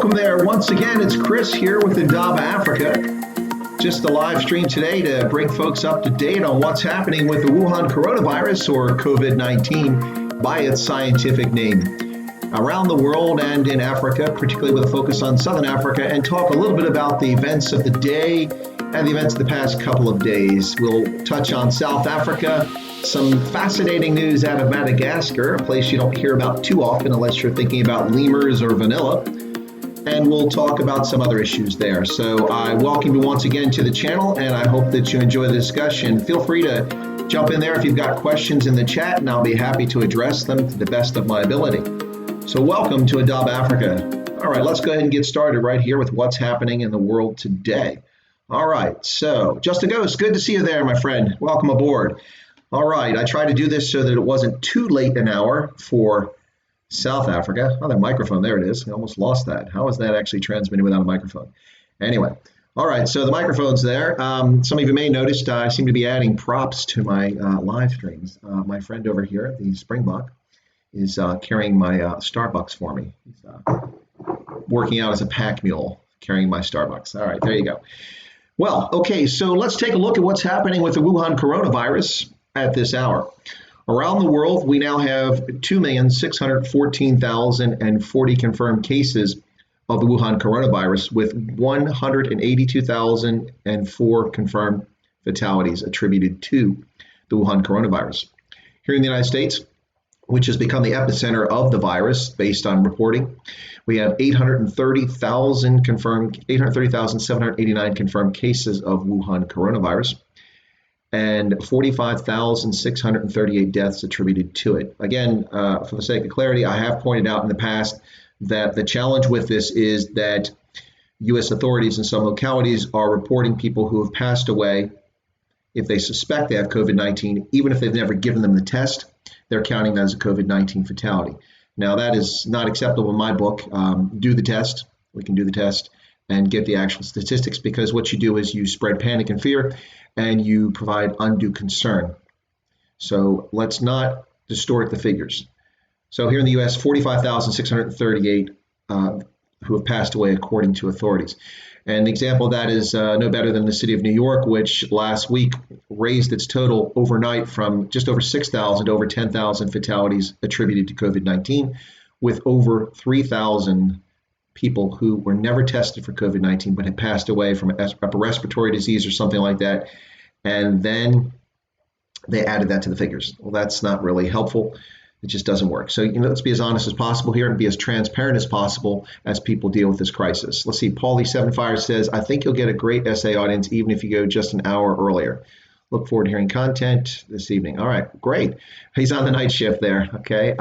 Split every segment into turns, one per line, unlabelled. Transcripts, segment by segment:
welcome there. Once again, it's Chris here with Indaba Africa. Just a live stream today to bring folks up to date on what's happening with the Wuhan coronavirus, or COVID-19 by its scientific name, around the world and in Africa, particularly with a focus on Southern Africa, and talk a little bit about the events of the day and the events of the past couple of days. We'll touch on South Africa, some fascinating news out of Madagascar, a place you don't hear about too often unless you're thinking about lemurs or vanilla. And we'll talk about some other issues there. So I welcome you once again to the channel, and I hope that you enjoy the discussion. Feel free to jump in there if you've got questions in the chat, and I'll be happy to address them to the best of my ability. So welcome to Indaba Africa. All right, let's go ahead and get started right here with what's happening in the world today. All right, so Just a Ghost, good to see you there, my friend. Welcome aboard. All right, I tried to do this so that it wasn't too late an hour for South Africa. Oh, that microphone, there it is. I almost lost that. How is that actually transmitted without a microphone? Anyway, all right, so the microphone's there. Some of you may notice I seem to be adding props to my live streams. My friend over here, the Springbok, is carrying my Starbucks for me. He's working out as a pack mule, carrying my Starbucks. All right, there you go. Well, okay, so let's take a look at what's happening with the Wuhan coronavirus at this hour. Around the world, we now have 2,614,040 confirmed cases of the Wuhan coronavirus, with 182,004 confirmed fatalities attributed to the Wuhan coronavirus. Here in the United States, which has become the epicenter of the virus based on reporting, we have 830,789 confirmed cases of Wuhan coronavirus, and 45,638 deaths attributed to it. Again, for the sake of clarity, I have pointed out in the past that the challenge with this is that U.S. authorities in some localities are reporting people who have passed away if they suspect they have COVID-19, even if they've never given them the test, they're counting that as a COVID-19 fatality. Now, that is not acceptable in my book. Do the test. We can do the test and get the actual statistics, because what you do is you spread panic and fear, and you provide undue concern. So let's not distort the figures. So here in the U.S., 45,638 who have passed away according to authorities. And the example of that is no better than the city of New York, which last week raised its total overnight from just over 6,000 to over 10,000 fatalities attributed to COVID-19, with over 3,000 people who were never tested for COVID-19 but had passed away from a respiratory disease or something like that. And then they added that to the figures. Well, that's not really helpful. It just doesn't work. So, let's be as honest as possible here and be as transparent as possible as people deal with this crisis. Let's see. Paulie Sevenfire says, I think you'll get a great essay audience even if you go just an hour earlier. Look forward to hearing content this evening. All right, great. He's on the night shift there. Okay.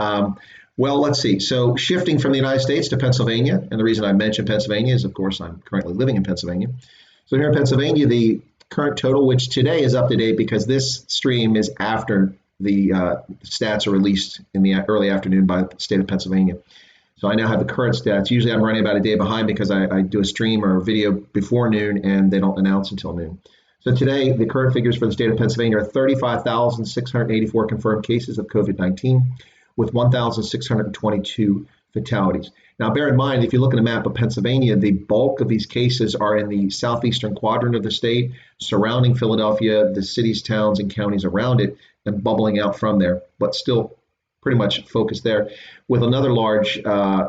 Well, let's see. So shifting from the United States to Pennsylvania, and the reason I mentioned Pennsylvania is, of course, I'm currently living in Pennsylvania. So here in Pennsylvania, the current total, which today is up to date because this stream is after the stats are released in the early afternoon by the state of Pennsylvania. So I now have the current stats. Usually I'm running about a day behind because I do a stream or a video before noon and they don't announce until noon. So today, the current figures for the state of Pennsylvania are 35,684 confirmed cases of COVID-19, with 1,622 fatalities. Now, bear in mind, if you look at a map of Pennsylvania, the bulk of these cases are in the southeastern quadrant of the state, surrounding Philadelphia, the cities, towns, and counties around it, and bubbling out from there, but still pretty much focused there, with another large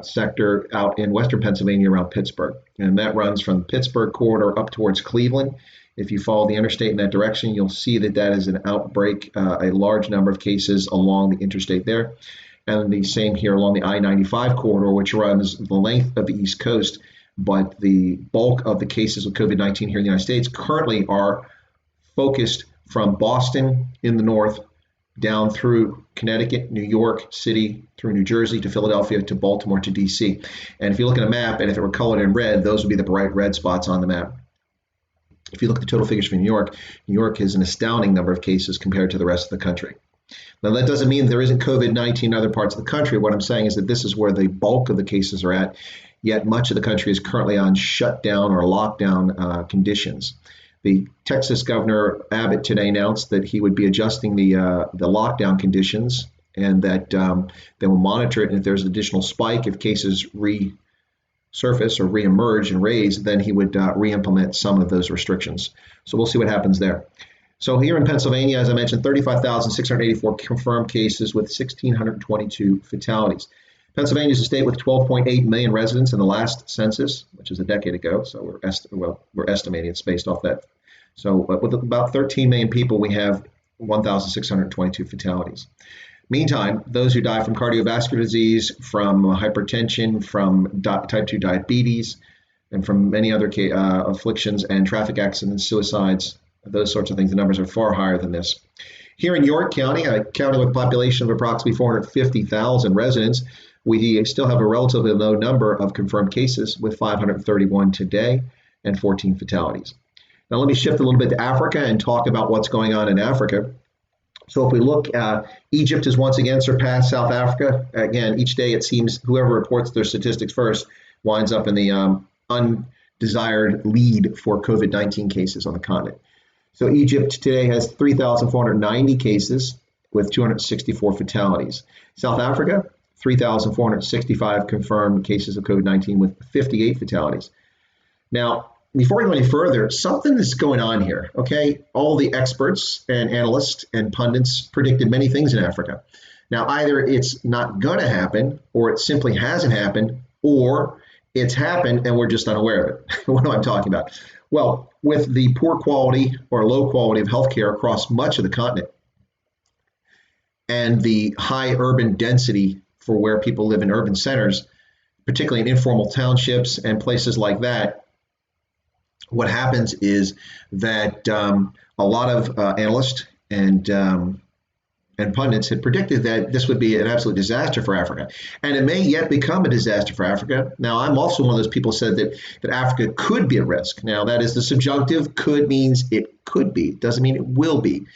sector out in western Pennsylvania around Pittsburgh. And that runs from the Pittsburgh corridor up towards Cleveland. If you follow the interstate in that direction, you'll see that that is an outbreak, a large number of cases along the interstate there. And the same here along the I-95 corridor, which runs the length of the East Coast. But the bulk of the cases of COVID-19 here in the United States currently are focused from Boston in the north down through Connecticut, New York City, through New Jersey to Philadelphia to Baltimore to D.C. And if you look at a map, and if it were colored in red, those would be the bright red spots on the map. If you look at the total figures for New York has an astounding number of cases compared to the rest of the country. Now, that doesn't mean there isn't COVID-19 in other parts of the country. What I'm saying is that this is where the bulk of the cases are at, yet much of the country is currently on shutdown or lockdown conditions. The Texas Governor Abbott today announced that he would be adjusting the lockdown conditions, and that they will monitor it, and if there's an additional spike, if cases surface or reemerge and raise, then he would re-implement some of those restrictions. So we'll see what happens there. So here in Pennsylvania, as I mentioned, 35,684 confirmed cases with 1,622 fatalities. Pennsylvania is a state with 12.8 million residents in the last census, which is a decade ago. So we're estimating it's based off that. So with about 13 million people, we have 1,622 fatalities. Meantime, those who die from cardiovascular disease, from hypertension, from type 2 diabetes, and from many other afflictions and traffic accidents, suicides, those sorts of things, the numbers are far higher than this. Here in York County, a county with a population of approximately 450,000 residents, we still have a relatively low number of confirmed cases with 531 today and 14 fatalities. Now let me shift a little bit to Africa and talk about what's going on in Africa. So if we look, Egypt has once again surpassed South Africa. Again, each day it seems whoever reports their statistics first winds up in the undesired lead for COVID-19 cases on the continent. So Egypt today has 3,490 cases with 264 fatalities. South Africa, 3,465 confirmed cases of COVID-19 with 58 fatalities. Now, before we go any further, something is going on here, okay? All the experts and analysts and pundits predicted many things in Africa. Now, either it's not going to happen, or it simply hasn't happened, or it's happened and we're just unaware of it. What am I talking about? Well, with the poor quality or low quality of healthcare across much of the continent and the high urban density for where people live in urban centers, particularly in informal townships and places like that, what happens is that a lot of analysts and pundits had predicted that this would be an absolute disaster for Africa. And it may yet become a disaster for Africa. Now, I'm also one of those people who said that Africa could be at risk. Now, that is the subjunctive. Could means it could be. It doesn't mean it will be.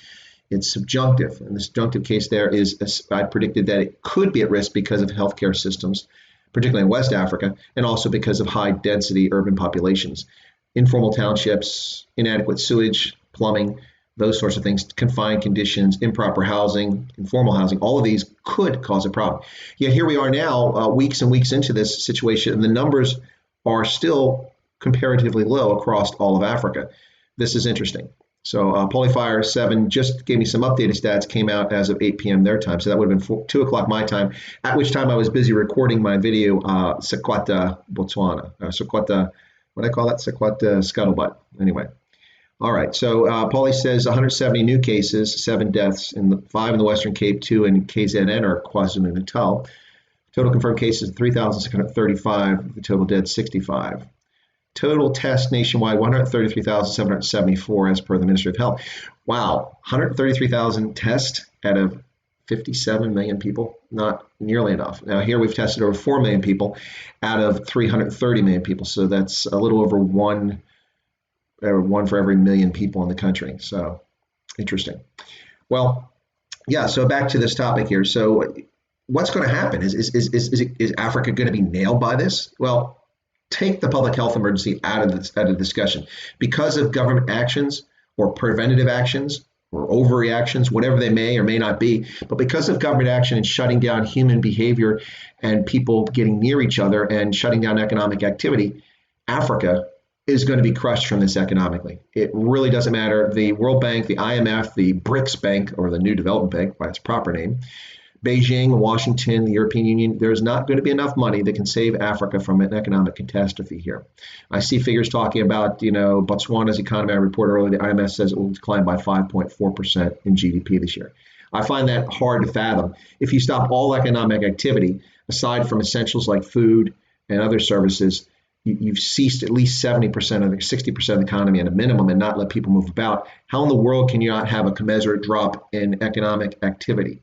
It's subjunctive. And the subjunctive case there is I predicted that it could be at risk because of healthcare systems, particularly in West Africa, and also because of high density urban populations. Informal townships, inadequate sewage, plumbing, those sorts of things, confined conditions, improper housing, informal housing, all of these could cause a problem. Yet here we are now, weeks and weeks into this situation, and the numbers are still comparatively low across all of Africa. This is interesting. So Polyfire 7 just gave me some updated stats, came out as of 8 p.m. their time, so that would have been 2 o'clock my time, at which time I was busy recording my video, Sequata, Botswana, Sequata, what do I call that? Sequata Scuttlebutt. Anyway. All right, so Paulie says 170 new cases, 7 deaths, 5 in the Western Cape, 2 in KZN or KwaZulu-Natal. Total confirmed cases 3,635, the total dead 65. Total tests nationwide 133,774 as per the Ministry of Health. Wow, 133,000 tests out of 57 million people, not nearly enough. Now here we've tested over 4 million people out of 330 million people, so that's a little over one for every million people in the country. So interesting. Well, yeah, so back to this topic here. So what's going to happen? Is Africa going to be nailed by this? Well, take the public health emergency out of the discussion. Because of government actions or preventative actions or overreactions, whatever they may or may not be, but because of government action and shutting down human behavior and people getting near each other and shutting down economic activity, Africa is going to be crushed from this economically. It really doesn't matter. The World Bank, the IMF, the BRICS Bank, or the New Development Bank by its proper name, Beijing, Washington, the European Union, there's not going to be enough money that can save Africa from an economic catastrophe here. I see figures talking about, Botswana's economy. I reported earlier, the IMF says it will decline by 5.4% in GDP this year. I find that hard to fathom. If you stop all economic activity, aside from essentials like food and other services, you've ceased at least 70% or 60% of the economy at a minimum and not let people move about. How in the world can you not have a commensurate drop in economic activity?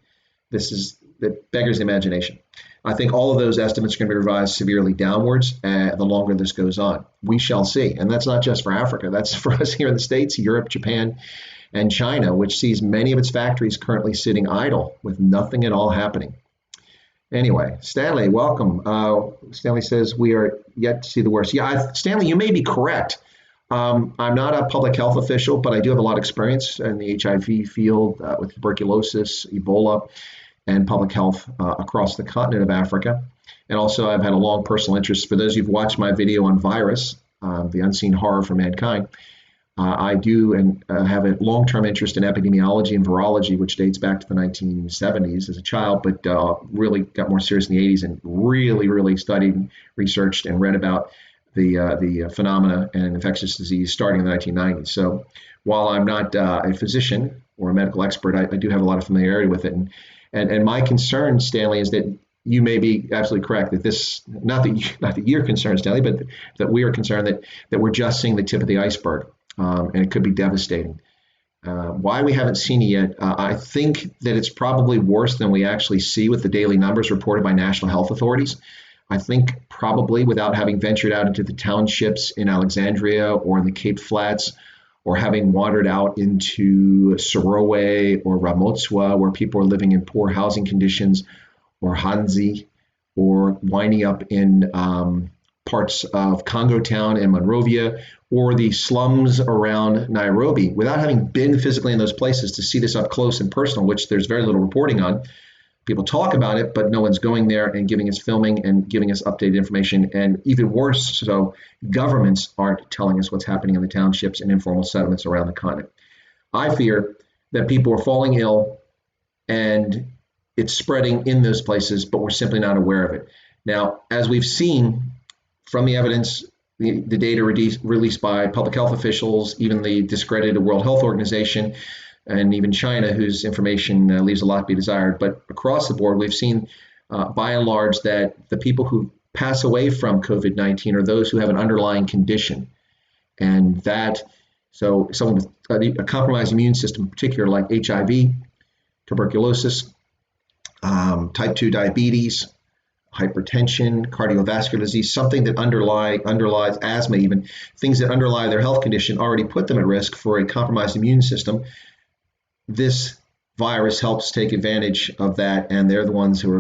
That beggars imagination. I think all of those estimates are going to be revised severely downwards the longer this goes on. We shall see. And that's not just for Africa. That's for us here in the States, Europe, Japan, and China, which sees many of its factories currently sitting idle with nothing at all happening. Anyway, Stanley, welcome. Stanley says we are yet to see the worst. Yeah, Stanley, you may be correct. I'm not a public health official, but I do have a lot of experience in the HIV field with tuberculosis, Ebola, and public health across the continent of Africa. And also, I've had a long personal interest. For those who've watched my video on virus, the unseen horror for mankind, I do and have a long-term interest in epidemiology and virology, which dates back to the 1970s as a child, but really got more serious in the 80s and really studied, researched, and read about the phenomena and infectious disease starting in the 1990s. So while I'm not a physician or a medical expert, I do have a lot of familiarity with it. And my concern, Stanley, is that you may be absolutely correct that this, not that you're concerned, Stanley, but that we are concerned that we're just seeing the tip of the iceberg, and it could be devastating. Why we haven't seen it yet, I think that it's probably worse than we actually see with the daily numbers reported by national health authorities. I think probably without having ventured out into the townships in Alexandria or in the Cape Flats, or having wandered out into Sorowe or Ramotswa, where people are living in poor housing conditions, or Hanzi, or winding up in parts of Congo Town and Monrovia, or the slums around Nairobi, without having been physically in those places to see this up close and personal, which there's very little reporting on. People talk about it, but no one's going there and giving us filming and giving us updated information. And even worse, so governments aren't telling us what's happening in the townships and informal settlements around the continent. I fear that people are falling ill and it's spreading in those places, but we're simply not aware of it. Now, as we've seen from the evidence, the data released by public health officials, even the discredited World Health Organization, and even China, whose information leaves a lot to be desired. But across the board, we've seen, by and large, that the people who pass away from COVID-19 are those who have an underlying condition. And that, so someone with a compromised immune system, in particular like HIV, tuberculosis, type 2 diabetes, hypertension, cardiovascular disease, something that underlies asthma, even things that underlie their health condition already put them at risk for a compromised immune system. This virus helps take advantage of that, and they're the ones who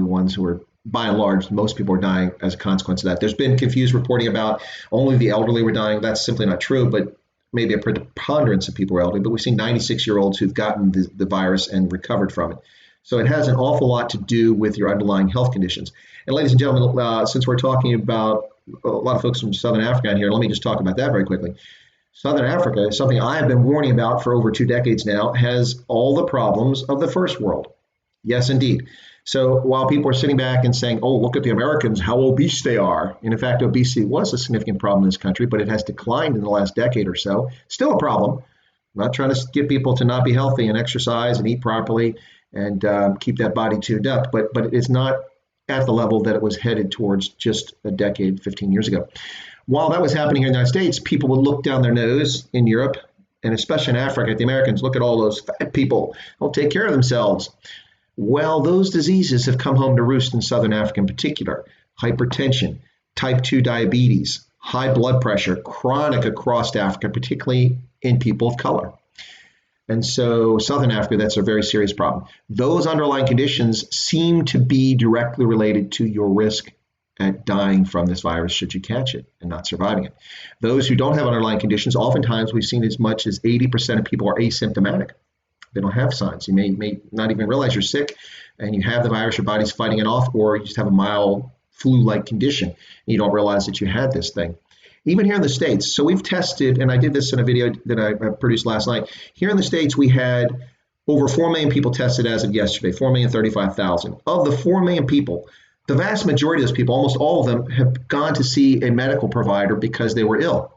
are, by and large, most people are dying as a consequence of that. There's been confused reporting about only the elderly were dying. That's simply not true, but maybe a preponderance of people are elderly. But we've seen 96-year-olds who've gotten the virus and recovered from it. So it has an awful lot to do with your underlying health conditions. And ladies and gentlemen, since we're talking about a lot of folks from Southern Africa in here, let me just talk about that very quickly. Southern Africa is something I have been warning about for over 2 decades now, has all the problems of the first world. Yes, indeed. So while people are sitting back and saying, oh, look at the Americans, how obese they are. And in fact, obesity was a significant problem in this country, but it has declined in the last decade or so. Still a problem. I'm not trying to get people to not be healthy and exercise and eat properly and keep that body tuned up, but it is not at the level that it was headed towards just a decade, 15 years ago. While that was happening here in the United States, people would look down their nose in Europe, and especially in Africa at the Americans, look at all those fat people, they'll take care of themselves. Well, those diseases have come home to roost in Southern Africa in particular. Hypertension, type 2 diabetes, high blood pressure, chronic across Africa, particularly in people of color. And so Southern Africa, that's a very serious problem. Those underlying conditions seem to be directly related to your risk at dying from this virus should you catch it and not surviving it. Those who don't have underlying conditions, oftentimes we've seen as much as 80% of people are asymptomatic. They don't have signs. You may not even realize you're sick and you have the virus, your body's fighting it off, or you just have a mild flu-like condition and you don't realize that you had this thing. Even here in the States, so we've tested, and I did this in a video that I produced last night. Here in the States, we had over 4 million people tested as of yesterday, 4,035,000. Of the 4 million people, the vast majority of those people, almost all of them, have gone to see a medical provider because they were ill.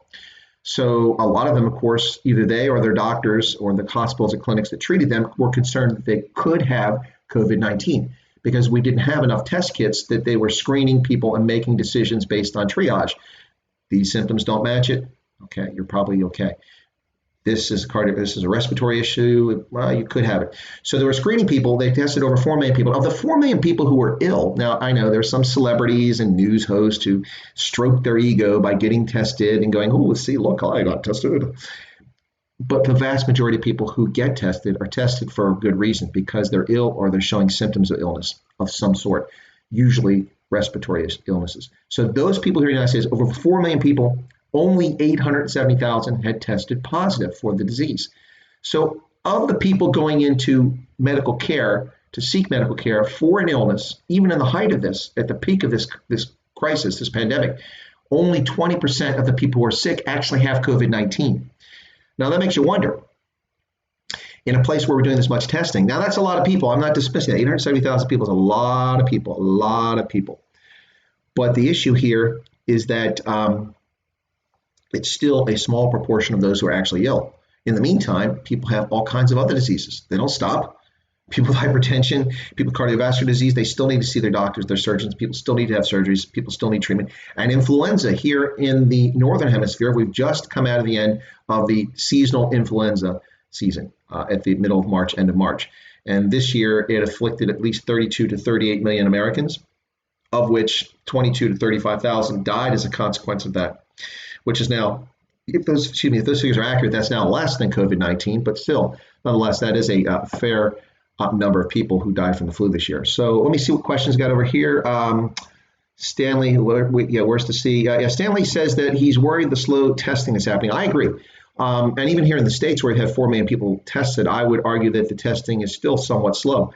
So a lot of them, of course, either they or their doctors or the hospitals and clinics that treated them were concerned that they could have COVID-19 because we didn't have enough test kits that they were screening people and making decisions based on triage. These symptoms don't match it. Okay, you're probably okay. This is a respiratory issue. Well, you could have it. So they were screening people. They tested over 4 million people. Of the 4 million people who were ill, now I know there's some celebrities and news hosts who stroke their ego by getting tested and going, oh, see, look, I got tested. But the vast majority of people who get tested are tested for a good reason because they're ill or they're showing symptoms of illness of some sort, usually respiratory illnesses. So those people here in the United States, over 4 million people, only 870,000 had tested positive for the disease. So of the people going into medical care to seek medical care for an illness, even in the height of this, at the peak of this crisis, this pandemic, only 20% of the people who are sick actually have COVID-19. Now that makes you wonder, in a place where we're doing this much testing. Now that's a lot of people. I'm not dismissing that. 870,000 people is a lot of people, But the issue here is that it's still a small proportion of those who are actually ill. In the meantime, people have all kinds of other diseases. They don't stop. People with hypertension, people with cardiovascular disease, they still need to see their doctors, their surgeons. People still need to have surgeries. People still need treatment. And influenza here in the Northern Hemisphere, we've just come out of the end of the seasonal influenza season at the middle of March, end of March. And this year, it afflicted at least 32 to 38 million Americans, of which 22 to 35,000 died as a consequence of that, which is now, if those figures are accurate, that's now less than COVID-19, but still, nonetheless, that is a fair number of people who died from the flu this year. So let me see what questions got over here. Stanley, where's to see? Stanley says that he's worried the slow testing is happening. I agree. And even here in the States where we have 4 million people tested, I would argue that the testing is still somewhat slow.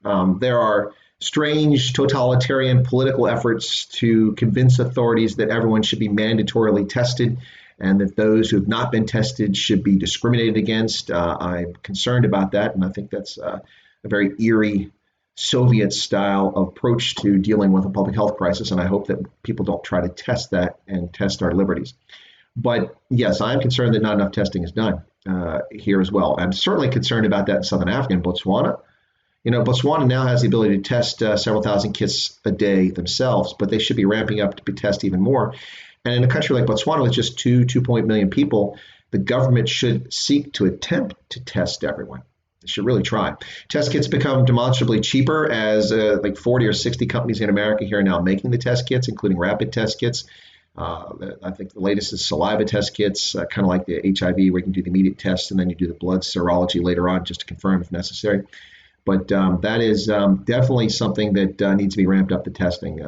There are strange totalitarian political efforts to convince authorities that everyone should be mandatorily tested and that those who have not been tested should be discriminated against. I'm concerned about that, and I think that's a very eerie Soviet-style approach to dealing with a public health crisis, and I hope that people don't try to test that and test our liberties. But yes, I'm concerned that not enough testing is done here as well. I'm certainly concerned about that in Southern Africa and Botswana. Botswana now has the ability to test several thousand kits a day themselves, but they should be ramping up to test even more. And in a country like Botswana with just 2.8 million people, the government should seek to attempt to test everyone. They should really try. Test kits become demonstrably cheaper as like 40 or 60 companies in America here are now making the test kits, including rapid test kits. I think the latest is saliva test kits, kind of like the HIV, where you can do the immediate test and then you do the blood serology later on just to confirm if necessary. But that is definitely something that needs to be ramped up, the testing.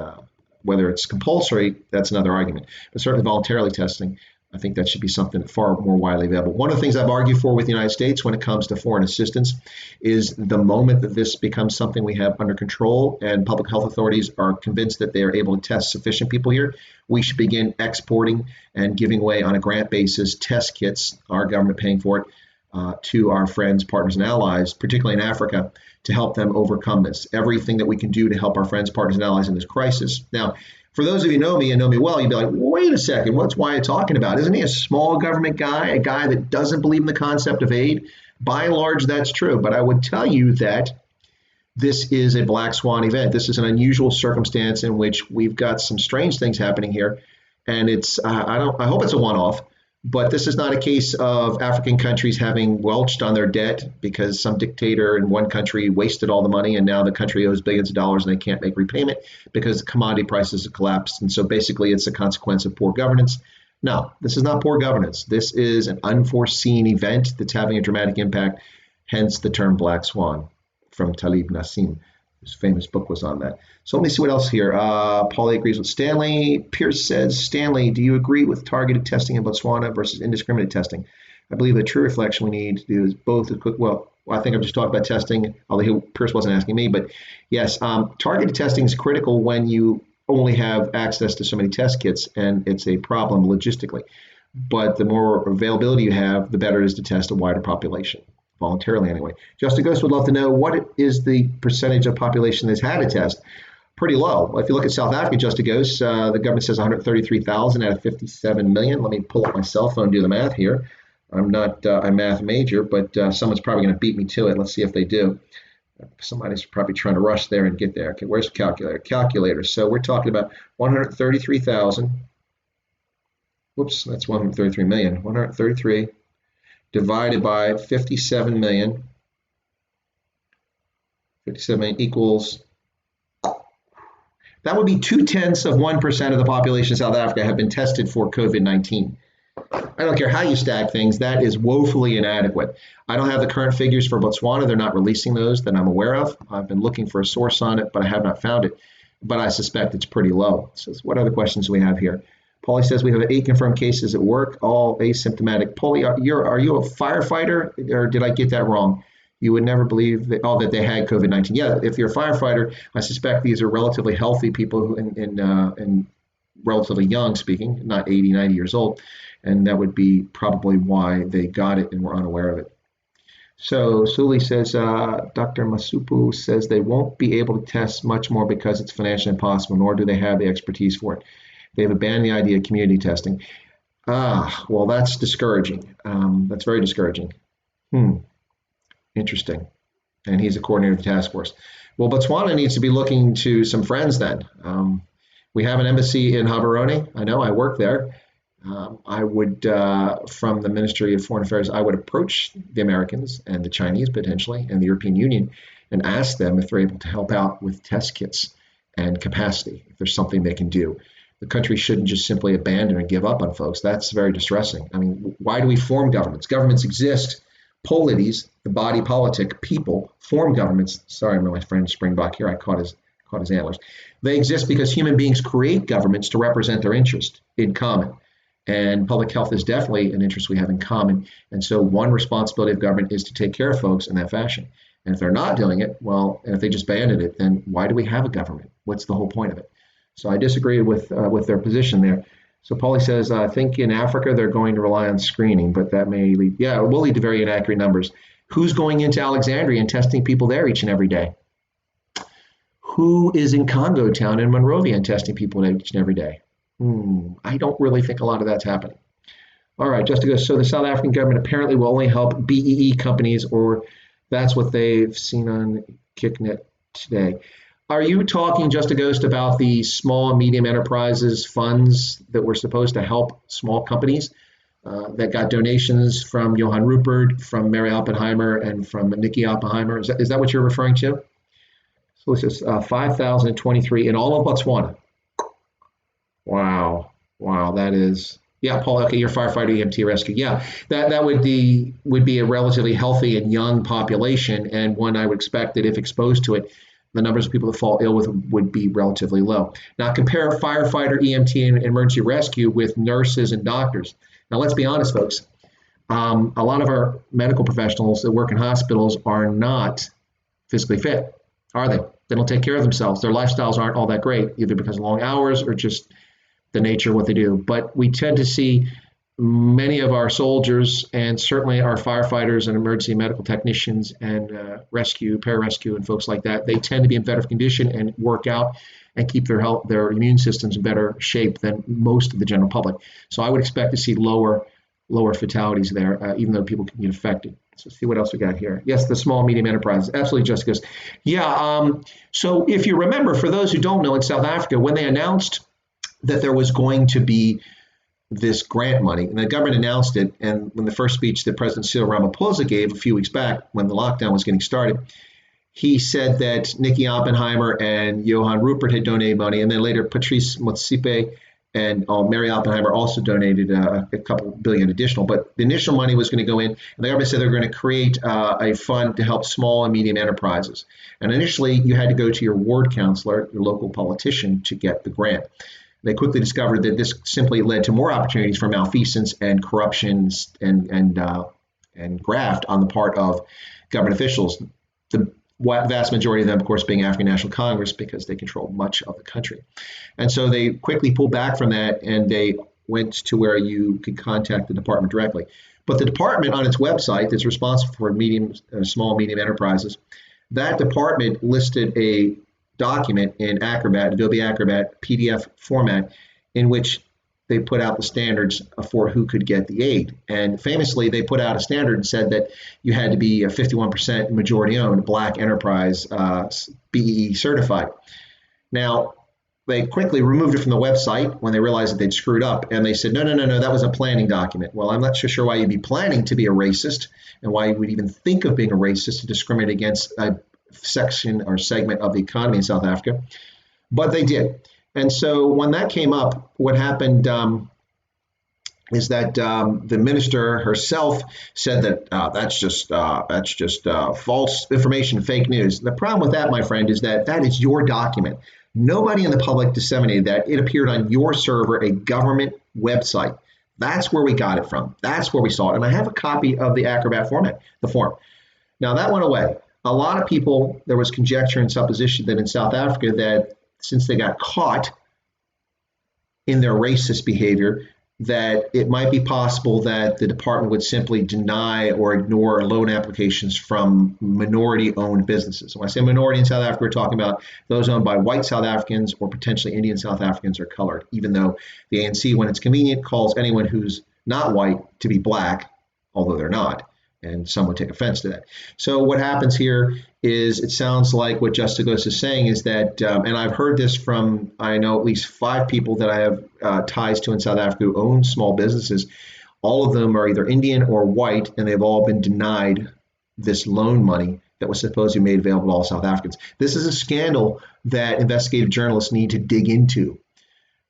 Whether it's compulsory, that's another argument. But certainly voluntarily testing, I think that should be something far more widely available. One of the things I've argued for with the United States when it comes to foreign assistance is the moment that this becomes something we have under control and public health authorities are convinced that they are able to test sufficient people here, we should begin exporting and giving away on a grant basis test kits, our government paying for it, to our friends, partners, and allies, particularly in Africa, to help them overcome this. Everything that we can do to help our friends, partners, and allies in this crisis. Now, for those of you who know me and know me well, you'd be like, wait a second, what's Wyatt talking about? Isn't he a small government guy, a guy that doesn't believe in the concept of aid? By and large, that's true. But I would tell you that this is a black swan event. This is an unusual circumstance in which we've got some strange things happening here. And it's I hope it's a one-off. But this is not a case of African countries having welched on their debt because some dictator in one country wasted all the money and now the country owes billions of dollars and they can't make repayment because commodity prices have collapsed. And so basically it's a consequence of poor governance. No, this is not poor governance. This is an unforeseen event that's having a dramatic impact, hence the term black swan from Talib Nassim. His famous book was on that. So let me see what else here. Paulie agrees with Stanley. Pierce says, Stanley, do you agree with targeted testing in Botswana versus indiscriminate testing? I believe the true reflection we need to do is both. Well, I think I've just talked about testing, although Pierce wasn't asking me. But yes, targeted testing is critical when you only have access to so many test kits, and it's a problem logistically. But the more availability you have, the better it is to test a wider population. Voluntarily anyway. Justin Ghost would love to know what is the percentage of population that's had a test. Pretty low. If you look at South Africa, Justin Ghost, the government says 133,000 out of 57 million. Let me pull up my cell phone and do the math here. I'm not a math major, but someone's probably going to beat me to it. Let's see if they do. Somebody's probably trying to rush there and get there. Okay, where's the calculator? Calculator. So we're talking about 133,000. Whoops, that's 133 million. 133 divided by 57 million. 57 million equals, that would be 0.2% of the population of South Africa have been tested for COVID-19. I don't care how you stack things, that is woefully inadequate. I don't have the current figures for Botswana. They're not releasing those that I'm aware of. I've been looking for a source on it, but I have not found it. But I suspect it's pretty low. So what other questions do we have here? Paulie says we have 8 confirmed cases at work, all asymptomatic. Paulie, are you a firefighter, or did I get that wrong? You would never believe that they had COVID-19. Yeah, if you're a firefighter, I suspect these are relatively healthy people who, and relatively young, speaking, not 80, 90 years old, and that would be probably why they got it and were unaware of it. So Suli says, Dr. Masupu says they won't be able to test much more because it's financially impossible, nor do they have the expertise for it. They've abandoned the idea of community testing. Well, that's discouraging. That's very discouraging. Interesting. And he's a coordinator of the task force. Well, Botswana needs to be looking to some friends then. We have an embassy in Gaborone. I know, I work there. I would, from the Ministry of Foreign Affairs, I would approach the Americans and the Chinese potentially and the European Union and ask them if they're able to help out with test kits and capacity, if there's something they can do. The country shouldn't just simply abandon and give up on folks. That's very distressing. I mean, why do we form governments? Governments exist. Polities, the body politic, people form governments. Sorry, my friend Springbok here. I caught his antlers. They exist because human beings create governments to represent their interest in common. And public health is definitely an interest we have in common. And so one responsibility of government is to take care of folks in that fashion. And if they're not doing it, well, and if they just abandoned it, then why do we have a government? What's the whole point of it? So I disagree with their position there. So Paulie says, I think in Africa they're going to rely on screening, but that may lead, it will lead to very inaccurate numbers. Who's going into Alexandria and testing people there each and every day? Who is in Congo Town in Monrovia and testing people each and every day? I don't really think a lot of that's happening. All right, just to go. So the South African government apparently will only help BEE companies, or that's what they've seen on KickNet today. Are you talking, Just a Ghost, about the small and medium enterprises funds that were supposed to help small companies that got donations from Johann Rupert, from Mary Oppenheimer, and from Nikki Oppenheimer? Is that what you're referring to? So it says 5,023 in all of Botswana. Wow, that is, Paul, okay, you're firefighter, EMT rescue. Yeah, that would be a relatively healthy and young population, and one I would expect that if exposed to it, the numbers of people that fall ill with would be relatively low. Now compare firefighter, EMT, and emergency rescue with nurses and doctors. Now let's be honest, folks. A lot of our medical professionals that work in hospitals are not physically fit, are they? They don't take care of themselves. Their lifestyles aren't all that great, either because of long hours or just the nature of what they do. But we tend to see many of our soldiers and certainly our firefighters and emergency medical technicians and rescue, pararescue, and folks like that, they tend to be in better condition and work out and keep their immune systems in better shape than most of the general public. So I would expect to see lower fatalities there, even though people can get affected. So let's see what else we got here. Yes, the small, medium enterprises. Absolutely, Jessica. So if you remember, for those who don't know, in South Africa, when they announced that there was going to be this grant money, and the government announced it, and when the first speech that President Cyril Ramaphosa gave a few weeks back when the lockdown was getting started, he said that Nikki Oppenheimer and Johann Rupert had donated money, and then later Patrice Motsepe and Mary Oppenheimer also donated a couple billion additional. But the initial money was going to go in, and the government said they were going to create a fund to help small and medium enterprises. And initially, you had to go to your ward counselor, your local politician, to get the grant. They quickly discovered that this simply led to more opportunities for malfeasance and corruption and graft on the part of government officials. The vast majority of them, of course, being African National Congress, because they control much of the country. And so they quickly pulled back from that, and they went to where you could contact the department directly. But the department on its website that's responsible for small, medium enterprises, that department listed a document in Adobe Acrobat PDF format, in which they put out the standards for who could get the aid. And famously, they put out a standard and said that you had to be a 51% majority owned Black enterprise, BEE certified. Now, they quickly removed it from the website when they realized that they'd screwed up. And they said, no, that was a planning document. Well, I'm not so sure why you'd be planning to be a racist and why you would even think of being a racist to discriminate against a section or segment of the economy in South Africa. But they did. And so when that came up, what happened is that the minister herself said that that's just false information, fake news. The problem with that, my friend, is that is your document. Nobody in the public disseminated that. It appeared on your server, a government website. That's where we got it from. That's where we saw it. And I have a copy of the Acrobat format, the form. Now that went away. A lot of people, there was conjecture and supposition that in South Africa that since they got caught in their racist behavior, that it might be possible that the department would simply deny or ignore loan applications from minority-owned businesses. When I say minority in South Africa, we're talking about those owned by white South Africans or potentially Indian South Africans or colored, even though the ANC, when it's convenient, calls anyone who's not white to be black, although they're not. And some would take offense to that. So what happens here is it sounds like what Justigos is saying is that, and I've heard this from, I know at least 5 people that I have ties to in South Africa who own small businesses. All of them are either Indian or white, and they've all been denied this loan money that was supposed to be made available to all South Africans. This is a scandal that investigative journalists need to dig into.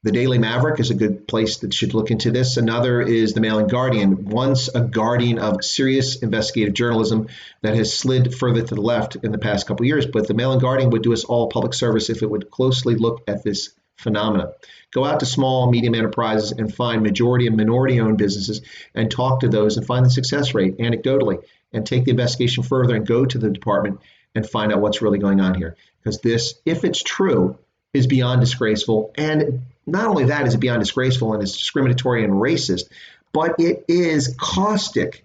The Daily Maverick is a good place that should look into this. Another is the Mail and Guardian, once a guardian of serious investigative journalism that has slid further to the left in the past couple of years. But the Mail and Guardian would do us all public service if it would closely look at this phenomena. Go out to small, medium enterprises and find majority and minority-owned businesses and talk to those and find the success rate anecdotally and take the investigation further and go to the department and find out what's really going on here. Because this, if it's true, is beyond disgraceful. And not only that is it beyond disgraceful and it's discriminatory and racist, but it is caustic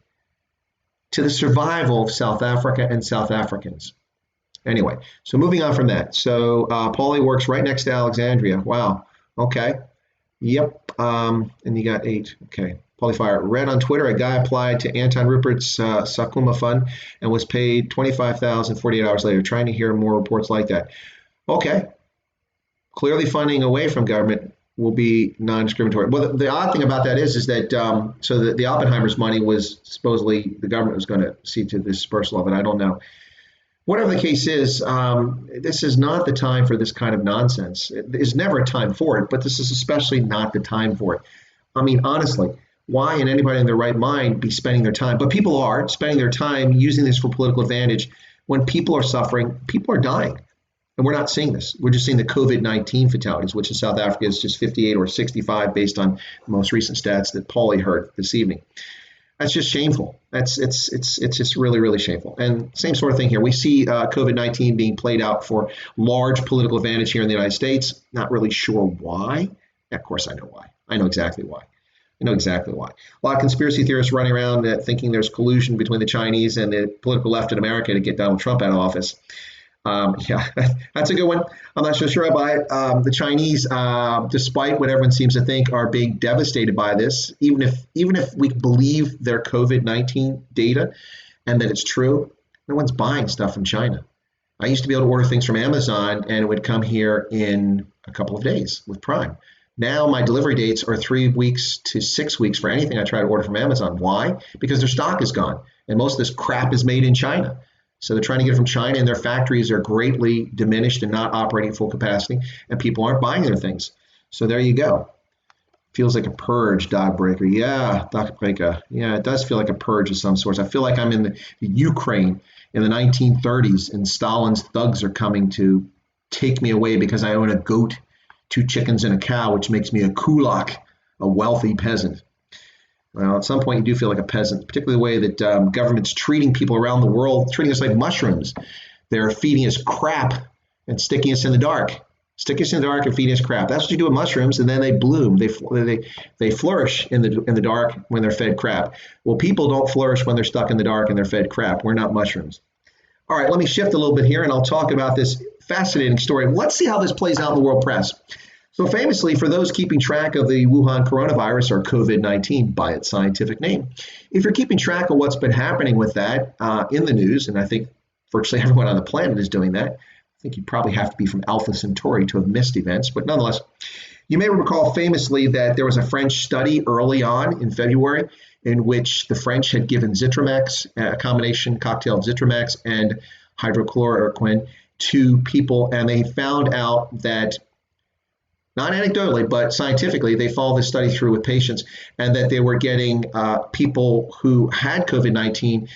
to the survival of South Africa and South Africans. Anyway, so moving on from that. So Paulie works right next to Alexandria. Wow. Okay. Yep. And you got 8. Okay. Paulie Fire. Read on Twitter, a guy applied to Anton Rupert's Sakuma Fund and was paid $25,000 48 hours later. Trying to hear more reports like that. Okay. Clearly funding away from government will be non-discriminatory. Well, the odd thing about that is that so the Oppenheimer's money was supposedly the government was going to see to the dispersal of it. I don't know. Whatever the case is, this is not the time for this kind of nonsense. There's never a time for it, but this is especially not the time for it. I mean, honestly, why in anybody in their right mind be spending their time? But people are spending their time using this for political advantage. When people are suffering, people are dying. And we're not seeing this. We're just seeing the COVID-19 fatalities, which in South Africa is just 58 or 65 based on the most recent stats that Paulie heard this evening. That's just shameful. It's just really, really shameful. And same sort of thing here. We see COVID-19 being played out for large political advantage here in the United States. Not really sure why. Of course, I know why. I know exactly why. I know exactly why. A lot of conspiracy theorists running around thinking there's collusion between the Chinese and the political left in America to get Donald Trump out of office. Yeah, that's a good one. I'm not so sure I buy it. The Chinese, despite what everyone seems to think, are being devastated by this. Even if we believe their COVID-19 data and that it's true, no one's buying stuff from China. I used to be able to order things from Amazon and it would come here in a couple of days with Prime. Now my delivery dates are 3 weeks to 6 weeks for anything I try to order from Amazon. Why? Because their stock is gone and most of this crap is made in China. So they're trying to get it from China and their factories are greatly diminished and not operating at full capacity and people aren't buying their things. So there you go. Feels like a purge, Dog Breaker. Yeah, Dog Breaker. Yeah, it does feel like a purge of some sorts. I feel like I'm in the Ukraine in the 1930s and Stalin's thugs are coming to take me away because I own a goat, 2 chickens and a cow, which makes me a kulak, a wealthy peasant. Well, at some point you do feel like a peasant, particularly the way that government's treating people around the world, treating us like mushrooms. They're feeding us crap and sticking us in the dark. Stick us in the dark and feeding us crap. That's what you do with mushrooms, and then they bloom. They flourish in the dark when they're fed crap. Well, people don't flourish when they're stuck in the dark and they're fed crap. We're not mushrooms. All right, let me shift a little bit here, and I'll talk about this fascinating story. Let's see how this plays out in the world press. So famously, for those keeping track of the Wuhan coronavirus, or COVID-19 by its scientific name, if you're keeping track of what's been happening with that in the news, and I think virtually everyone on the planet is doing that, I think you probably have to be from Alpha Centauri to have missed events, but nonetheless, you may recall famously that there was a French study early on in February in which the French had given Zithromax, a combination cocktail of Zithromax and hydrochloroquine to people, and they found out that not anecdotally, but scientifically, they followed this study through with patients and that they were getting people who had COVID-19,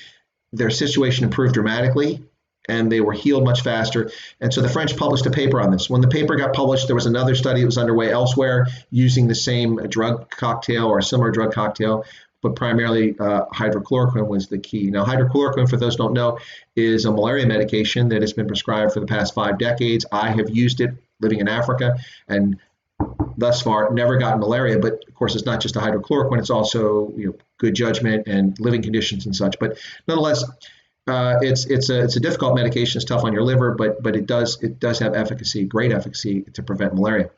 their situation improved dramatically and they were healed much faster. And so the French published a paper on this. When the paper got published, there was another study that was underway elsewhere using the same drug cocktail or a similar drug cocktail. but primarily hydrochloroquine was the key. Now, hydrochloroquine, for those who don't know, is a malaria medication that has been prescribed for the past 5 decades. I have used it living in Africa and thus far never gotten malaria, but of course it's not just a hydrochloroquine, it's also good judgment and living conditions and such. But nonetheless, it's a difficult medication. It's tough on your liver, but it does have efficacy, great efficacy to prevent malaria.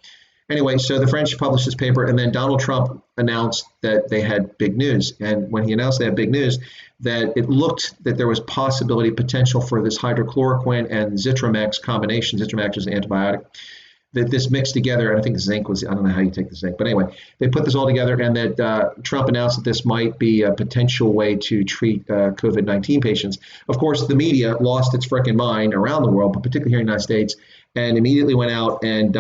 Anyway, so the French published this paper, and then Donald Trump announced that they had big news. And when he announced they had big news, that it looked that there was potential for this hydrochloroquine and Zithromax combination. Zithromax is an antibiotic. That this mixed together, and I think zinc was, I don't know how you take the zinc, but anyway, they put this all together, and that Trump announced that this might be a potential way to treat COVID-19 patients. Of course, the media lost its frickin' mind around the world, but particularly here in the United States, and immediately went out and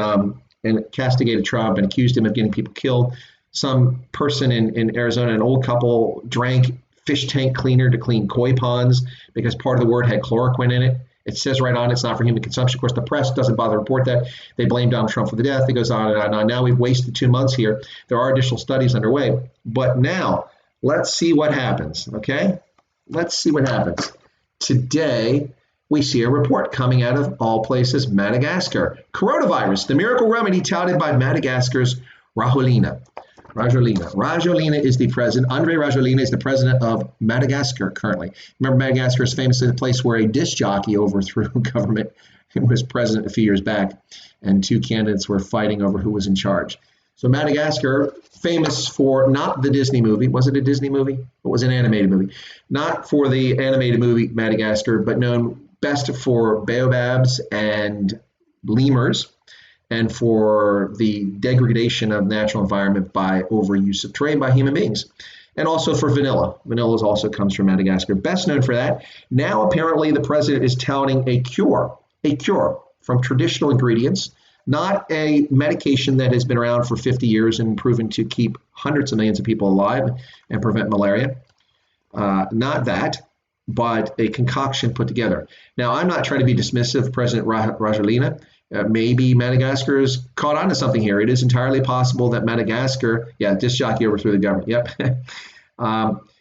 castigated Trump and accused him of getting people killed. Some person in Arizona, an old couple, drank fish tank cleaner to clean koi ponds because part of the word had chloroquine in it. It says right on it's not for human consumption. Of course, the press doesn't bother to report that. They blame Donald Trump for the death. It goes on and on and on. Now we've wasted 2 months here. There are additional studies underway. But now let's see what happens, okay? Let's see what happens. Today, we see a report coming out of all places, Madagascar. Coronavirus, the miracle remedy touted by Madagascar's Rajoelina. Rajoelina is the president. Andre Rajoelina is the president of Madagascar currently. Remember, Madagascar is famously the place where a disc jockey overthrew government who was president a few years back, and 2 candidates were fighting over who was in charge. So Madagascar, famous for not the Disney movie. Was it a Disney movie? It was an animated movie. Not for the animated movie Madagascar, but known best for baobabs and lemurs, and for the degradation of natural environment by overuse of trade by human beings. And also for vanilla. Vanilla also comes from Madagascar. Best known for that. Now apparently the president is touting a cure from traditional ingredients, not a medication that has been around for 50 years and proven to keep hundreds of millions of people alive and prevent malaria. Not that, but a concoction put together. Now, I'm not trying to be dismissive of President Rajoelina. Maybe Madagascar is caught on to something here. It is entirely possible that Madagascar, disc jockey overthrew the government. Yep.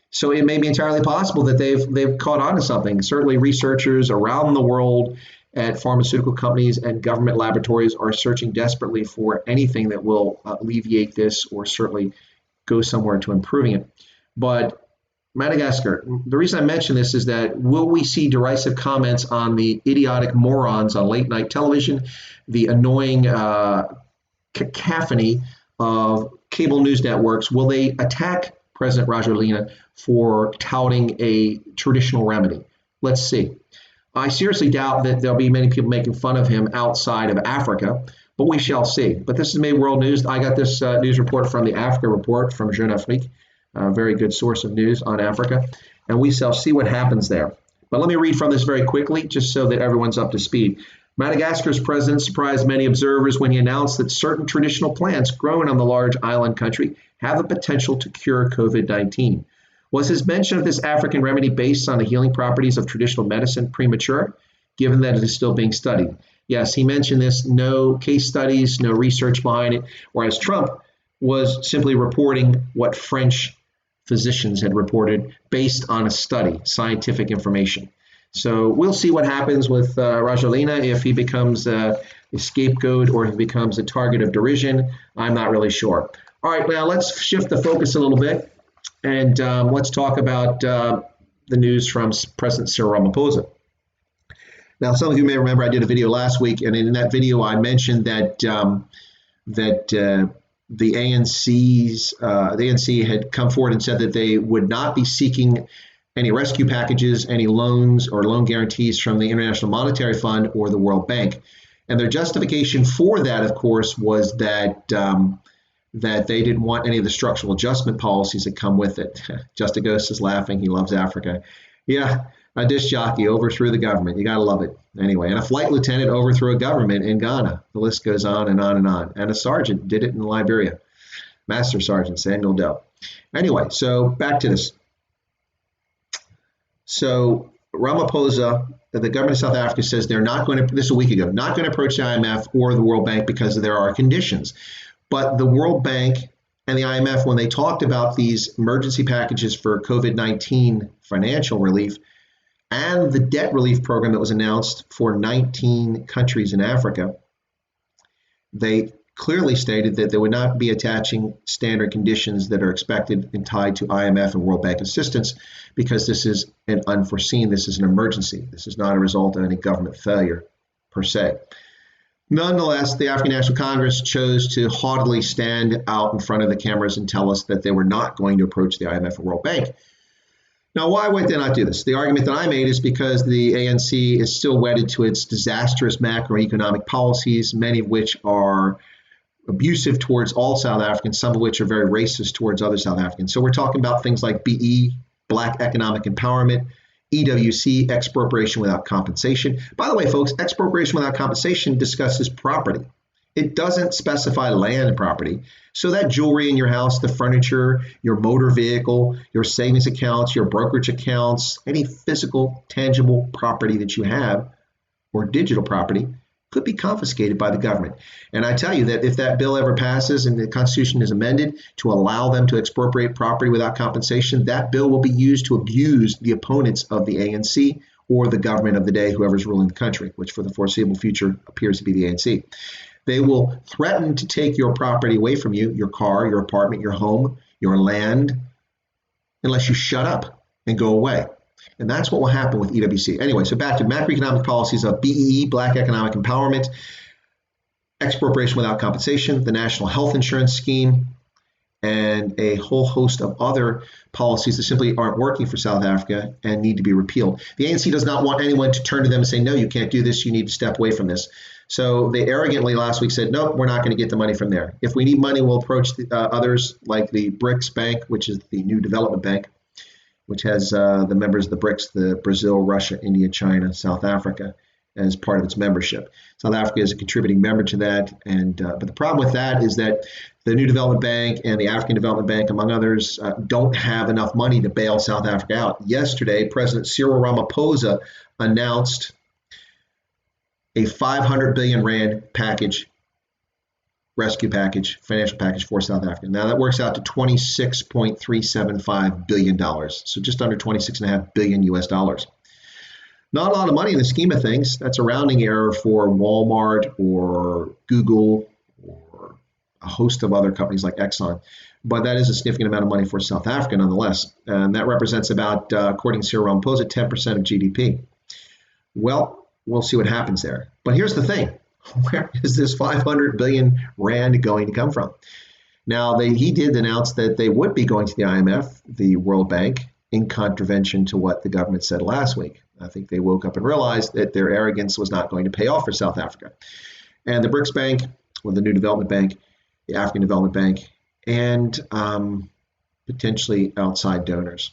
So it may be entirely possible that they've caught on to something. Certainly researchers around the world at pharmaceutical companies and government laboratories are searching desperately for anything that will alleviate this or certainly go somewhere to improving it. But Madagascar, the reason I mention this is that will we see derisive comments on the idiotic morons on late night television, the annoying cacophony of cable news networks? Will they attack President Rajoelina for touting a traditional remedy? Let's see. I seriously doubt that there'll be many people making fun of him outside of Africa, but we shall see. But this has made world news. I got this news report from the Africa Report from Jeune Afrique. A very good source of news on Africa, and we shall see what happens there. But let me read from this very quickly, just so that everyone's up to speed. Madagascar's president surprised many observers when he announced that certain traditional plants grown on the large island country have the potential to cure COVID-19. Was his mention of this African remedy based on the healing properties of traditional medicine premature, given that it is still being studied? Yes, he mentioned this, no case studies, no research behind it, whereas Trump was simply reporting what French physicians had reported based on a study, scientific information. So we'll see what happens with Rajoelina, if he becomes a scapegoat or if he becomes a target of derision. I'm not really sure. All right, now let's shift the focus a little bit, and let's talk about the news from President Cyril Ramaphosa. Now, some of you may remember I did a video last week, and in that video I mentioned that the ANC had come forward and said that they would not be seeking any rescue packages, any loans or loan guarantees from the International Monetary Fund or the World Bank. And their justification for that, of course, was that that they didn't want any of the structural adjustment policies that come with it. Just Ghost is laughing. He loves Africa. Yeah, a disc jockey overthrew the government. You got to love it. Anyway, and a flight lieutenant overthrew a government in Ghana. The list goes on and on and on. And a sergeant did it in Liberia. Master Sergeant Samuel Doe. Anyway, so back to this. So Ramaphosa, the government of South Africa, says they're not going to, this a week ago, not going to approach the IMF or the World Bank because there are conditions. But the World Bank and the IMF, when they talked about these emergency packages for COVID-19 financial relief and the debt relief program that was announced for 19 countries in Africa, they clearly stated that they would not be attaching standard conditions that are expected and tied to IMF and World Bank assistance, because this is an unforeseen, this is an emergency. This is not a result of any government failure per se. Nonetheless, the African National Congress chose to haughtily stand out in front of the cameras and tell us that they were not going to approach the IMF and World Bank. Now, why would they not do this? The argument that I made is because the ANC is still wedded to its disastrous macroeconomic policies, many of which are abusive towards all South Africans, some of which are very racist towards other South Africans. So we're talking about things like BE, Black Economic Empowerment, EWC, expropriation without compensation. By the way, folks, expropriation without compensation discusses property. It doesn't specify land property. So that jewelry in your house, the furniture, your motor vehicle, your savings accounts, your brokerage accounts, any physical, tangible property that you have or digital property could be confiscated by the government. And I tell you that if that bill ever passes and the Constitution is amended to allow them to expropriate property without compensation, that bill will be used to abuse the opponents of the ANC or the government of the day, whoever's ruling the country, which for the foreseeable future appears to be the ANC. They will threaten to take your property away from you, your car, your apartment, your home, your land, unless you shut up and go away. And that's what will happen with EWC. Anyway, so back to macroeconomic policies of BEE, Black Economic Empowerment, expropriation without compensation, the National Health Insurance Scheme, and a whole host of other policies that simply aren't working for South Africa and need to be repealed. The ANC does not want anyone to turn to them and say, no, you can't do this, you need to step away from this. So they arrogantly last week said, nope, we're not going to get the money from there. If we need money, we'll approach others like the BRICS Bank, which is the New Development Bank, which has the members of the BRICS, the Brazil, Russia, India, China, South Africa, as part of its membership. South Africa is a contributing member to that. And but the problem with that is that the New Development Bank and the African Development Bank, among others, don't have enough money to bail South Africa out. Yesterday, President Cyril Ramaphosa announced a 500 billion rand package, rescue package, financial package for South Africa. Now that works out to $26.375 billion. So just under 26.5 billion US dollars. Not a lot of money in the scheme of things. That's a rounding error for Walmart or Google or a host of other companies like Exxon. But that is a significant amount of money for South Africa nonetheless. And that represents about, according to Cyril Ramaphosa, 10% of GDP. Well, we'll see what happens there. But here's the thing. Where is this 500 billion rand going to come from? Now, he did announce that they would be going to the IMF, the World Bank, in contravention to what the government said last week. I think they woke up and realized that their arrogance was not going to pay off for South Africa. And the BRICS Bank, or the New Development Bank, the African Development Bank, and potentially outside donors.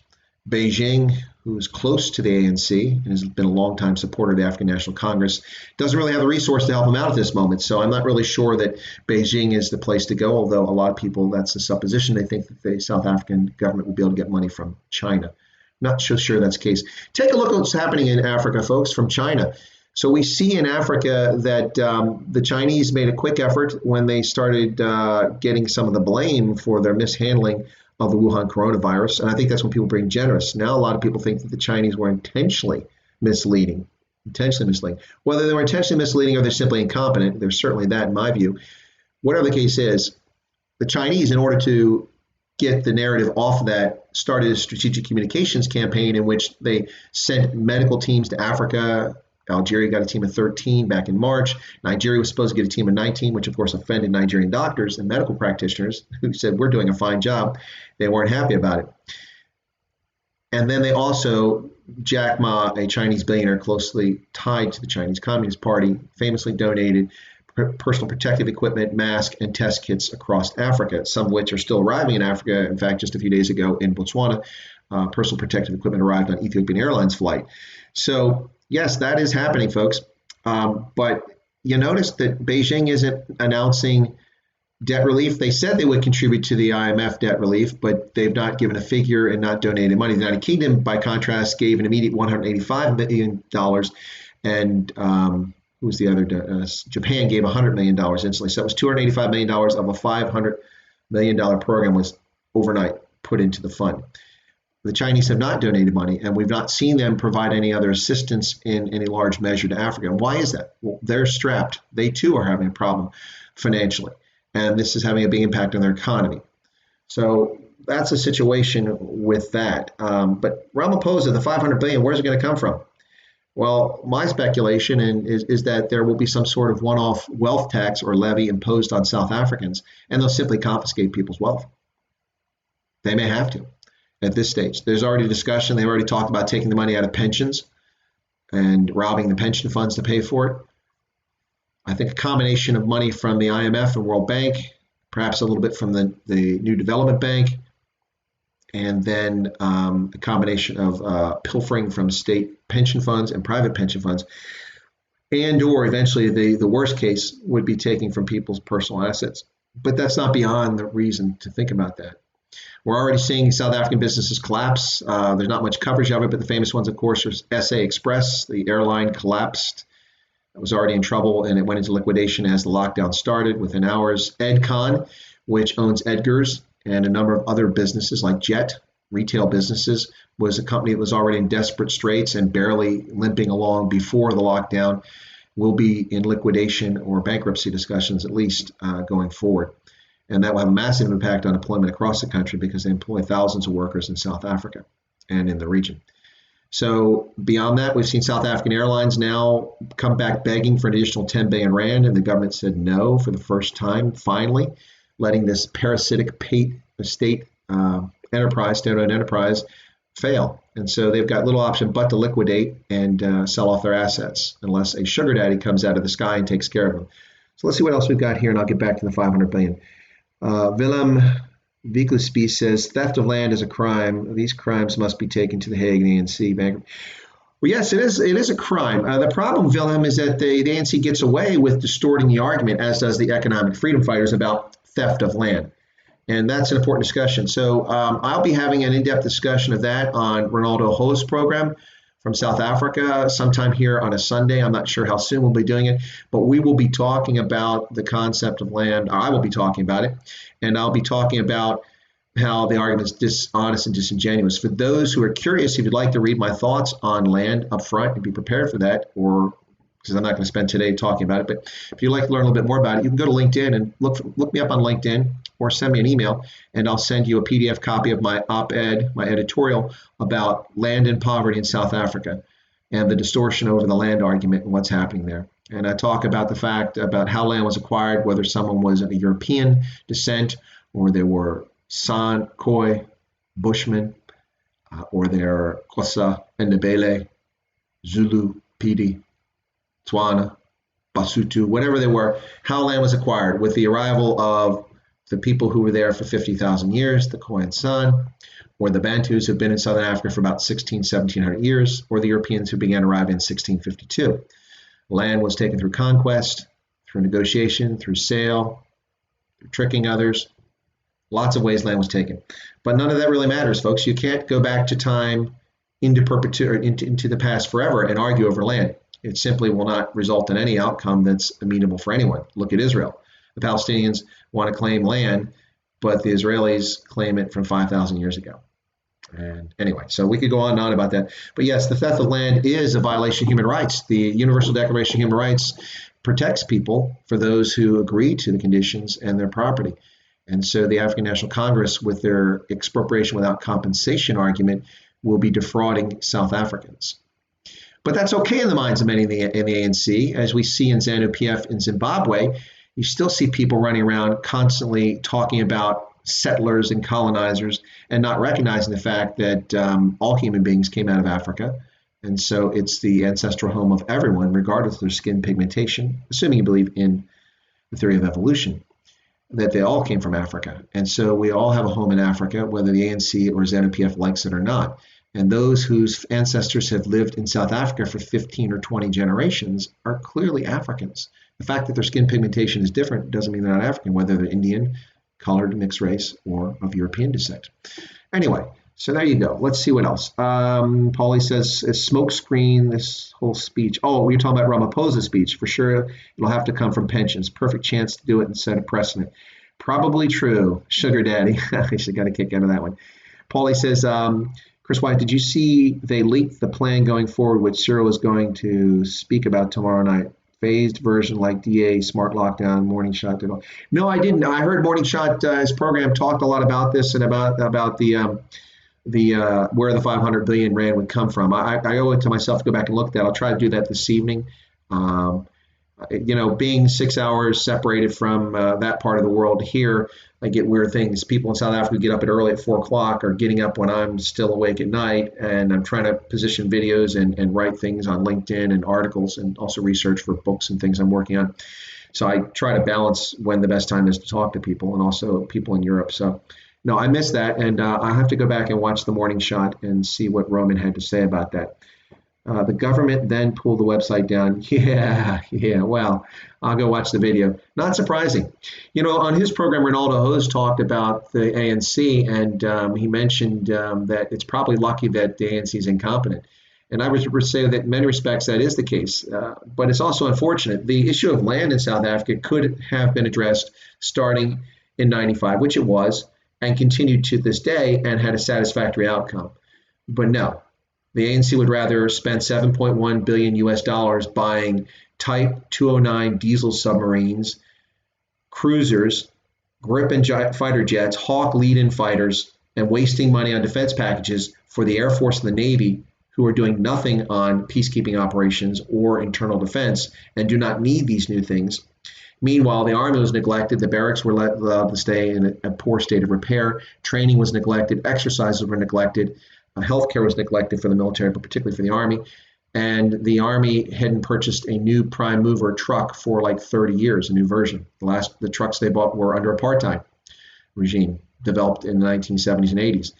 Beijing, who is close to the ANC and has been a longtime supporter of the African National Congress, doesn't really have the resource to help them out at this moment. So I'm not really sure that Beijing is the place to go, although a lot of people, that's a supposition. They think that the South African government will be able to get money from China. Not so sure that's the case. Take a look at what's happening in Africa, folks, from China. So we see in Africa that the Chinese made a quick effort when they started getting some of the blame for their mishandling of the Wuhan coronavirus. And I think that's when people bring generous. Now a lot of people think that the Chinese were intentionally misleading. Whether they were intentionally misleading or they're simply incompetent, there's certainly that in my view. Whatever the case is, the Chinese, in order to get the narrative off of that, started a strategic communications campaign in which they sent medical teams to Africa. Algeria got a team of 13 back in March. Nigeria was supposed to get a team of 19, which of course offended Nigerian doctors and medical practitioners who said, we're doing a fine job. They weren't happy about it. And then they also, Jack Ma, a Chinese billionaire closely tied to the Chinese Communist Party, famously donated personal protective equipment, masks, and test kits across Africa, some of which are still arriving in Africa. In fact, just a few days ago in Botswana, personal protective equipment arrived on Ethiopian Airlines flight. So yes, that is happening, folks. But you notice that Beijing isn't announcing debt relief. They said they would contribute to the IMF debt relief, but they've not given a figure and not donated money. The United Kingdom, by contrast, gave an immediate $185 million. And who was the other? Japan gave $100 million instantly. So it was $285 million of a $500 million program was overnight put into the fund. The Chinese have not donated money, and we've not seen them provide any other assistance in any large measure to Africa. And why is that? Well, they're strapped. They too are having a problem financially, and this is having a big impact on their economy. So that's a situation with that. But Ramaphosa, the 500 billion, where's it going to come from? Well, my speculation is that there will be some sort of one-off wealth tax or levy imposed on South Africans, and they'll simply confiscate people's wealth. They may have to at this stage. There's already discussion. They've already talked about taking the money out of pensions and robbing the pension funds to pay for it. I think a combination of money from the IMF and World Bank, perhaps a little bit from the New Development Bank, and then a combination of pilfering from state pension funds and private pension funds, and or eventually the worst case would be taking from people's personal assets. But that's not beyond the reason to think about that. We're already seeing South African businesses collapse. There's not much coverage of it, but the famous ones, of course, are SA Express. The airline collapsed. It was already in trouble, and it went into liquidation as the lockdown started within hours. Edcon, which owns Edgar's and a number of other businesses like Jet, retail businesses, was a company that was already in desperate straits and barely limping along before the lockdown, will be in liquidation or bankruptcy discussions at least going forward. And that will have a massive impact on employment across the country because they employ thousands of workers in South Africa and in the region. So beyond that, we've seen South African Airlines now come back begging for an additional 10 billion rand, and the government said no for the first time, finally, letting this parasitic state enterprise, state-owned enterprise, fail. And so they've got little option but to liquidate and sell off their assets unless a sugar daddy comes out of the sky and takes care of them. So let's see what else we've got here, and I'll get back to the 500 billion. Willem Vikuspi says, theft of land is a crime. These crimes must be taken to the Hague and the ANC. Well, yes, it is a crime. The problem, Willem, is that the ANC gets away with distorting the argument, as does the economic freedom fighters, about theft of land. And that's an important discussion. So I'll be having an in-depth discussion of that on Ronaldo Ho's program from South Africa sometime here on a Sunday. I'm not sure how soon we'll be doing it, but we will be talking about the concept of land. I will be talking about it, and I'll be talking about how the argument is dishonest and disingenuous. For those who are curious, if you'd like to read my thoughts on land up front and be prepared for that, or because I'm not going to spend today talking about it, but if you'd like to learn a little bit more about it, you can go to LinkedIn and look me up on LinkedIn, or send me an email, and I'll send you a PDF copy of my op-ed, my editorial about land and poverty in South Africa and the distortion over the land argument and what's happening there. And I talk about the fact about how land was acquired, whether someone was of European descent or they were San, Khoi, Bushmen, or they're Xhosa, Ndebele, Zulu, Pidi, Tswana, Basotho, whatever they were, how land was acquired with the arrival of the people who were there for 50,000 years, the Khoi and San, or the Bantus who've been in Southern Africa for about 1700 years, or the Europeans who began arriving in 1652. Land was taken through conquest, through negotiation, through sale, through tricking others. Lots of ways land was taken. But none of that really matters, folks. You can't go back to time into perpetuity, into the past forever and argue over land. It simply will not result in any outcome that's amenable for anyone. Look at Israel. The Palestinians want to claim land, but the Israelis claim it from 5,000 years ago. And anyway, so we could go on and on about that. But yes, the theft of land is a violation of human rights. The Universal Declaration of Human Rights protects people for those who agree to the conditions and their property. And so the African National Congress, with their expropriation without compensation argument, will be defrauding South Africans. But that's okay in the minds of many in the ANC. As we see in ZANU-PF in Zimbabwe, you still see people running around constantly talking about settlers and colonizers and not recognizing the fact that all human beings came out of Africa. And so it's the ancestral home of everyone, regardless of their skin pigmentation, assuming you believe in the theory of evolution, that they all came from Africa. And so we all have a home in Africa, whether the ANC or ZANU-PF likes it or not. And those whose ancestors have lived in South Africa for 15 or 20 generations are clearly Africans. The fact that their skin pigmentation is different doesn't mean they're not African, whether they're Indian, colored, mixed race, or of European descent. Anyway, so there you go. Let's see what else. Paulie says, a smoke screen, this whole speech. Oh, we were talking about Ramaphosa's speech. For sure, it'll have to come from pensions. Perfect chance to do it and set a precedent. Probably true. Sugar daddy. I should got a kick out of that one. Paulie says, Chris Wyatt, did you see they leaked the plan going forward, which Cyril is going to speak about tomorrow night? Phased version like DA, smart lockdown, Morning Shot did all. No, I didn't. I heard Morning Shot, his program talked a lot about this and about the where the 500 billion rand would come from. I owe it to myself to go back and look at that. I'll try to do that this evening. Um, being 6 hours separated from that part of the world here, I get weird things. People in South Africa get up at early at 4 o'clock or getting up when I'm still awake at night. And I'm trying to position videos and write things on LinkedIn and articles and also research for books and things I'm working on. So I try to balance when the best time is to talk to people and also people in Europe. So no, I missed that. And I have to go back and watch the Morning Shot and see what Roman had to say about that. The government then pulled the website down. Yeah. Well, I'll go watch the video. Not surprising. On his program, Ronaldo Hose talked about the ANC, and he mentioned that it's probably lucky that the ANC is incompetent. And I would say that in many respects that is the case. But it's also unfortunate. The issue of land in South Africa could have been addressed starting in 95, which it was, and continued to this day and had a satisfactory outcome. But no. The ANC would rather spend 7.1 billion US dollars buying Type 209 diesel submarines, cruisers, Gripen fighter jets, Hawk lead-in fighters, and wasting money on defense packages for the Air Force and the Navy, who are doing nothing on peacekeeping operations or internal defense and do not need these new things. Meanwhile, the Army was neglected. The barracks were allowed to stay in a poor state of repair. Training was neglected. Exercises were neglected. Healthcare was neglected for the military, but particularly for the Army. And the Army hadn't purchased a new prime mover truck for like 30 years, a new version. The trucks they bought were under apartheid regime, developed in the 1970s and 80s.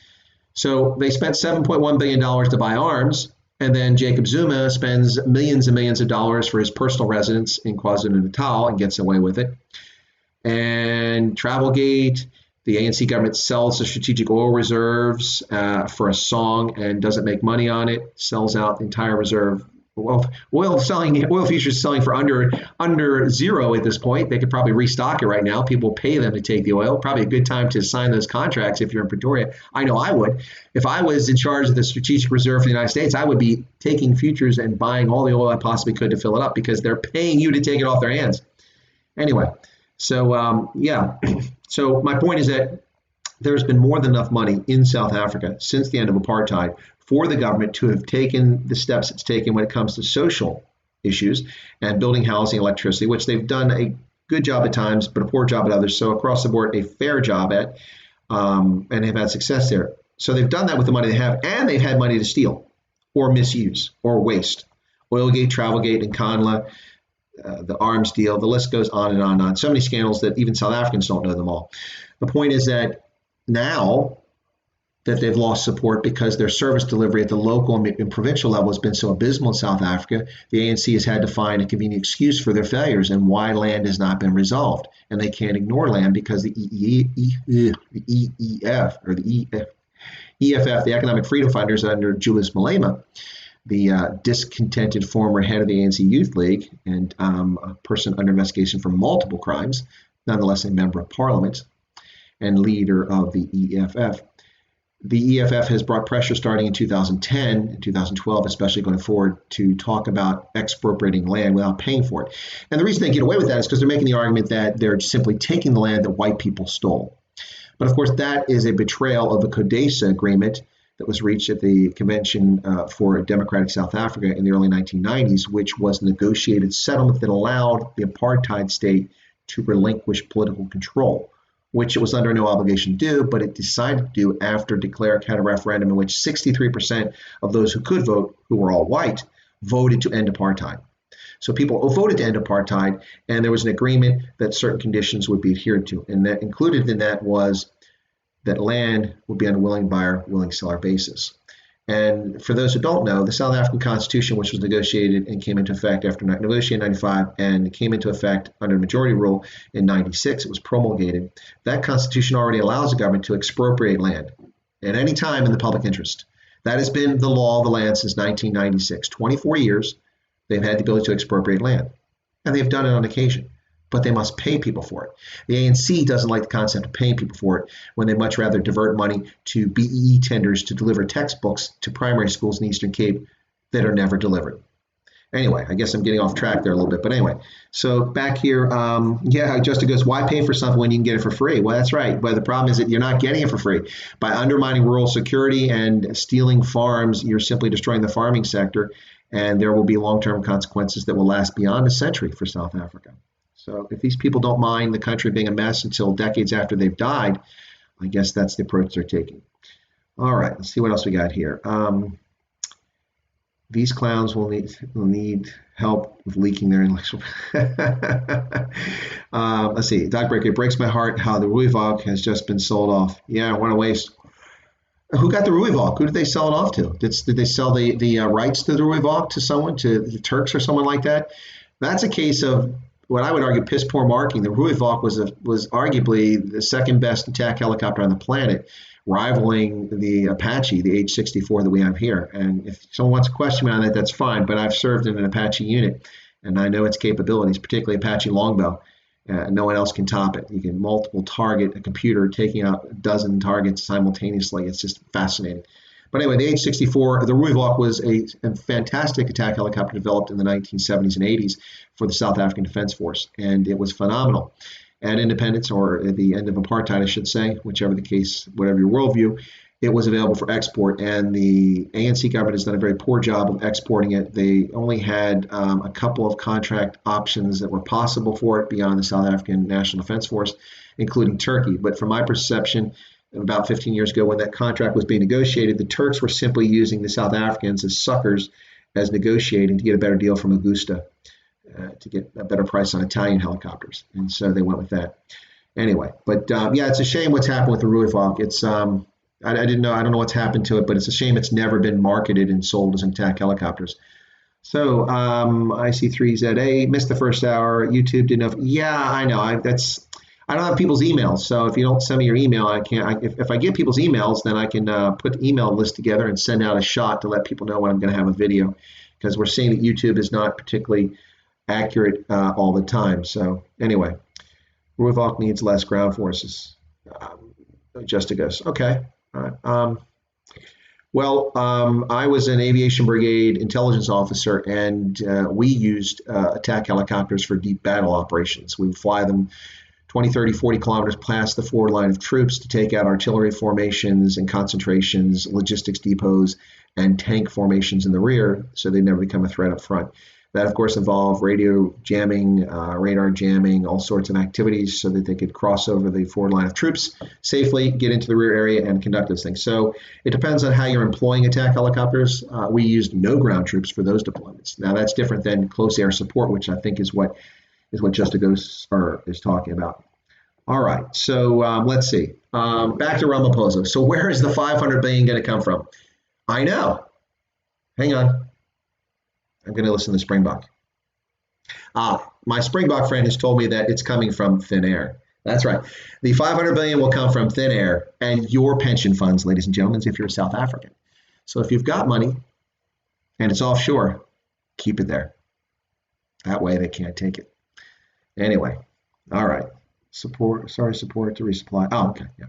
So they spent $7.1 billion to buy arms, and then Jacob Zuma spends millions and millions of dollars for his personal residence in KwaZulu-Natal and gets away with it. And Travelgate, the ANC government sells the strategic oil reserves for a song and doesn't make money on it, sells out the entire reserve. Oil futures selling for under zero at this point. They could probably restock it right now. People pay them to take the oil. Probably a good time to sign those contracts if you're in Pretoria. I know I would. If I was in charge of the strategic reserve for the United States, I would be taking futures and buying all the oil I possibly could to fill it up because they're paying you to take it off their hands. Anyway, so yeah. So my point is that there's been more than enough money in South Africa since the end of apartheid for the government to have taken the steps it's taken when it comes to social issues and building housing, electricity, which they've done a good job at times, but a poor job at others. So across the board, a fair job at, and have had success there. So they've done that with the money they have, and they've had money to steal or misuse or waste. Oilgate, Travelgate, and Conla, the arms deal, the list goes on and on and on. So many scandals that even South Africans don't know them all. The point is that now that they've lost support because their service delivery at the local and provincial level has been so abysmal in South Africa, the ANC has had to find a convenient excuse for their failures and why land has not been resolved. And they can't ignore land because the EFF, the Economic Freedom Fighters under Julius Malema, the discontented former head of the ANC Youth League and a person under investigation for multiple crimes, nonetheless a member of parliament and leader of the EFF. The EFF has brought pressure starting in 2010 and 2012, especially going forward, to talk about expropriating land without paying for it. And the reason they get away with that is because they're making the argument that they're simply taking the land that white people stole. But of course, that is a betrayal of the CODESA agreement that was reached at the Convention for a Democratic South Africa in the early 1990s, which was a negotiated settlement that allowed the apartheid state to relinquish political control, which it was under no obligation to do, but it decided to do after de Klerk had a referendum in which 63% of those who could vote, who were all white, voted to end apartheid. So people voted to end apartheid, and there was an agreement that certain conditions would be adhered to. And that included in that was that land would be on a willing buyer, willing seller basis. And for those who don't know, the South African Constitution, which was negotiated and came into effect after negotiated in 95 and came into effect under majority rule in 96, it was promulgated. That Constitution already allows the government to expropriate land at any time in the public interest. That has been the law of the land since 1996. 24 years, they've had the ability to expropriate land. And they've done it on occasion. but they must pay people for it. The ANC doesn't like the concept of paying people for it when they much rather divert money to BEE tenders to deliver textbooks to primary schools in the Eastern Cape that are never delivered. Anyway, I guess I'm getting off track there a little bit, but anyway. So back here, Justin goes, why pay for something when you can get it for free? Well, that's right. But the problem is that you're not getting it for free. By undermining rural security and stealing farms, you're simply destroying the farming sector, and there will be long-term consequences that will last beyond a century for South Africa. So if these people don't mind the country being a mess until decades after they've died, I guess that's the approach they're taking. All right, let's see what else we got here. These clowns will need help with leaking their intellectual. Let's see. Doc Breaker, it breaks my heart how the Rooivalk has just been sold off. Yeah, what a waste. Who got the Rooivalk? Who did they sell it off to? Did they sell the rights to the Rooivalk to someone, to the Turks or someone like that? That's a case of what I would argue piss poor marketing. The Rooivalk was arguably the second best attack helicopter on the planet, rivaling the Apache, the H-64 that we have here. And if someone wants to question me on that, that's fine. But I've served in an Apache unit, and I know its capabilities, particularly Apache Longbow. No one else can top it. You can multiple target a computer, taking out a dozen targets simultaneously. It's just fascinating. But anyway, the H-64, the Rooivalk was a fantastic attack helicopter developed in the 1970s and 80s for the South African Defense Force, and it was phenomenal. At independence, or at the end of apartheid, I should say, whichever the case, whatever your worldview, it was available for export, and the ANC government has done a very poor job of exporting it. They only had a couple of contract options that were possible for it beyond the South African National Defense Force, including Turkey. But from my perception, about 15 years ago when that contract was being negotiated, the Turks were simply using the South Africans as suckers as negotiating to get a better deal from Augusta. To get a better price on Italian helicopters, and so they went with that. Anyway, but it's a shame what's happened with the Rooivalk. It's I don't know what's happened to it, but it's a shame it's never been marketed and sold as attack helicopters. So IC3ZA missed the first hour. YouTube didn't know. Yeah, I know. I don't have people's emails, so if you don't send me your email, I can't. If I get people's emails, then I can put the email list together and send out a shot to let people know when I'm going to have a video, because we're seeing that YouTube is not particularly accurate all the time. So anyway, Rooivalk needs less ground forces. Just to guess. Okay. All right. I was an aviation brigade intelligence officer, and we used attack helicopters for deep battle operations. We would fly them 20, 30, 40 kilometers past the forward line of troops to take out artillery formations and concentrations, logistics depots, and tank formations in the rear, so they never become a threat up front. That, of course, involved radio jamming, radar jamming, all sorts of activities so that they could cross over the forward line of troops safely, get into the rear area, and conduct those things. So it depends on how you're employing attack helicopters. We used no ground troops for those deployments. Now, that's different than close air support, which I think is what Just a Ghost is talking about. All right, so let's see. Back to Ramaphosa. So where is the $500 billion going to come from? I know. Hang on. I'm going to listen to Springbok. My Springbok friend has told me that it's coming from thin air. That's right. The $500 billion will come from thin air and your pension funds, ladies and gentlemen, if you're South African. So if you've got money and it's offshore, keep it there. That way they can't take it. Anyway, all right. Support to resupply. Oh, okay. Yeah.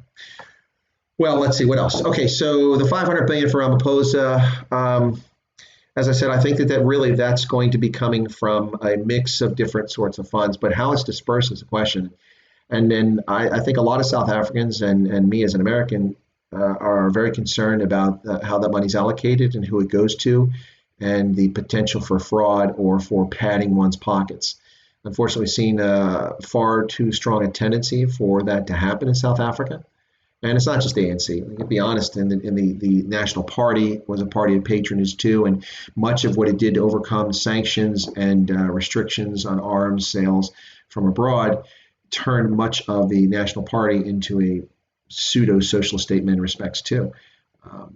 Well, let's see what else. Okay, so the $500 billion for Ramaphosa. As I said, I think that's going to be coming from a mix of different sorts of funds, but how it's dispersed is a question. And then I think a lot of South Africans and me as an American are very concerned about how that money's allocated and who it goes to, and the potential for fraud or for padding one's pockets. Unfortunately, we've seen far too strong a tendency for that to happen in South Africa. And it's not just the ANC. To be honest, the National Party was a party of patronage too, and much of what it did to overcome sanctions and restrictions on arms sales from abroad turned much of the National Party into a pseudo-socialist state in many respects too.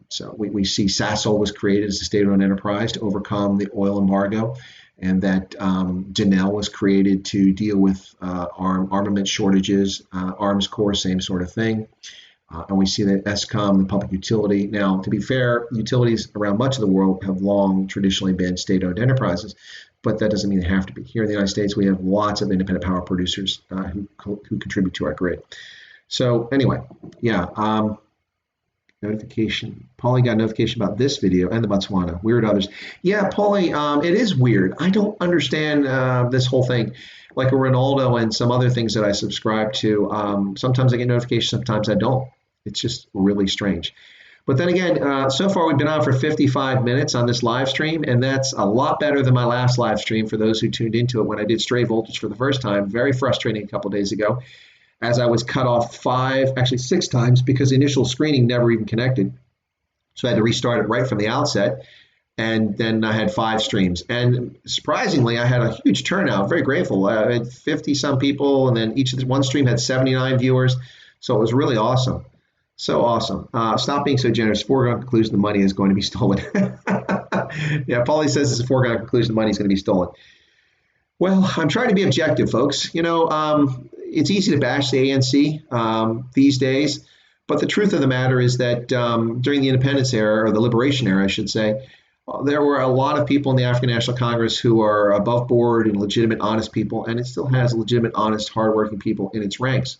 So we see Sasol was created as a state-owned enterprise to overcome the oil embargo, and that Janelle was created to deal with armament shortages, Arms Corps, same sort of thing. And we see that Eskom, the public utility. Now, to be fair, utilities around much of the world have long traditionally been state-owned enterprises. but that doesn't mean they have to be. Here in the United States, we have lots of independent power producers who contribute to our grid. So anyway, yeah, notification. Paulie got a notification about this video and the Botswana. Weird others. Yeah, Paulie, it is weird. I don't understand this whole thing. Like a Ronaldo and some other things that I subscribe to. Sometimes I get notifications, sometimes I don't. It's just really strange. But then again, so far we've been on for 55 minutes on this live stream, and that's a lot better than my last live stream for those who tuned into it when I did Stray Voltage for the first time. Very frustrating a couple days ago, as I was cut off 6 times because the initial screening never even connected. So I had to restart it right from the outset. And then I had 5 streams. And surprisingly, I had a huge turnout. Very grateful. I had 50 some people, and then one stream had 79 viewers. So it was really awesome. So awesome. Stop being so generous. Foregone conclusion the money is going to be stolen. Yeah, Paulie says it's a foregone conclusion the money is going to be stolen. Well, I'm trying to be objective, folks. It's easy to bash the ANC these days, but the truth of the matter is that during the independence era, or the liberation era, I should say, there were a lot of people in the African National Congress who are above board and legitimate, honest people, and it still has legitimate, honest, hardworking people in its ranks.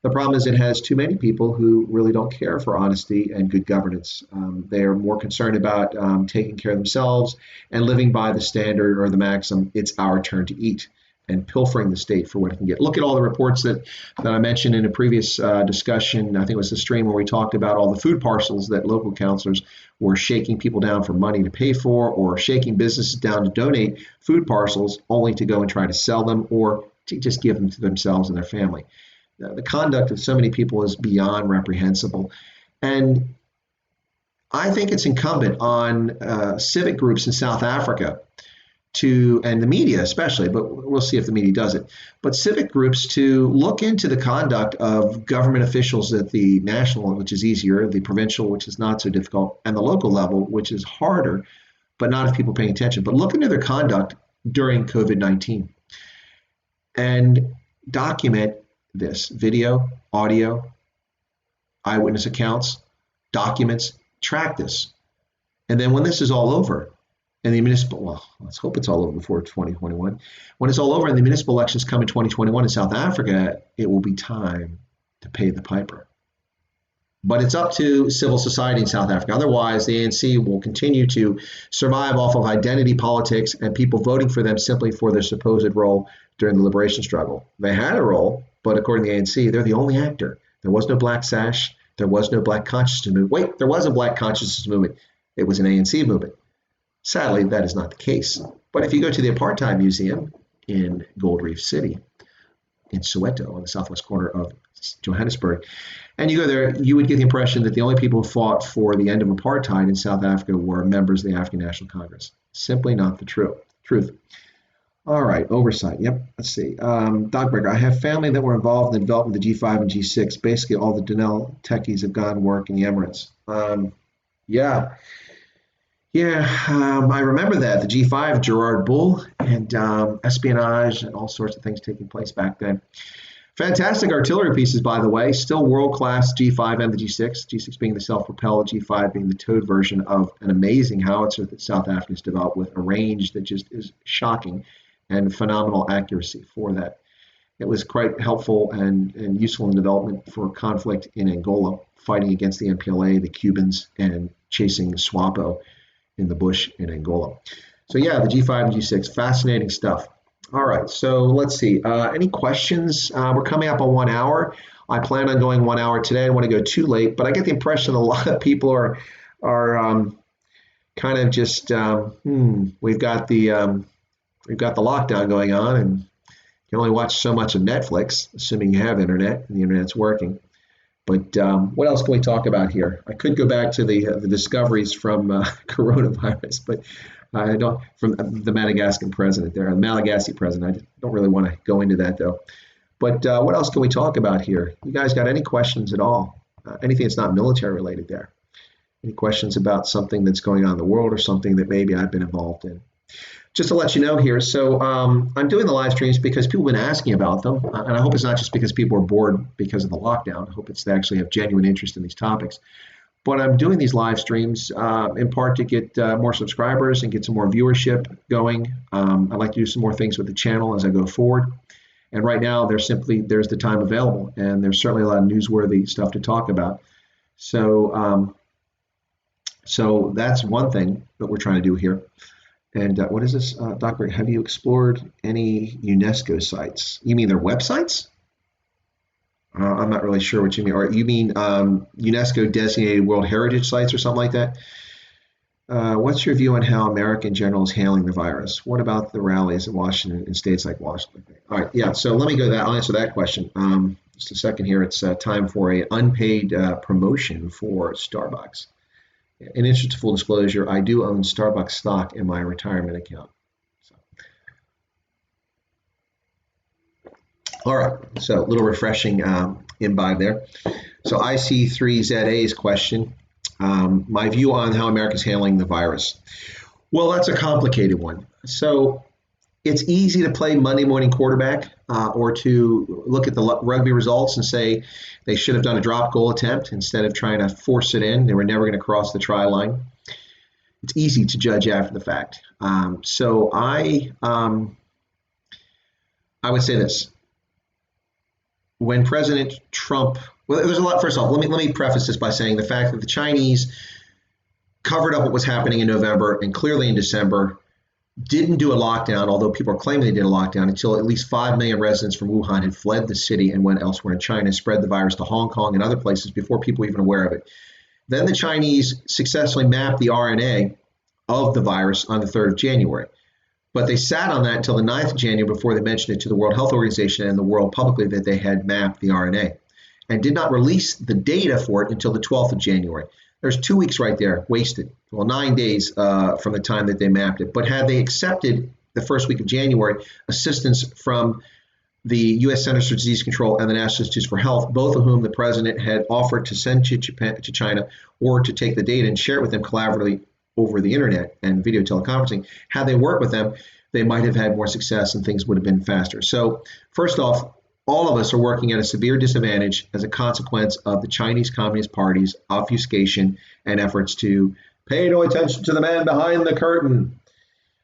The problem is it has too many people who really don't care for honesty and good governance. They are more concerned about taking care of themselves and living by the standard or the maxim, it's our turn to eat, and pilfering the state for what it can get. Look at all the reports that I mentioned in a previous discussion. I think it was the stream where we talked about all the food parcels that local councilors were shaking people down for money to pay for, or shaking businesses down to donate food parcels only to go and try to sell them or to just give them to themselves and their family. The conduct of so many people is beyond reprehensible. And I think it's incumbent on civic groups in South Africa and the media especially, but we'll see if the media does it, but civic groups to look into the conduct of government officials at the national, which is easier, the provincial, which is not so difficult, and the local level, which is harder, but not if people paying attention. But look into their conduct during COVID-19 and document this: video, audio, eyewitness accounts, documents, track this. And then when this is all over, and the municipal, well, let's hope it's all over before 2021. When it's all over and the municipal elections come in 2021 in South Africa, it will be time to pay the piper. But it's up to civil society in South Africa. Otherwise, the ANC will continue to survive off of identity politics and people voting for them simply for their supposed role during the liberation struggle. They had a role, but according to the ANC, they're the only actor. There was no Black Sash. There was no Black Consciousness Movement. Wait, there was a Black Consciousness Movement. It was an ANC movement. Sadly, that is not the case. But if you go to the Apartheid Museum in Gold Reef City, in Soweto, on the southwest corner of Johannesburg, and you go there, you would get the impression that the only people who fought for the end of apartheid in South Africa were members of the African National Congress. Simply not the truth. All right, oversight. Yep, let's see. Dogberger, I have family that were involved in the development of the G5 and G6. Basically, all the Denel techies have gone work in the Emirates. I remember that. The G5, Gerard Bull, and espionage and all sorts of things taking place back then. Fantastic artillery pieces, by the way. Still world-class G5 and the G6. G6 being the self-propelled, G5 being the towed version of an amazing howitzer that South Africa's developed with a range that just is shocking and phenomenal accuracy for that. It was quite helpful and useful in development for conflict in Angola, fighting against the MPLA, the Cubans, and chasing SWAPO in the bush in Angola. So yeah, the G5 and G6, fascinating stuff. All right, so let's see. Any questions? We're coming up on 1 hour. I plan on going 1 hour today. I don't want to go too late, but I get the impression a lot of people are kind of just we've got the lockdown going on, and you can only watch so much of Netflix, assuming you have internet and the internet's working. But what else can we talk about here? I could go back to the discoveries from coronavirus, but I don't, from the Madagascan president there, the Malagasy president. I don't really want to go into that though. But what else can we talk about here? You guys got any questions at all? Anything that's not military related there? Any questions about something that's going on in the world or something that maybe I've been involved in? Just to let you know here, so I'm doing the live streams because people have been asking about them, and I hope it's not just because people are bored because of the lockdown. I hope it's they actually have genuine interest in these topics. But I'm doing these live streams in part to get more subscribers and get some more viewership going. I'd like to do some more things with the channel as I go forward. And right now, there's the time available, and there's certainly a lot of newsworthy stuff to talk about. So, so that's one thing that we're trying to do here. And what is this, Doctor? Have you explored any UNESCO sites? You mean their websites? I'm not really sure what you mean. Or you mean UNESCO designated World Heritage sites or something like that? What's your view on how America in general is handling the virus? What about the rallies in Washington, in states like Washington? All right, yeah. So let me go that. I'll answer that question. Just a second here. It's time for an unpaid promotion for Starbucks. In interest of full disclosure, I do own Starbucks stock in my retirement account. All right, so a little refreshing imbibe there. So IC3ZA's question, my view on how America's handling the virus. Well, that's a complicated one. So it's easy to play Monday morning quarterback or to look at the rugby results and say they should have done a drop goal attempt instead of trying to force it in. They were never going to cross the try line. It's easy to judge after the fact. So I would say this. When President Trump, well, there's a lot. First off, let me preface this by saying the fact that the Chinese covered up what was happening in November and clearly in December, didn't do a lockdown, although people are claiming they did a lockdown, until at least 5 million residents from Wuhan had fled the city and went elsewhere in China, spread the virus to Hong Kong and other places before people were even aware of it. Then the Chinese successfully mapped the RNA of the virus on the 3rd of January. But they sat on that until the 9th of January before they mentioned it to the World Health Organization and the world publicly that they had mapped the RNA, and did not release the data for it until the 12th of January. There's 2 weeks right there wasted. Well, 9 days from the time that they mapped it. But had they accepted the first week of January assistance from the U.S. Centers for Disease Control and the National Institutes for Health, both of whom the president had offered to send to China or to take the data and share it with them collaboratively over the internet and video teleconferencing, had they worked with them, they might have had more success and things would have been faster. So first off, all of us are working at a severe disadvantage as a consequence of the Chinese Communist Party's obfuscation and efforts to pay no attention to the man behind the curtain.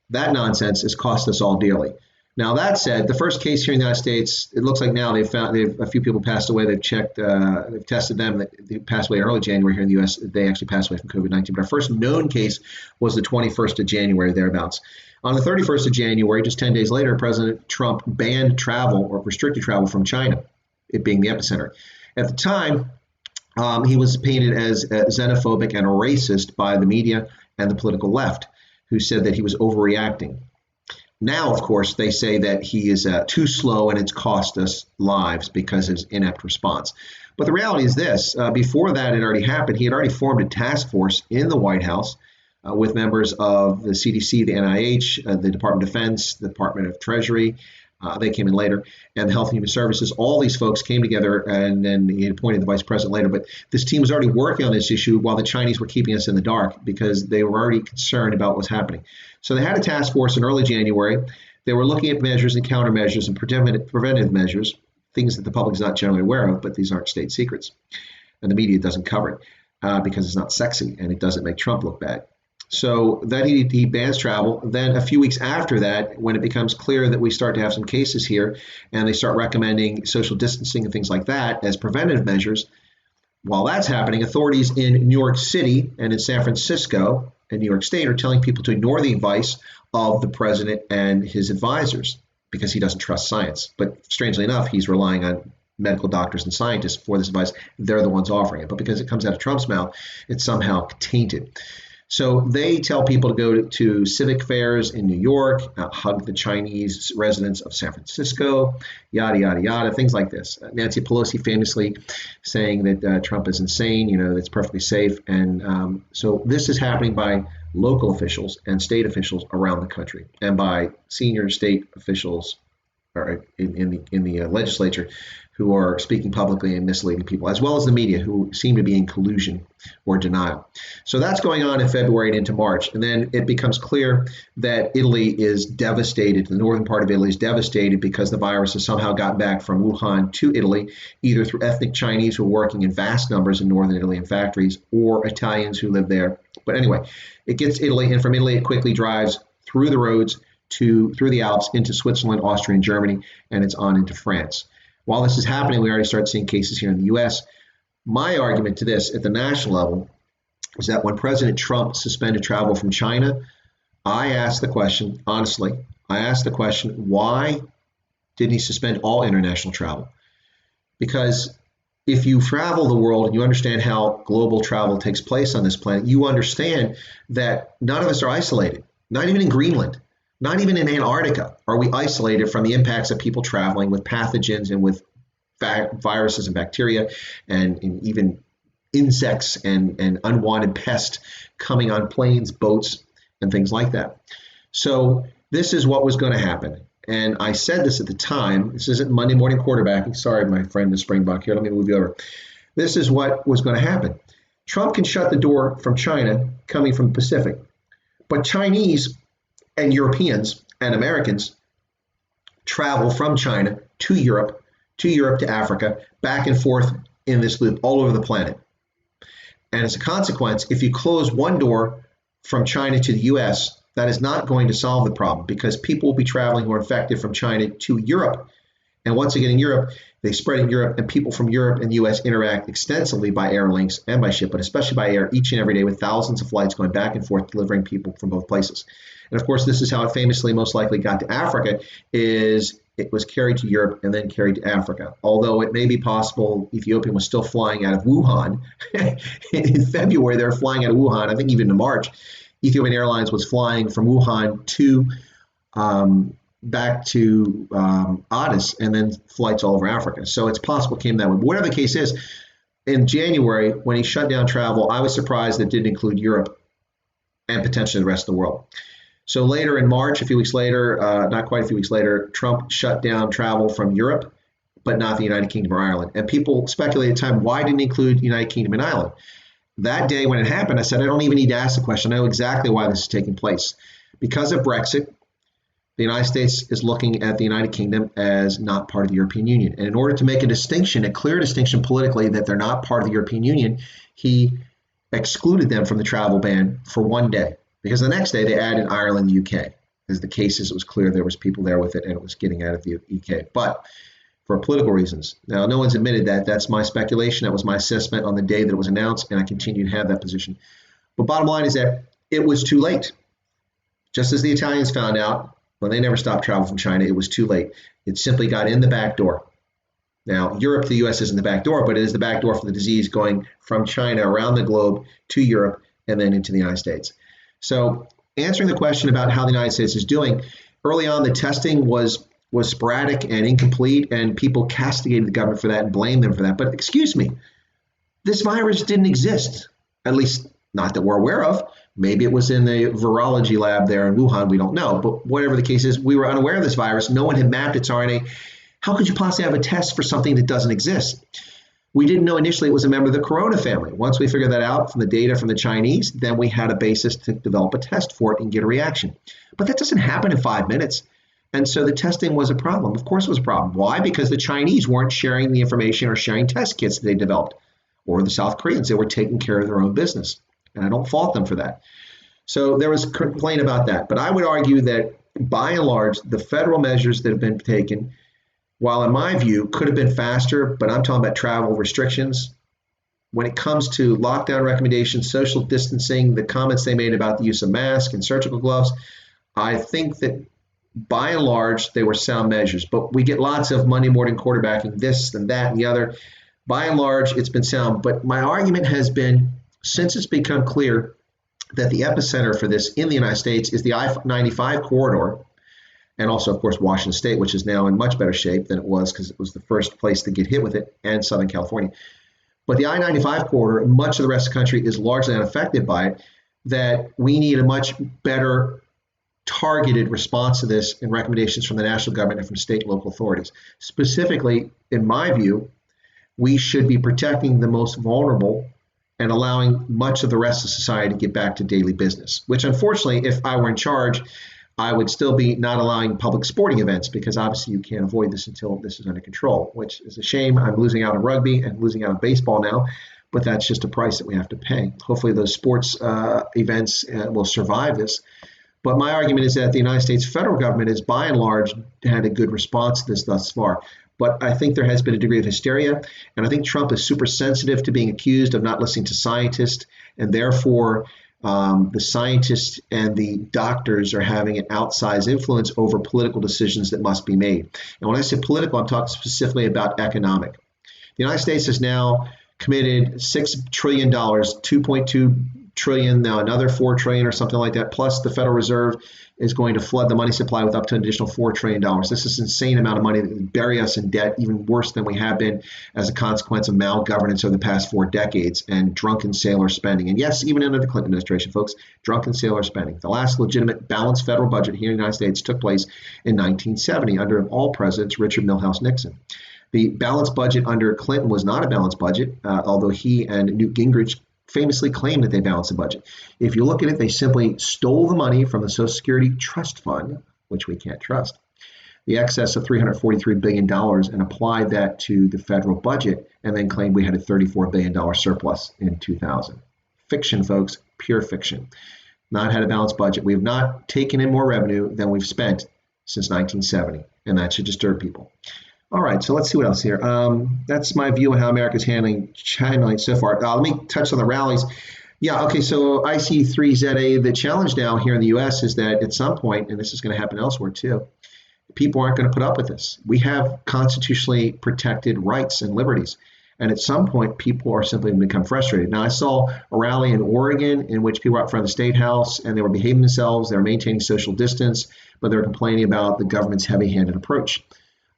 That nonsense has cost us all dearly. Now, that said, the first case here in the United States, it looks like now they've a few people passed away. They've checked, they've tested them. They passed away in early January here in the U.S. They actually passed away from COVID-19. But our first known case was the 21st of January, thereabouts. On the 31st of January, just 10 days later, President Trump banned travel or restricted travel from China, it being the epicenter. At the time, he was painted as xenophobic and a racist by the media and the political left, who said that he was overreacting. Now, of course, they say that he is too slow and it's cost us lives because of his inept response. But the reality is this. Before that had already happened, he had already formed a task force in the White House with members of the CDC, the NIH, the Department of Defense, the Department of Treasury. They came in later, and the Health and Human Services. All these folks came together, and then he appointed the vice president later. But this team was already working on this issue while the Chinese were keeping us in the dark because they were already concerned about what was happening. So they had a task force in early January. They were looking at measures and countermeasures and preventive measures, things that the public is not generally aware of, but these aren't state secrets. And the media doesn't cover it because it's not sexy and it doesn't make Trump look bad. So then he bans travel. Then a few weeks after that, when it becomes clear that we start to have some cases here and they start recommending social distancing and things like that as preventative measures, while that's happening, authorities in New York City and in San Francisco and New York State are telling people to ignore the advice of the president and his advisors because he doesn't trust science. But strangely enough, he's relying on medical doctors and scientists for this advice. They're the ones offering it. But because it comes out of Trump's mouth, it's somehow tainted. So they tell people to go to civic fairs in New York, hug the Chinese residents of San Francisco, yada, yada, yada, things like this. Nancy Pelosi famously saying that Trump is insane, that's perfectly safe. And so this is happening by local officials and state officials around the country and by senior state officials or in the legislature who are speaking publicly and misleading people, as well as the media who seem to be in collusion or denial. So that's going on in February and into March. And then it becomes clear that Italy is devastated. The northern part of Italy is devastated because the virus has somehow gotten back from Wuhan to Italy, either through ethnic Chinese who are working in vast numbers in northern Italy in factories or Italians who live there. But anyway, it gets Italy, and from Italy it quickly drives through the roads through the Alps into Switzerland, Austria, and Germany, and it's on into France. While this is happening, we already start seeing cases here in the U.S. My argument to this at the national level is that when President Trump suspended travel from China, I asked the question, honestly, why didn't he suspend all international travel? Because if you travel the world and you understand how global travel takes place on this planet, you understand that none of us are isolated, not even in Greenland. Not even in Antarctica are we isolated from the impacts of people traveling with pathogens and with viruses and bacteria and even insects and unwanted pests coming on planes, boats, and things like that. So this is what was going to happen. And I said this at the time. This isn't Monday morning quarterbacking. Sorry, my friend, the Springbok here. Let me move you over. This is what was going to happen. Trump can shut the door from China coming from the Pacific. But Chinese and Europeans and Americans travel from China to Europe to Africa, back and forth in this loop all over the planet. And as a consequence, if you close one door from China to the US, that is not going to solve the problem because people will be traveling who are infected from China to Europe. And once again in Europe, they spread in Europe, and people from Europe and the US interact extensively by air links and by ship, but especially by air each and every day with thousands of flights going back and forth, delivering people from both places. And of course, this is how it famously most likely got to Africa, is it was carried to Europe and then carried to Africa. Although it may be possible Ethiopia was still flying out of Wuhan. In February, they were flying out of Wuhan. I think even in March, Ethiopian Airlines was flying from Wuhan to back to Addis, and then flights all over Africa. So it's possible it came that way. But whatever the case is, in January, when he shut down travel, I was surprised that it didn't include Europe and potentially the rest of the world. So later in March, a few weeks later, not quite a few weeks later, Trump shut down travel from Europe, but not the United Kingdom or Ireland. And people speculated at the time, why didn't he include United Kingdom and Ireland? That day when it happened, I said, I don't even need to ask the question. I know exactly why this is taking place. Because of Brexit, the United States is looking at the United Kingdom as not part of the European Union. And in order to make a distinction, a clear distinction politically that they're not part of the European Union, he excluded them from the travel ban for one day. Because the next day they added Ireland and the UK. As the cases, it was clear there was people there with it and it was getting out of the UK. But for political reasons. Now, no one's admitted that. That's my speculation. That was my assessment on the day that it was announced, and I continue to have that position. But bottom line is that it was too late. Just as the Italians found out when they never stopped travel from China, it was too late. It simply got in the back door. Now, Europe to the US isn't the back door, but it is the back door for the disease going from China around the globe to Europe and then into the United States. So answering the question about how the United States is doing, early on the testing was sporadic and incomplete, and people castigated the government for that and blamed them for that. But excuse me, this virus didn't exist, at least not that we're aware of. Maybe it was in the virology lab there in Wuhan, we don't know. But whatever the case is, we were unaware of this virus. No one had mapped its RNA. How could you possibly have a test for something that doesn't exist? We didn't know initially it was a member of the corona family. Once we figured that out from the data from the Chinese, then we had a basis to develop a test for it and get a reaction. But that doesn't happen in 5 minutes. And so the testing was a problem. Of course it was a problem. Why? Because the Chinese weren't sharing the information or sharing test kits that they developed. Or the South Koreans, they were taking care of their own business. And I don't fault them for that. So there was complaint about that. But I would argue that by and large, the federal measures that have been taken, while in my view could have been faster, but I'm talking about travel restrictions. When it comes to lockdown recommendations, social distancing, the comments they made about the use of masks and surgical gloves, I think that by and large, they were sound measures. But we get lots of Monday morning quarterbacking, this and that and the other. By and large, it's been sound. But my argument has been, since it's become clear that the epicenter for this in the United States is the I-95 corridor, and also, of course, Washington State, which is now in much better shape than it was because it was the first place to get hit with it, and Southern California. But the I-95 corridor, and much of the rest of the country is largely unaffected by it, that we need a much better targeted response to this and recommendations from the national government and from state and local authorities. Specifically, in my view, we should be protecting the most vulnerable and allowing much of the rest of society to get back to daily business, which unfortunately, if I were in charge, I would still be not allowing public sporting events because obviously you can't avoid this until this is under control, which is a shame. I'm losing out on rugby and losing out on baseball now, but that's just a price that we have to pay. Hopefully those sports events will survive this. But my argument is that the United States federal government has by and large had a good response to this thus far. But I think there has been a degree of hysteria, and I think Trump is super sensitive to being accused of not listening to scientists, and therefore the scientists and the doctors are having an outsized influence over political decisions that must be made. And when I say political, I'm talking specifically about economic. The United States has now committed $6 trillion, 2.2 trillion, now another 4 trillion or something like that, plus the Federal Reserve is going to flood the money supply with up to an additional $4 trillion. This is an insane amount of money that will bury us in debt, even worse than we have been as a consequence of malgovernance over the past 4 decades and drunken sailor spending. And yes, even under the Clinton administration, folks, drunken sailor spending. The last legitimate balanced federal budget here in the United States took place in 1970 under all presidents, Richard Milhous Nixon. The balanced budget under Clinton was not a balanced budget, although he and Newt Gingrich famously claimed that they balanced the budget. If you look at it, they simply stole the money from the Social Security Trust Fund, which we can't trust, the excess of $343 billion, and applied that to the federal budget, and then claimed we had a $34 billion surplus in 2000. Fiction, folks, pure fiction. Not had a balanced budget. We have not taken in more revenue than we've spent since 1970, and that should disturb people. All right, so let's see what else here. That's my view on how America's handling China so far. Let me touch on the rallies. Yeah, okay, so IC3ZA, the challenge now here in the U.S. is that at some point, and this is going to happen elsewhere too, people aren't going to put up with this. We have constitutionally protected rights and liberties. And at some point, people are simply going to become frustrated. Now, I saw a rally in Oregon in which people were out front of the State House and they were behaving themselves. They were maintaining social distance, but they were complaining about the government's heavy-handed approach.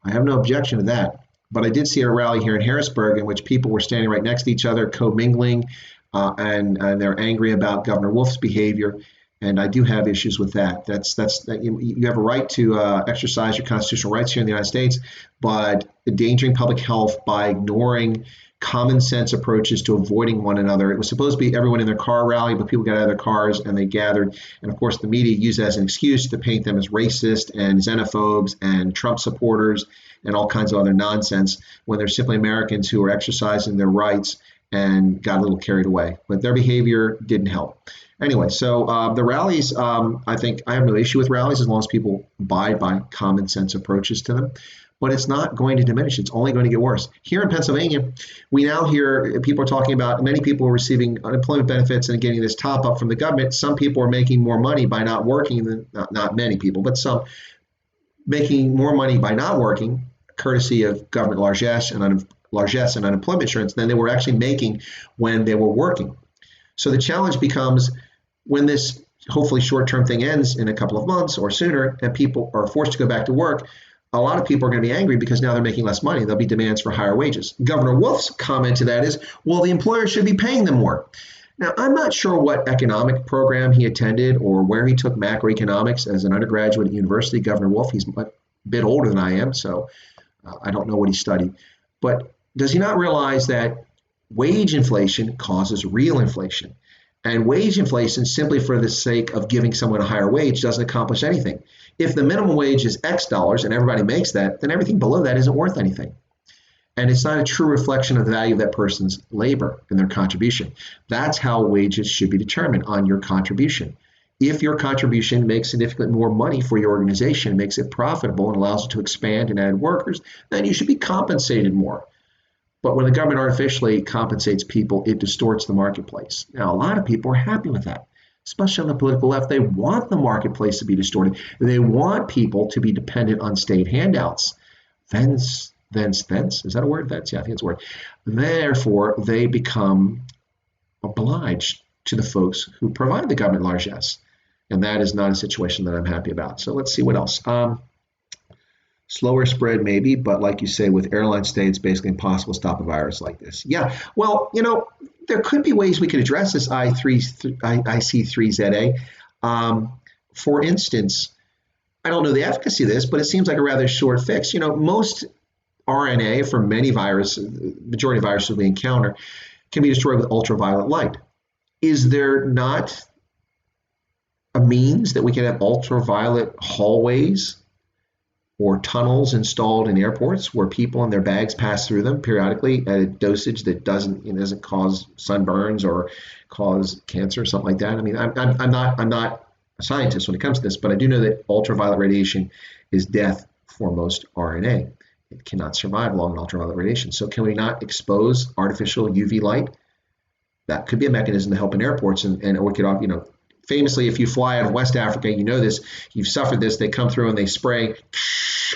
I have no objection to that. But I did see a rally here in Harrisburg in which people were standing right next to each other, commingling, and they're angry about Governor Wolf's behavior. And I do have issues with that. You have a right to exercise your constitutional rights here in the United States, but endangering public health by ignoring common sense approaches to avoiding one another. It was supposed to be everyone in their car rally, but people got out of their cars and they gathered. And of course, the media used that as an excuse to paint them as racist and xenophobes and Trump supporters and all kinds of other nonsense when they're simply Americans who are exercising their rights and got a little carried away. But their behavior didn't help. Anyway, so the rallies, I think I have no issue with rallies as long as people abide by common sense approaches to them. But it's not going to diminish. It's only going to get worse. Here in Pennsylvania, we now hear people are talking about many people are receiving unemployment benefits and getting this top up from the government. Some people are making more money by not working, not many people, but some making more money by not working, courtesy of government largesse and unemployment insurance than they were actually making when they were working. So the challenge becomes when this hopefully short-term thing ends in a couple of months or sooner and people are forced to go back to work, a lot of people are going to be angry because now they're making less money. There'll be demands for higher wages. Governor Wolf's comment to that is, well, the employer should be paying them more. Now, I'm not sure what economic program he attended or where he took macroeconomics as an undergraduate at university. Governor Wolf, he's a bit older than I am, so I don't know what he studied. But does he not realize that wage inflation causes real inflation? And wage inflation, simply for the sake of giving someone a higher wage, doesn't accomplish anything. If the minimum wage is X dollars and everybody makes that, then everything below that isn't worth anything. And it's not a true reflection of the value of that person's labor and their contribution. That's how wages should be determined, on your contribution. If your contribution makes significantly more money for your organization, makes it profitable and allows it to expand and add workers, then you should be compensated more. But when the government artificially compensates people, it distorts the marketplace. Now, a lot of people are happy with that, especially on the political left. They want the marketplace to be distorted. They want people to be dependent on state handouts. Thence, is that a word? Yeah, I think it's a word. Therefore, they become obliged to the folks who provide the government largesse. And that is not a situation that I'm happy about. So let's see what else. Slower spread maybe, but like you say, with airlines today, it's basically impossible to stop a virus like this. Yeah, well, there could be ways we could address this IC3ZA. For instance, I don't know the efficacy of this, but it seems like a rather short fix. Most RNA for many viruses, majority of viruses we encounter, can be destroyed with ultraviolet light. Is there not a means that we can have ultraviolet hallways or tunnels installed in airports where people and their bags pass through them periodically at a dosage that doesn't cause sunburns or cause cancer or something like that? I mean, I'm not a scientist when it comes to this, but I do know that ultraviolet radiation is death for most RNA. It cannot survive long in ultraviolet radiation. So can we not expose artificial UV light? That could be a mechanism to help in airports, and we could, famously, if you fly out of West Africa, you know this, you've suffered this, they come through and they spray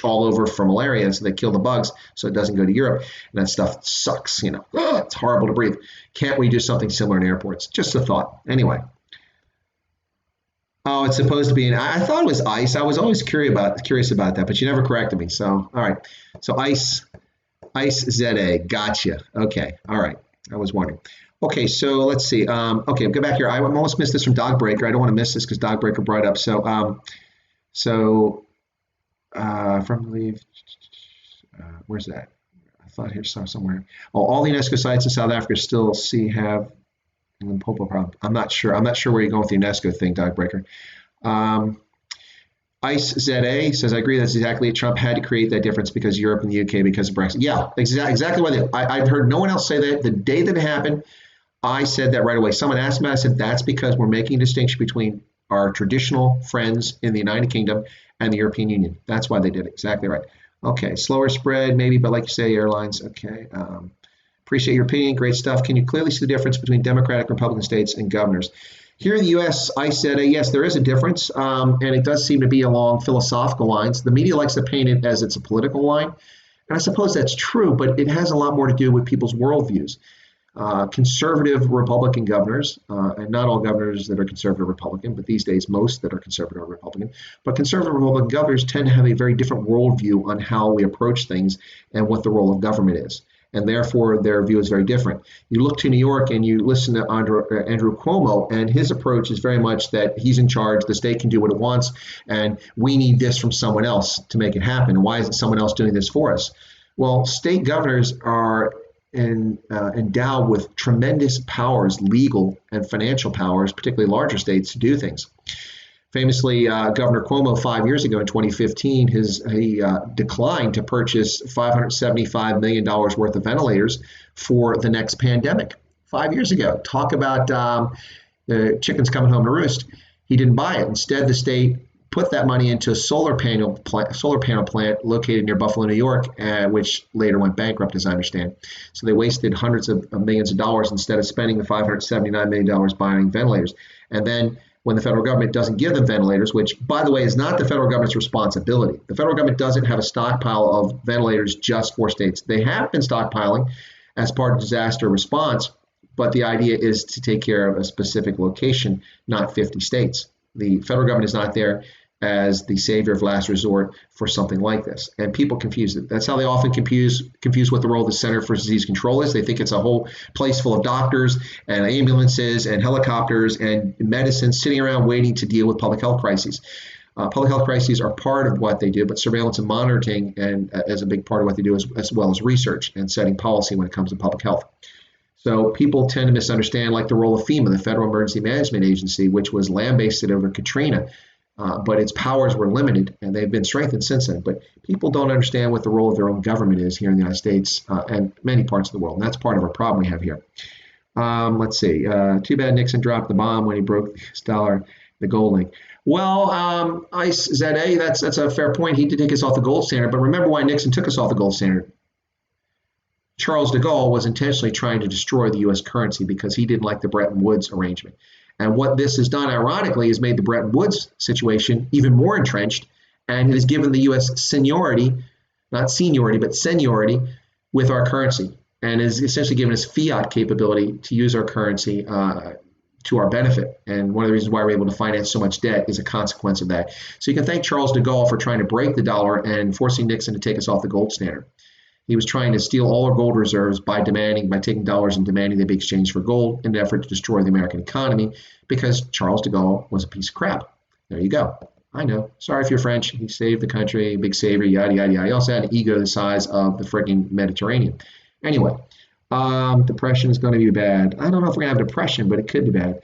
all over for malaria, so they kill the bugs so it doesn't go to Europe, and that stuff sucks, it's horrible to breathe. Can't we do something similar in airports? Just a thought. Anyway. Oh, it's supposed to be I thought it was ice. I was always curious about that, but you never corrected me. So, all right. So ice ZA. Gotcha. Okay. All right. I was wondering. Okay, so let's see. Okay, go back here. I almost missed this from Dogbreaker. I don't want to miss this because Dogbreaker brought it up. From leave. Where's that? I thought here somewhere. Oh, all the UNESCO sites in South Africa still have Limpopo problem. I'm not sure where you're going with the UNESCO thing, Dogbreaker. Ice ZA says, I agree, that's exactly it. Trump had to create that difference because Europe and the UK because of Brexit. Yeah, exactly what I've heard no one else say that. The day that it happened, I said that right away. Someone asked me, I said, that's because we're making a distinction between our traditional friends in the United Kingdom and the European Union. That's why they did it. Exactly right. Okay, slower spread maybe, but like you say, airlines, okay. Appreciate your opinion. Great stuff. Can you clearly see the difference between Democratic, Republican states and governors? Here in the U.S., I said, yes, there is a difference, and it does seem to be along philosophical lines. The media likes to paint it as it's a political line, and I suppose that's true, but it has a lot more to do with people's worldviews. Conservative Republican governors, and not all governors that are conservative Republican, but these days most that are conservative Republican, but conservative Republican governors tend to have a very different worldview on how we approach things and what the role of government is. And therefore, their view is very different. You look to New York and you listen to Andrew Cuomo, and his approach is very much that he's in charge, the state can do what it wants, and we need this from someone else to make it happen. Why isn't someone else doing this for us? Well, state governors are endowed with tremendous powers, legal and financial powers, particularly larger states, to do things. Famously, Governor Cuomo 5 years ago in 2015, he declined to purchase $575 million worth of ventilators for the next pandemic. 5 years ago. Talk about the chickens coming home to roost. He didn't buy it. Instead, the state put that money into a solar panel plant located near Buffalo, New York, which later went bankrupt, as I understand. So they wasted hundreds of millions of dollars instead of spending the $579 million buying ventilators. And then when the federal government doesn't give them ventilators, which, by the way, is not the federal government's responsibility. The federal government doesn't have a stockpile of ventilators just for states. They have been stockpiling as part of disaster response, but the idea is to take care of a specific location, not 50 states. The federal government is not there as the savior of last resort for something like this. And people confuse it. That's how they often confuse what the role of the Center for Disease Control is. They think it's a whole place full of doctors and ambulances and helicopters and medicine sitting around waiting to deal with public health crises. Public health crises are part of what they do, but surveillance and monitoring is a big part of what they do, as well as research and setting policy when it comes to public health. So people tend to misunderstand, like the role of FEMA, the Federal Emergency Management Agency, which was lambasted over Katrina. But its powers were limited, and they've been strengthened since then. But people don't understand what the role of their own government is here in the United States and many parts of the world. And that's part of our problem we have here. Let's see. Too bad Nixon dropped the bomb when he broke the gold link. Well, ICE ZA, that's a fair point. He did take us off the gold standard. But remember why Nixon took us off the gold standard. Charles de Gaulle was intentionally trying to destroy the U.S. currency because he didn't like the Bretton Woods arrangement. And what this has done, ironically, is made the Bretton Woods situation even more entrenched, and it has given the U.S. seniority, not seniority, but seniority with our currency, and has essentially given us fiat capability to use our currency to our benefit. And one of the reasons why we're able to finance so much debt is a consequence of that. So you can thank Charles de Gaulle for trying to break the dollar and forcing Nixon to take us off the gold standard. He was trying to steal all our gold reserves by taking dollars and demanding they be exchanged for gold in an effort to destroy the American economy because Charles de Gaulle was a piece of crap. There you go. I know. Sorry if you're French. He saved the country, big savior, yada, yada, yada. He also had an ego the size of the freaking Mediterranean. Anyway, depression is going to be bad. I don't know if we're going to have depression, but it could be bad.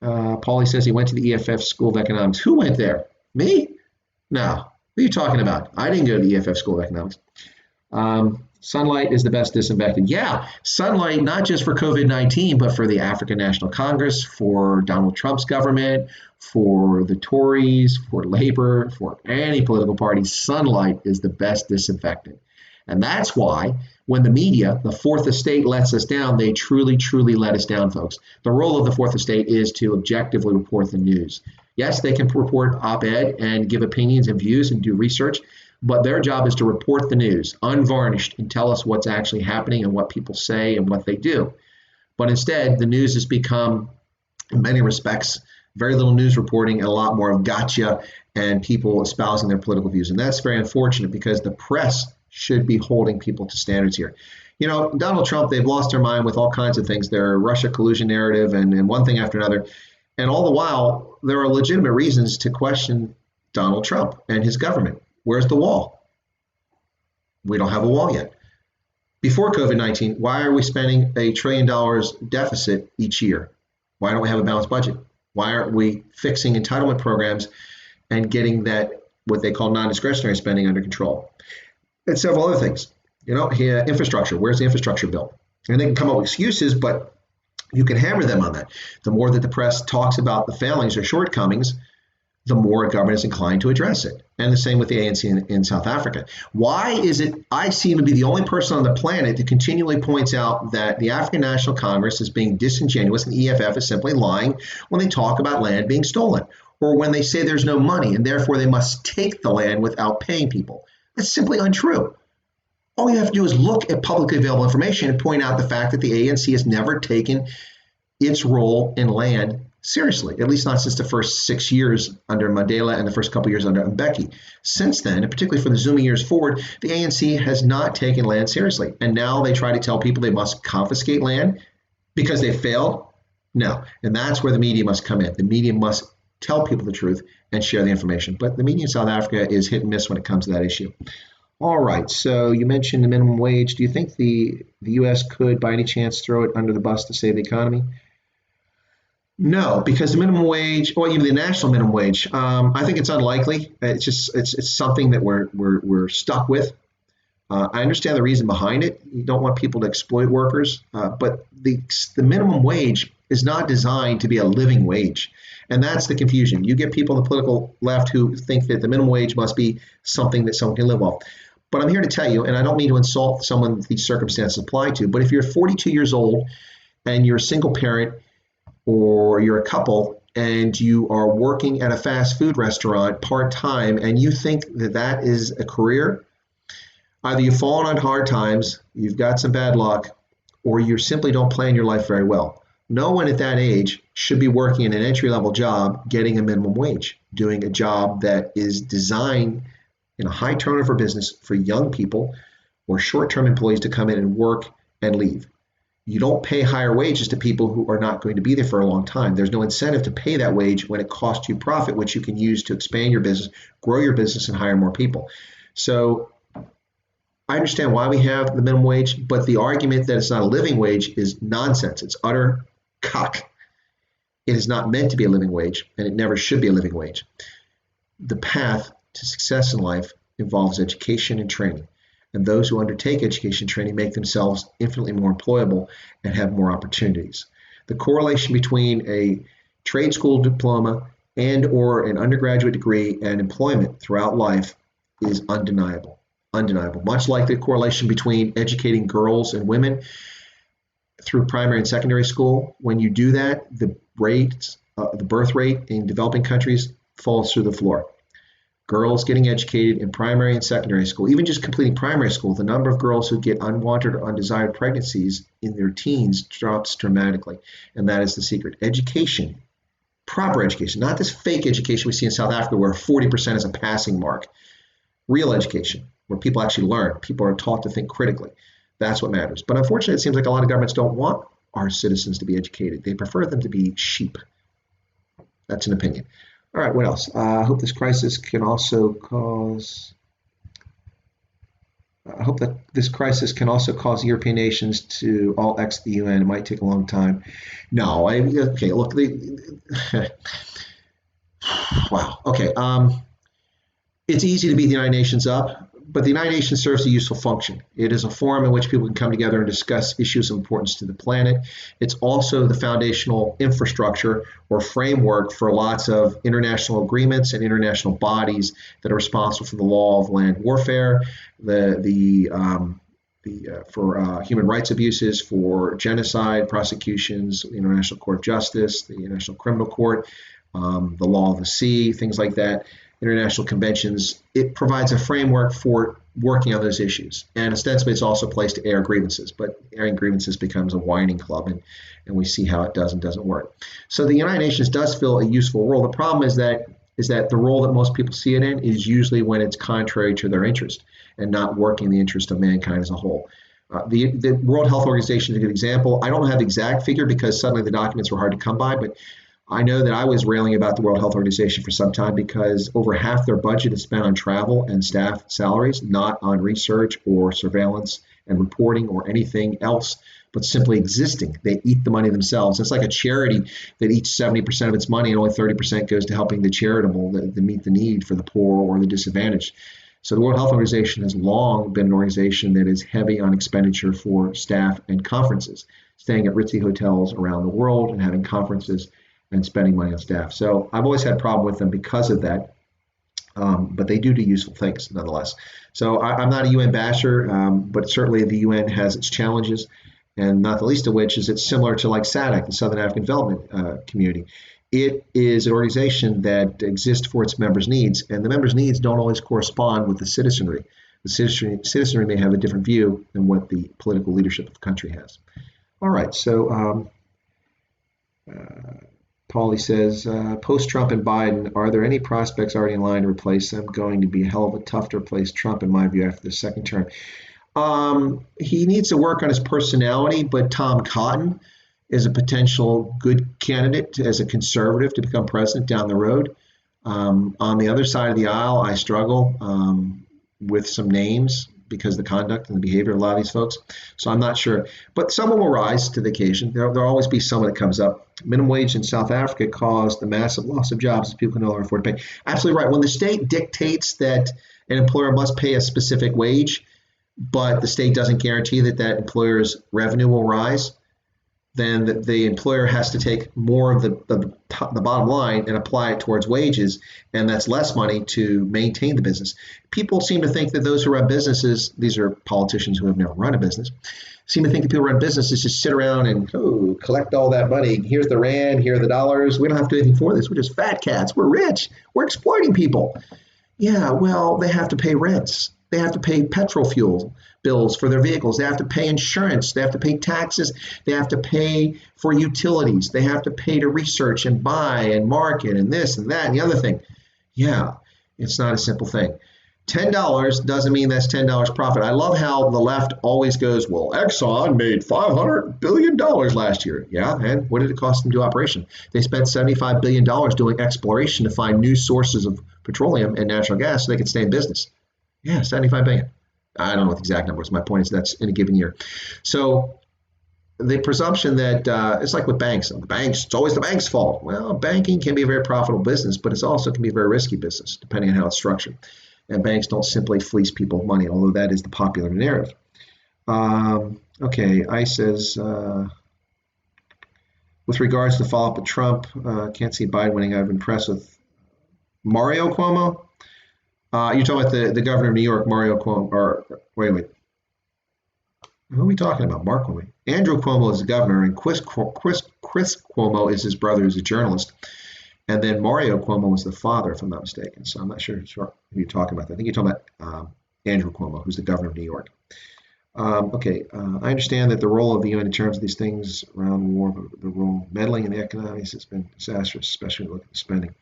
Paulie says he went to the EFF School of Economics. Who went there? Me? No. What are you talking about? I didn't go to the EFF School of Economics. Sunlight is the best disinfectant. Yeah, sunlight, not just for COVID-19, but for the African National Congress, for Donald Trump's government, for the Tories, for Labor, for any political party. Sunlight is the best disinfectant. And that's why when the media, the fourth estate, lets us down, they truly, truly let us down, folks. The role of the fourth estate is to objectively report the news. Yes, they can report op-ed and give opinions and views and do research, but their job is to report the news unvarnished and tell us what's actually happening and what people say and what they do. But instead, the news has become, in many respects, very little news reporting and a lot more of gotcha and people espousing their political views. And that's very unfortunate because the press should be holding people to standards here. You know, Donald Trump, they've lost their mind with all kinds of things. Their Russia collusion narrative and one thing after another. And all the while, there are legitimate reasons to question Donald Trump and his government. Where's the wall? We don't have a wall yet. Before COVID-19, why are we spending $1 trillion deficit each year? Why don't we have a balanced budget? Why aren't we fixing entitlement programs and getting that, what they call non-discretionary spending, under control? And several other things. You know, infrastructure. Where's the infrastructure bill? And they can come up with excuses, but you can hammer them on that. The more that the press talks about the failings or shortcomings, the more a government is inclined to address it. And the same with the ANC in South Africa. Why is it I seem to be the only person on the planet that continually points out that the African National Congress is being disingenuous and the EFF is simply lying when they talk about land being stolen, or when they say there's no money and therefore they must take the land without paying people? That's simply untrue. All you have to do is look at publicly available information and point out the fact that the ANC has never taken its role in land seriously, at least not since the first 6 years under Mandela and the first couple years under Mbeki. Since then, and particularly for the zooming years forward, the ANC has not taken land seriously. And now they try to tell people they must confiscate land because they failed. No. And that's where the media must come in. The media must tell people the truth and share the information. But the media in South Africa is hit and miss when it comes to that issue. All right. So you mentioned the minimum wage. Do you think the U.S. could, by any chance, throw it under the bus to save the economy? No, because the minimum wage, or even the national minimum wage, I think it's unlikely. It's something that we're stuck with. I understand the reason behind it. You don't want people to exploit workers, but the minimum wage is not designed to be a living wage. And that's the confusion. You get people on the political left who think that the minimum wage must be something that someone can live off. But I'm here to tell you, and I don't mean to insult someone these circumstances apply to, but if you're 42 years old and you're a single parent or you're a couple and you are working at a fast food restaurant part-time and you think that that is a career, either you've fallen on hard times, you've got some bad luck, or you simply don't plan your life very well. No one at that age should be working in an entry-level job getting a minimum wage, doing a job that is designed in a high turnover business for young people or short-term employees to come in and work and leave. You don't pay higher wages to people who are not going to be there for a long time. There's no incentive to pay that wage when it costs you profit, which you can use to expand your business, grow your business, and hire more people. So I understand why we have the minimum wage, but the argument that it's not a living wage is nonsense. It's utter cock. It is not meant to be a living wage, and it never should be a living wage. The path to success in life involves education and training. And those who undertake education training make themselves infinitely more employable and have more opportunities. The correlation between a trade school diploma and or an undergraduate degree and employment throughout life is undeniable. Undeniable. Much like the correlation between educating girls and women through primary and secondary school. When you do that, the birth rate in developing countries falls through the floor. Girls getting educated in primary and secondary school, even just completing primary school, the number of girls who get unwanted or undesired pregnancies in their teens drops dramatically. And that is the secret. Education, proper education, not this fake education we see in South Africa where 40% is a passing mark. Real education, where people actually learn. People are taught to think critically. That's what matters. But unfortunately, it seems like a lot of governments don't want our citizens to be educated. They prefer them to be sheep. That's an opinion. All right, what else? I hope this crisis can also cause. I hope that this crisis can also cause European nations to all exit the UN. It might take a long time. No, okay. Look, wow. Okay. It's easy to beat the United Nations up, but the United Nations serves a useful function. It is a forum in which people can come together and discuss issues of importance to the planet. It's also the foundational infrastructure or framework for lots of international agreements and international bodies that are responsible for the law of land warfare, for human rights abuses, for genocide prosecutions, the International Court of Justice, the International Criminal Court, the law of the sea, things like that. International conventions, it provides a framework for working on those issues. And ostensibly, it's also a place to air grievances, but airing grievances becomes a whining club, and we see how it does and doesn't work. So the United Nations does fill a useful role. The problem is that the role that most people see it in is usually when it's contrary to their interest and not working in the interest of mankind as a whole. The World Health Organization is a good example. I don't have the exact figure because suddenly the documents were hard to come by, but I know that I was railing about the World Health Organization for some time because over half their budget is spent on travel and staff salaries, not on research or surveillance and reporting or anything else, but simply existing. They eat the money themselves. It's like a charity that eats 70% of its money and only 30% goes to helping the charitable to meet the need for the poor or the disadvantaged. So the World Health Organization has long been an organization that is heavy on expenditure for staff and conferences, staying at ritzy hotels around the world and having conferences and spending money on staff. So I've always had a problem with them because of that. But they do useful things nonetheless. So I'm not a UN basher, but certainly the UN has its challenges, and not the least of which is it's similar to like SADC, the Southern African Development Community. It is an organization that exists for its members' needs, and the members' needs don't always correspond with the citizenry. The citizenry may have a different view than what the political leadership of the country has. All right, so Paulie says, post-Trump and Biden, are there any prospects already in line to replace them? Going to be a hell of a tough to replace Trump, in my view, after the second term. He needs to work on his personality, but Tom Cotton is a potential good candidate as a conservative to become president down the road. On the other side of the aisle, I struggle with some names because of the conduct and the behavior of a lot of these folks. So I'm not sure. But someone will rise to the occasion. There'll always be someone that comes up. Minimum wage in South Africa caused the massive loss of jobs as people can no longer afford to pay. Absolutely right. When the state dictates that an employer must pay a specific wage, but the state doesn't guarantee that that employer's revenue will rise, then the employer has to take more of the bottom line and apply it towards wages, and that's less money to maintain the business. People seem to think that those who run businesses, these are politicians who have never run a business, seem to think that people who run businesses just sit around and collect all that money. Here's the rand, here are the dollars. We don't have to do anything for this. We're just fat cats. We're rich. We're exploiting people. Yeah, well, they have to pay rents. They have to pay petrol fuel bills for their vehicles. They have to pay insurance. They have to pay taxes. They have to pay for utilities. They have to pay to research and buy and market and this and that and the other thing. Yeah, it's not a simple thing. $10 doesn't mean that's $10 profit. I love how the left always goes, well, Exxon made $500 billion last year. Yeah, and what did it cost them to do operation? They spent $75 billion doing exploration to find new sources of petroleum and natural gas so they could stay in business. Yeah, 75 billion. I don't know what the exact number is. My point is that's in a given year. So the presumption that it's like with banks. It's always the bank's fault. Well, banking can be a very profitable business, but it also can be a very risky business, depending on how it's structured. And banks don't simply fleece people of money, although that is the popular narrative. Okay, ICE says, with regards to the follow-up with Trump, can't see Biden winning. I've been impressed with Mario Cuomo. You're talking about the governor of New York, Mario Cuomo, or wait. Who are we talking about? Mark Cuomo. Andrew Cuomo is the governor, and Chris Cuomo is his brother, who's a journalist. And then Mario Cuomo was the father, if I'm not mistaken. So I'm not sure who you're talking about. I think you're talking about Andrew Cuomo, who's the governor of New York. I understand that the role of the UN in terms of these things around war, the role meddling in the economics has been disastrous, especially when you look at the spending.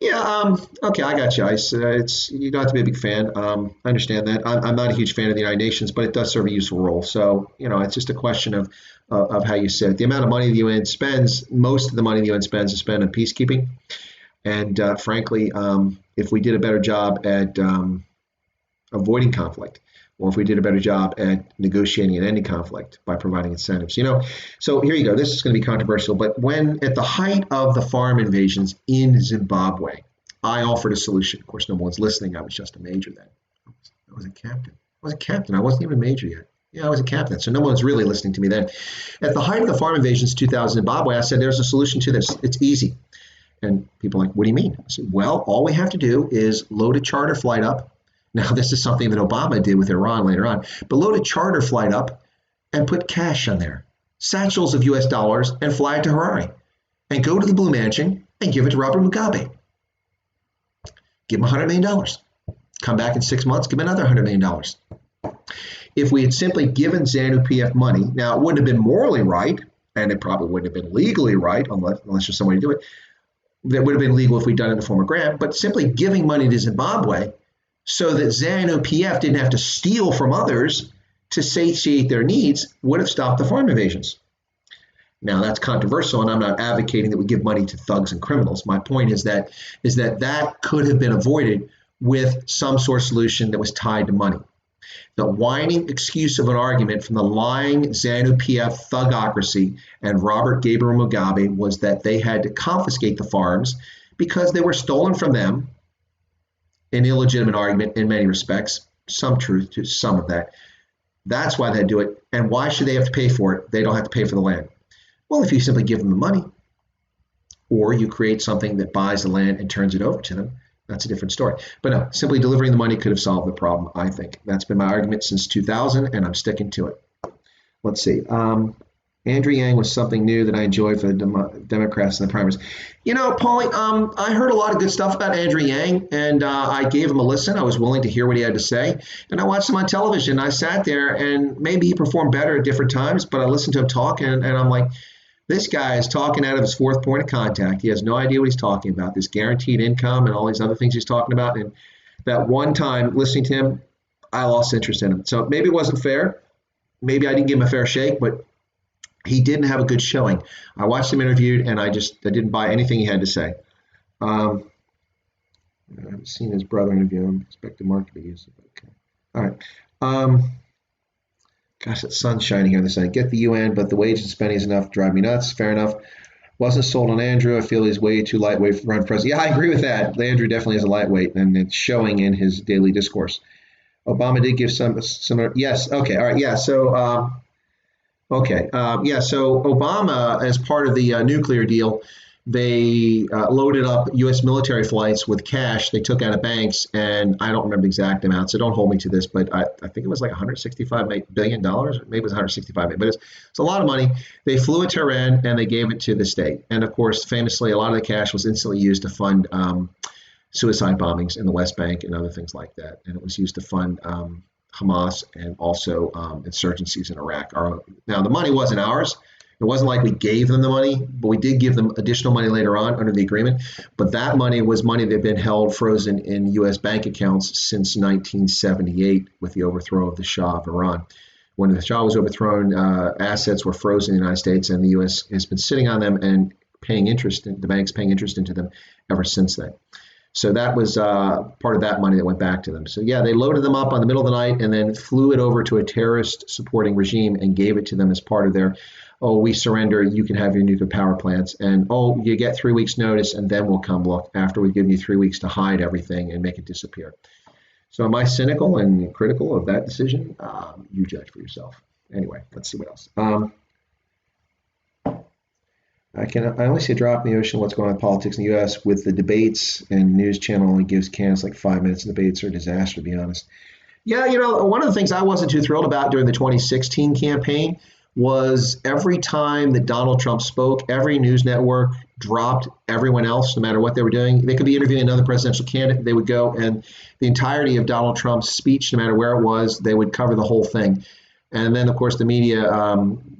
Yeah, okay, I got you, Ice. You don't have to be a big fan. I understand that. I'm not a huge fan of the United Nations, but it does serve a useful role. So, it's just a question of how you sit. The amount of money the UN spends, most of the money the UN spends is spent on peacekeeping. And frankly, if we did a better job at avoiding conflict, or if we did a better job at negotiating and ending conflict by providing incentives. So here you go. This is going to be controversial, but when at the height of the farm invasions in Zimbabwe, I offered a solution. Of course, no one's listening. I was just a major then. I was a captain. I wasn't even a major yet. Yeah, I was a captain. So no one's really listening to me then. At the height of the farm invasions, 2000 Zimbabwe, I said, there's a solution to this. It's easy. And people are like, what do you mean? I said, well, all we have to do is load a charter flight up. Now, this is something that Obama did with Iran later on, but load a charter flight up and put cash on there, satchels of US dollars, and fly it to Harare and go to the Blue Mansion and give it to Robert Mugabe. Give him $100 million. Come back in 6 months, give him another $100 million. If we had simply given ZANU-PF money, now it wouldn't have been morally right, and it probably wouldn't have been legally right, unless there's some way to do it. That would have been legal if we'd done it in the form of grant, but simply giving money to Zimbabwe so that ZANU-PF didn't have to steal from others to satiate their needs would have stopped the farm invasions. Now, that's controversial, and I'm not advocating that we give money to thugs and criminals. My point is that could have been avoided with some sort of solution that was tied to money. The whining excuse of an argument from the lying ZANU-PF thugocracy and Robert Gabriel Mugabe was that they had to confiscate the farms because they were stolen from them. An illegitimate argument in many respects, some truth to some of that. That's why they do it. And why should they have to pay for it? They don't have to pay for the land. Well, if you simply give them the money, or you create something that buys the land and turns it over to them, that's a different story. But no, simply delivering the money could have solved the problem, I think. That's been my argument since 2000, and I'm sticking to it. Let's see. Andrew Yang was something new that I enjoyed for the Democrats in the primaries. Paulie, I heard a lot of good stuff about Andrew Yang, and I gave him a listen. I was willing to hear what he had to say, and I watched him on television. I sat there, and maybe he performed better at different times, but I listened to him talk, and I'm like, this guy is talking out of his fourth point of contact. He has no idea what he's talking about, this guaranteed income and all these other things he's talking about. And that one time listening to him, I lost interest in him. So maybe it wasn't fair. Maybe I didn't give him a fair shake, but he didn't have a good showing. I watched him interviewed, and I didn't buy anything he had to say. I haven't seen his brother interview him. Expect the market to be used. Okay. All right. Gosh, the sun's shining here on the side. Get the UN, but the wage and spending is enough to drive me nuts. Fair enough. Wasn't sold on Andrew. I feel he's way too lightweight for run president. Yeah, I agree with that. Andrew definitely is a lightweight, and it's showing in his daily discourse. Obama did give some similar. Yes. Okay. All right. Yeah. So. So Obama, as part of the nuclear deal, they loaded up U.S. military flights with cash they took out of banks, and I don't remember the exact amount, so don't hold me to this, but I think it was like $165 billion, maybe it was $165 billion, but it's a lot of money. They flew it to Iran, and they gave it to the state. And of course, famously, a lot of the cash was instantly used to fund suicide bombings in the West Bank and other things like that, and it was used to fund Hamas and also insurgencies in Iraq. Now, the money wasn't ours. It wasn't like we gave them the money, but we did give them additional money later on under the agreement. But that money was money that had been held frozen in U.S. bank accounts since 1978 with the overthrow of the Shah of Iran. When the Shah was overthrown, assets were frozen in the United States, and the U.S. has been sitting on them and paying interest, the banks paying interest into them ever since then. So that was part of that money that went back to them. So yeah, they loaded them up on the middle of the night and then flew it over to a terrorist supporting regime and gave it to them as part of their, oh, we surrender, you can have your nuclear power plants. And, oh, you get 3 weeks notice and then we'll come look after we've given you 3 weeks to hide everything and make it disappear. So am I cynical and critical of that decision? You judge for yourself. Anyway, let's see what else. I only see a drop in the ocean. What's going on in politics in the U.S. with the debates, and news channel only gives candidates like 5 minutes. And debates are a disaster, to be honest. Yeah, one of the things I wasn't too thrilled about during the 2016 campaign was every time that Donald Trump spoke, every news network dropped everyone else, no matter what they were doing. They could be interviewing another presidential candidate. They would go, and the entirety of Donald Trump's speech, no matter where it was, they would cover the whole thing. And then, of course, the media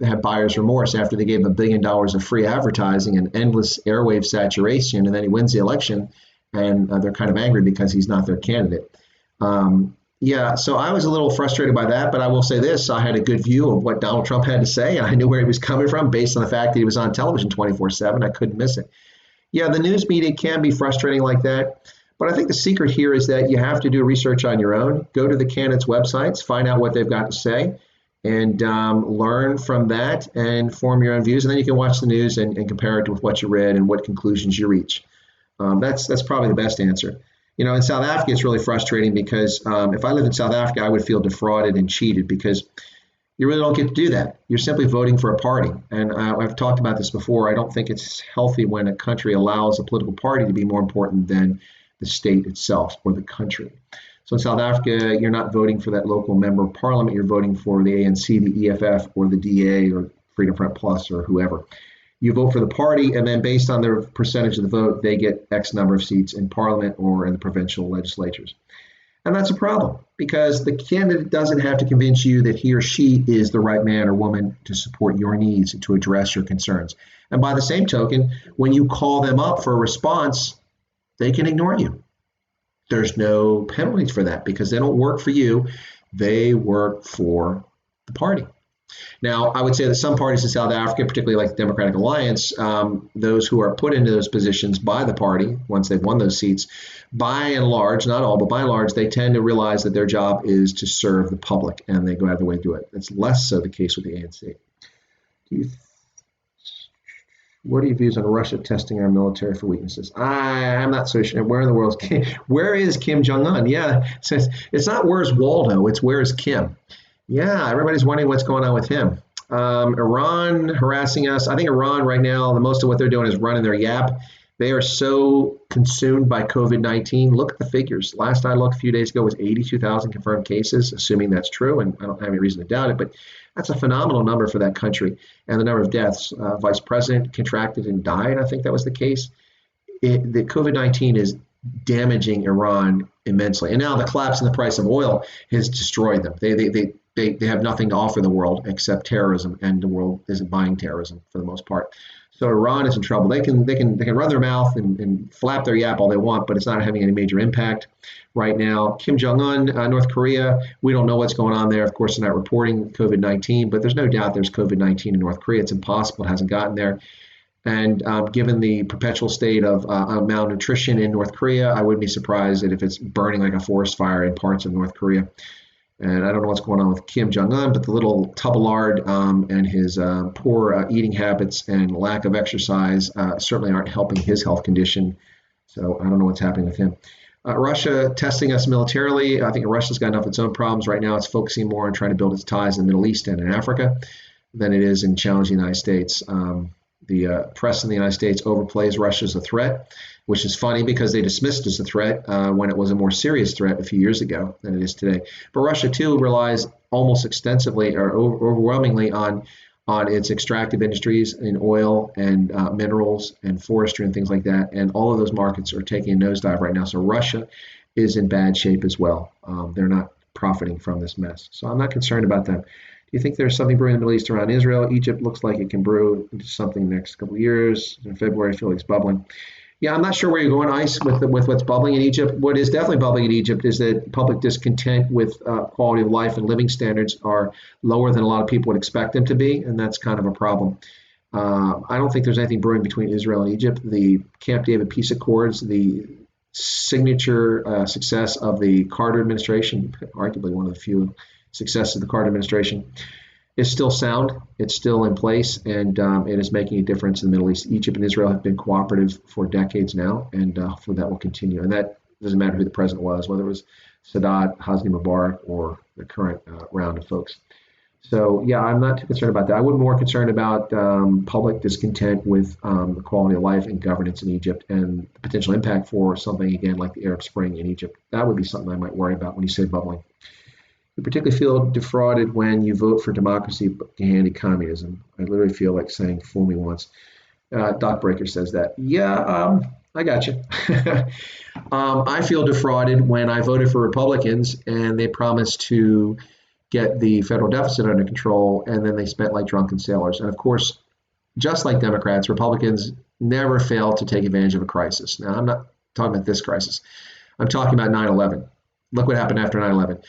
had buyer's remorse after they gave him $1 billion of free advertising and endless airwave saturation. And then he wins the election, and they're kind of angry because he's not their candidate. So I was a little frustrated by that. But I will say this. I had a good view of what Donald Trump had to say, and I knew where he was coming from based on the fact that he was on television 24/7. I couldn't miss it. Yeah, the news media can be frustrating like that. But I think the secret here is that you have to do research on your own. Go to the candidates' websites, find out what they've got to say, and learn from that and form your own views. And then you can watch the news and compare it with what you read and what conclusions you reach. That's probably the best answer. In South Africa, it's really frustrating because if I lived in South Africa, I would feel defrauded and cheated because you really don't get to do that. You're simply voting for a party. And I've talked about this before. I don't think it's healthy when a country allows a political party to be more important than the state itself or the country. So in South Africa, you're not voting for that local member of parliament. You're voting for the ANC, the EFF, or the DA, or Freedom Front Plus, or whoever. You vote for the party, and then based on their percentage of the vote, they get X number of seats in parliament or in the provincial legislatures. And that's a problem because the candidate doesn't have to convince you that he or she is the right man or woman to support your needs and to address your concerns. And by the same token, when you call them up for a response, they can ignore you. There's no penalties for that because they don't work for you. They work for the party. Now, I would say that some parties in South Africa, particularly like the Democratic Alliance, those who are put into those positions by the party, once they've won those seats, by and large, not all, but by and large, they tend to realize that their job is to serve the public, and they go out of their way to do it. It's less so the case with the ANC. What are your views on Russia testing our military for weaknesses? I'm not so sure. Where in the world is Kim? Where is Kim Jong-un? Yeah, it's not where's Waldo, it's where's Kim. Yeah, everybody's wondering what's going on with him. Iran harassing us. I think Iran right now, the most of what they're doing is running their yap. They are so consumed by COVID-19. Look at the figures. Last I looked a few days ago was 82,000 confirmed cases, assuming that's true, and I don't have any reason to doubt it, but that's a phenomenal number for that country. And the number of deaths, vice president contracted and died, I think that was the case. The COVID-19 is damaging Iran immensely. And now the collapse in the price of oil has destroyed them. They have nothing to offer the world except terrorism, and the world isn't buying terrorism for the most part. So Iran is in trouble. They can run their mouth and flap their yap all they want, but it's not having any major impact right now. Kim Jong-un, North Korea, we don't know what's going on there. Of course, they're not reporting COVID-19, but there's no doubt there's COVID-19 in North Korea. It's impossible. It hasn't gotten there. And given the perpetual state of malnutrition in North Korea, I wouldn't be surprised that if it's burning like a forest fire in parts of North Korea. And I don't know what's going on with Kim Jong-un, but the little tubblard and his poor eating habits and lack of exercise certainly aren't helping his health condition. So I don't know what's happening with him. Russia testing us militarily. I think Russia's got enough of its own problems right now. It's focusing more on trying to build its ties in the Middle East and in Africa than it is in challenging the United States. The press in the United States overplays Russia as a threat, which is funny because they dismissed it as a threat when it was a more serious threat a few years ago than it is today. But Russia, too, relies almost extensively or overwhelmingly on its extractive industries in oil and minerals and forestry and things like that. And all of those markets are taking a nosedive right now. So Russia is in bad shape as well. They're not profiting from this mess. So I'm not concerned about them. Do you think there's something brewing in the Middle East around Israel? Egypt looks like it can brew into something next couple of years. In February, I feel like it's bubbling. Yeah, I'm not sure where you're going, Ice, with what's bubbling in Egypt. What is definitely bubbling in Egypt is that public discontent with quality of life and living standards are lower than a lot of people would expect them to be, and that's kind of a problem. I don't think there's anything brewing between Israel and Egypt. The Camp David peace accords, the signature success of the Carter administration, arguably one of the few successes of the Carter administration, is still sound. It's still in place, and it is making a difference in the Middle East. Egypt and Israel have been cooperative for decades now, and hopefully that will continue. And that doesn't matter who the president was, whether it was Sadat, Hosni Mubarak, or the current round of folks. So, yeah, I'm not too concerned about that. I would be more concerned about public discontent with the quality of life and governance in Egypt and the potential impact for something, again, like the Arab Spring in Egypt. That would be something I might worry about when you say bubbling. You particularly feel defrauded when you vote for democracy but hand communism. I literally feel like saying "fool me once." Doc Breaker says that. Yeah, I got you. I feel defrauded when I voted for Republicans and they promised to get the federal deficit under control, and then they spent like drunken sailors. And of course, just like Democrats, Republicans never fail to take advantage of a crisis. Now, I'm not talking about this crisis. I'm talking about 9/11. Look what happened after 9/11.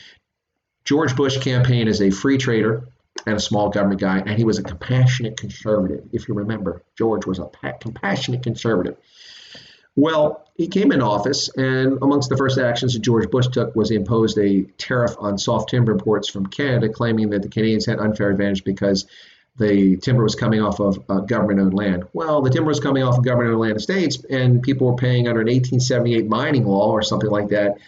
George Bush campaigned as a free trader, and a small government guy, and he was a compassionate conservative. If you remember, George was a compassionate conservative. Well, he came in office, and amongst the first actions that George Bush took was he imposed a tariff on soft timber imports from Canada, claiming that the Canadians had unfair advantage because the timber was coming off of government-owned land. Well, the timber was coming off of government-owned land in the states, and people were paying under an 1878 mining law or something like that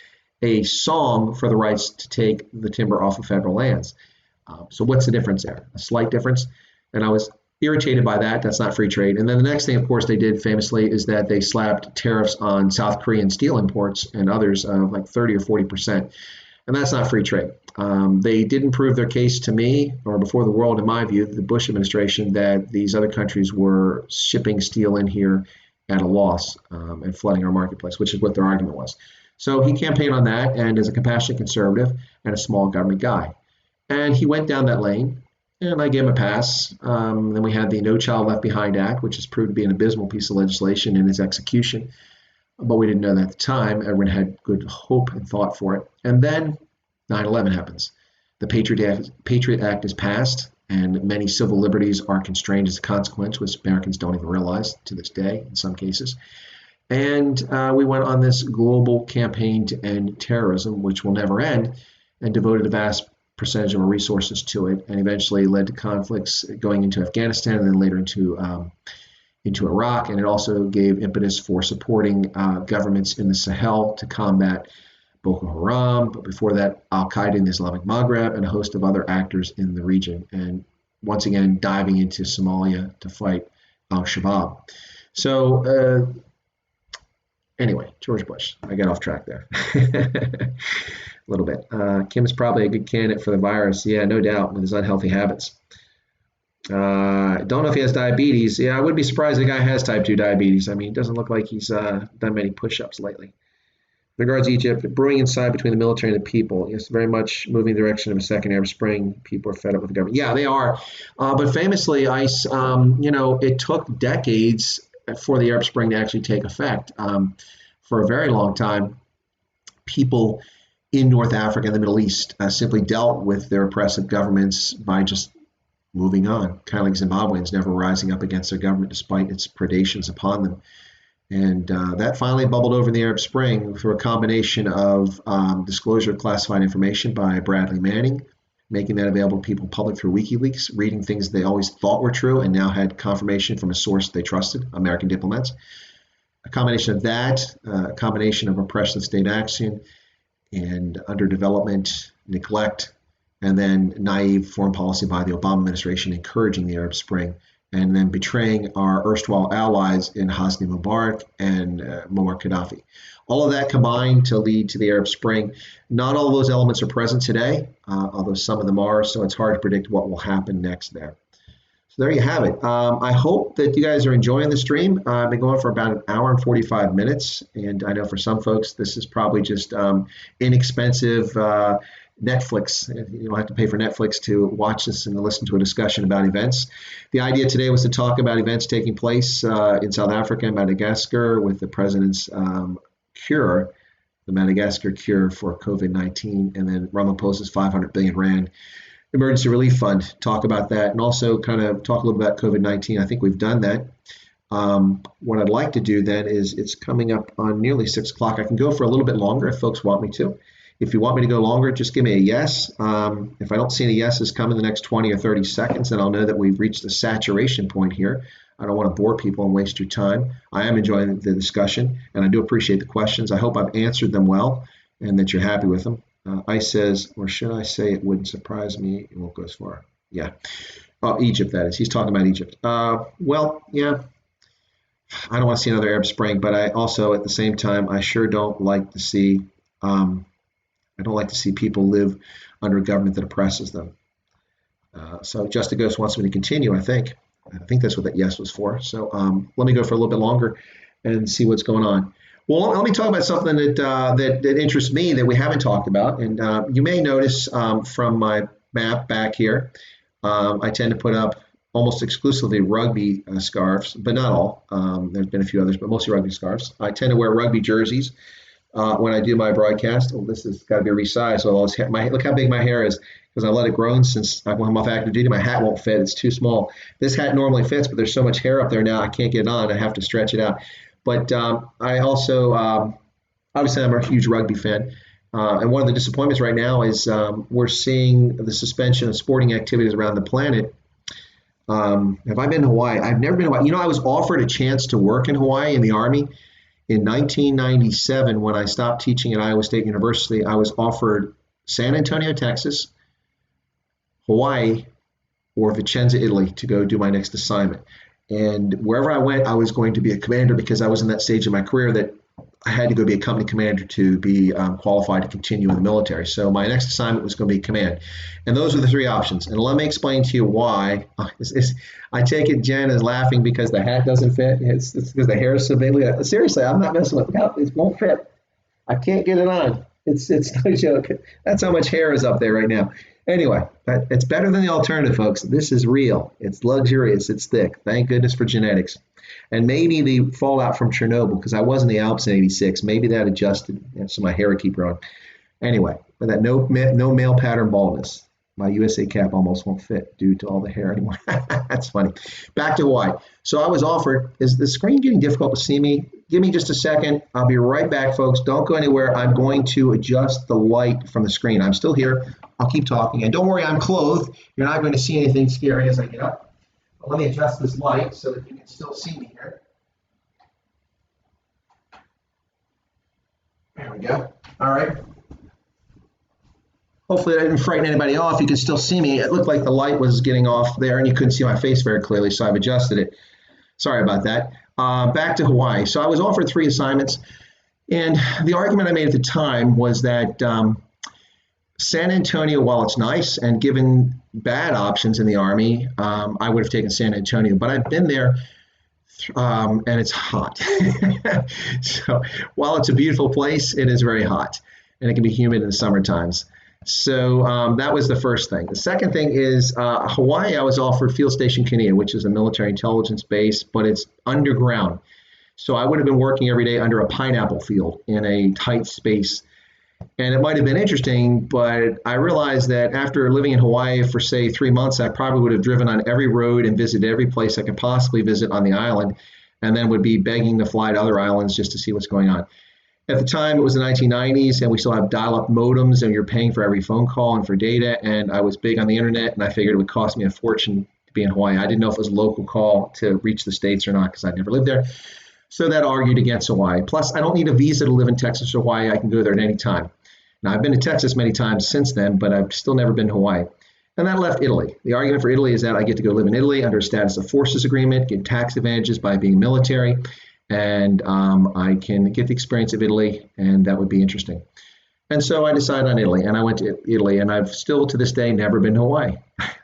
a song for the rights to take the timber off of federal lands. So what's the difference there? A slight difference. And I was irritated by that. That's not free trade. And then the next thing, of course, they did famously is that they slapped tariffs on South Korean steel imports and others of like 30 or 40%. And that's not free trade. They didn't prove their case to me or before the world, in my view, the Bush administration, that these other countries were shipping steel in here at a loss and flooding our marketplace, which is what their argument was. So he campaigned on that, and as a compassionate conservative and a small government guy. And he went down that lane, and I gave him a pass. Then we had the No Child Left Behind Act, which has proved to be an abysmal piece of legislation in its execution. But we didn't know that at the time. Everyone had good hope and thought for it. And then 9/11 happens. The Patriot Act is passed, and many civil liberties are constrained as a consequence, which Americans don't even realize to this day in some cases. And we went on this global campaign to end terrorism, which will never end, and devoted a vast percentage of our resources to it, and eventually led to conflicts going into Afghanistan and then later into Iraq. And it also gave impetus for supporting governments in the Sahel to combat Boko Haram, but before that, Al Qaeda in the Islamic Maghreb, and a host of other actors in the region. And once again, diving into Somalia to fight al-Shabaab. So anyway, George Bush. I got off track there. A little bit. Kim is probably a good candidate for the virus. Yeah, no doubt, with his unhealthy habits. Don't know if he has diabetes. Yeah, I would be surprised the guy has type 2 diabetes. I mean, it doesn't look like he's done many push-ups lately. In regards to Egypt, brewing inside between the military and the people. It's very much moving in the direction of a second Arab Spring. People are fed up with the government. Yeah, they are. But famously, ICE, it took decades for the Arab Spring to actually take effect. For a very long time, people in North Africa and the Middle East simply dealt with their oppressive governments by just moving on, kind of like Zimbabweans never rising up against their government despite its predations upon them. And that finally bubbled over in the Arab Spring through a combination of disclosure of classified information by Bradley Manning, making that available to people public through WikiLeaks, reading things they always thought were true and now had confirmation from a source they trusted, American diplomats. A combination of that, a combination of oppressive state action and underdevelopment, neglect, and then naive foreign policy by the Obama administration encouraging the Arab Spring, and then betraying our erstwhile allies in Hosni Mubarak and Muammar Gaddafi. All of that combined to lead to the Arab Spring. Not all of those elements are present today, although some of them are, so it's hard to predict what will happen next there. So there you have it. I hope that you guys are enjoying the stream. I've been going for about an hour and 45 minutes, and I know for some folks this is probably just inexpensive Netflix. You don't have to pay for Netflix to watch this and to listen to a discussion about events. The idea today was to talk about events taking place in South Africa and Madagascar with the president's cure, the Madagascar cure for COVID-19, and then Ramaphosa's 500 billion rand emergency relief fund. Talk about that, and also kind of talk a little about COVID-19. I think we've done that. What I'd like to do then is, it's coming up on nearly 6 o'clock. I can go for a little bit longer if folks want me to. If you want me to go longer, just give me a yes. If I don't see any yeses come in the next 20 or 30 seconds, then I'll know that we've reached the saturation point here. I don't want to bore people and waste your time. I am enjoying the discussion, and I do appreciate the questions. I hope I've answered them well and that you're happy with them. Ice says, or should I say, it wouldn't surprise me. It won't go as far. Yeah. Egypt, that is. He's talking about Egypt. Well, yeah. I don't want to see another Arab Spring, but I also, at the same time, I sure don't like to see people live under a government that oppresses them. So Just a Ghost wants me to continue, I think. I think that's what that yes was for. So let me go for a little bit longer and see what's going on. Well, let me talk about something that interests me that we haven't talked about. And you may notice from my map back here, I tend to put up almost exclusively rugby scarves, but not all. There's been a few others, but mostly rugby scarves. I tend to wear rugby jerseys. when I do my broadcast. Oh, this has got to be resized. So look how big my hair is because I let it grow since I went off active duty. My hat won't fit. It's too small. This hat normally fits, but there's so much hair up there now I can't get it on. I have to stretch it out. But I also, obviously, I'm a huge rugby fan. And one of the disappointments right now is we're seeing the suspension of sporting activities around the planet. Have I been to Hawaii? I've never been to Hawaii. I was offered a chance to work in Hawaii in the Army in 1997 when I stopped teaching at Iowa State University. I was offered San Antonio, Texas, Hawaii, or Vicenza, Italy to go do my next assignment. And wherever I went, I was going to be a commander because I was in that stage of my career that I had to go be a company commander to be qualified to continue in the military. So my next assignment was going to be command. And those were the three options. And let me explain to you why. I take it Jen is laughing because the hat doesn't fit. It's because the hair is so big. Seriously, I'm not messing with it. It won't fit. I can't get it on. It's no joke. That's how much hair is up there right now. Anyway, it's better than the alternative, folks. This is real. It's luxurious. It's thick. Thank goodness for genetics. And maybe the fallout from Chernobyl, because I was in the Alps in '86, maybe that adjusted, so my hair would keep growing. Anyway, but that no male pattern baldness. My USA cap almost won't fit due to all the hair anymore. That's funny. Back to Hawaii. So I was offered, is the screen getting difficult to see me? Give me just a second. I'll be right back, folks. Don't go anywhere. I'm going to adjust the light from the screen. I'm still here. I'll keep talking. And don't worry, I'm clothed. You're not going to see anything scary as I get up. But let me adjust this light so that you can still see me here. There we go. All right. Hopefully that didn't frighten anybody off. You can still see me. It looked like the light was getting off there and you couldn't see my face very clearly, so I've adjusted it. Sorry about that. Back to Hawaii. So I was offered 3 assignments, and the argument I made at the time was that San Antonio, while it's nice, and given bad options in the Army, I would have taken San Antonio, but I've been there and it's hot. So while it's a beautiful place, it is very hot, and it can be humid in the summer times. So that was the first thing. The second thing is Hawaii, I was offered Field Station Kinea, which is a military intelligence base, but it's underground. So I would have been working every day under a pineapple field in a tight space. And it might have been interesting, but I realized that after living in Hawaii for, say, 3 months, I probably would have driven on every road and visited every place I could possibly visit on the island, and then would be begging to fly to other islands just to see what's going on. At the time, it was the 1990s, and we still have dial-up modems, and you're paying for every phone call and for data, and I was big on the internet, and I figured it would cost me a fortune to be in Hawaii. I didn't know if it was a local call to reach the States or not because I'd never lived there. So that argued against Hawaii. Plus, I don't need a visa to live in Texas or Hawaii. I can go there at any time. Now, I've been to Texas many times since then, but I've still never been to Hawaii. And that left Italy. The argument for Italy is that I get to go live in Italy under a status of forces agreement, get tax advantages by being military, and I can get the experience of Italy, and that would be interesting. And so I decided on Italy, and I went to Italy, and I've still to this day never been to Hawaii.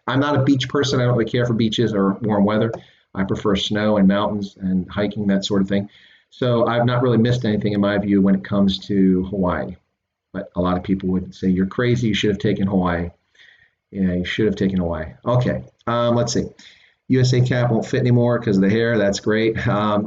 I'm not a beach person. I don't really care for beaches or warm weather. I prefer snow and mountains and hiking, that sort of thing. So I've not really missed anything in my view when it comes to Hawaii. But a lot of people would say, you're crazy, you should have taken Hawaii. Yeah, you should have taken Hawaii. Okay, let's see. USA cap won't fit anymore because of the hair. That's great.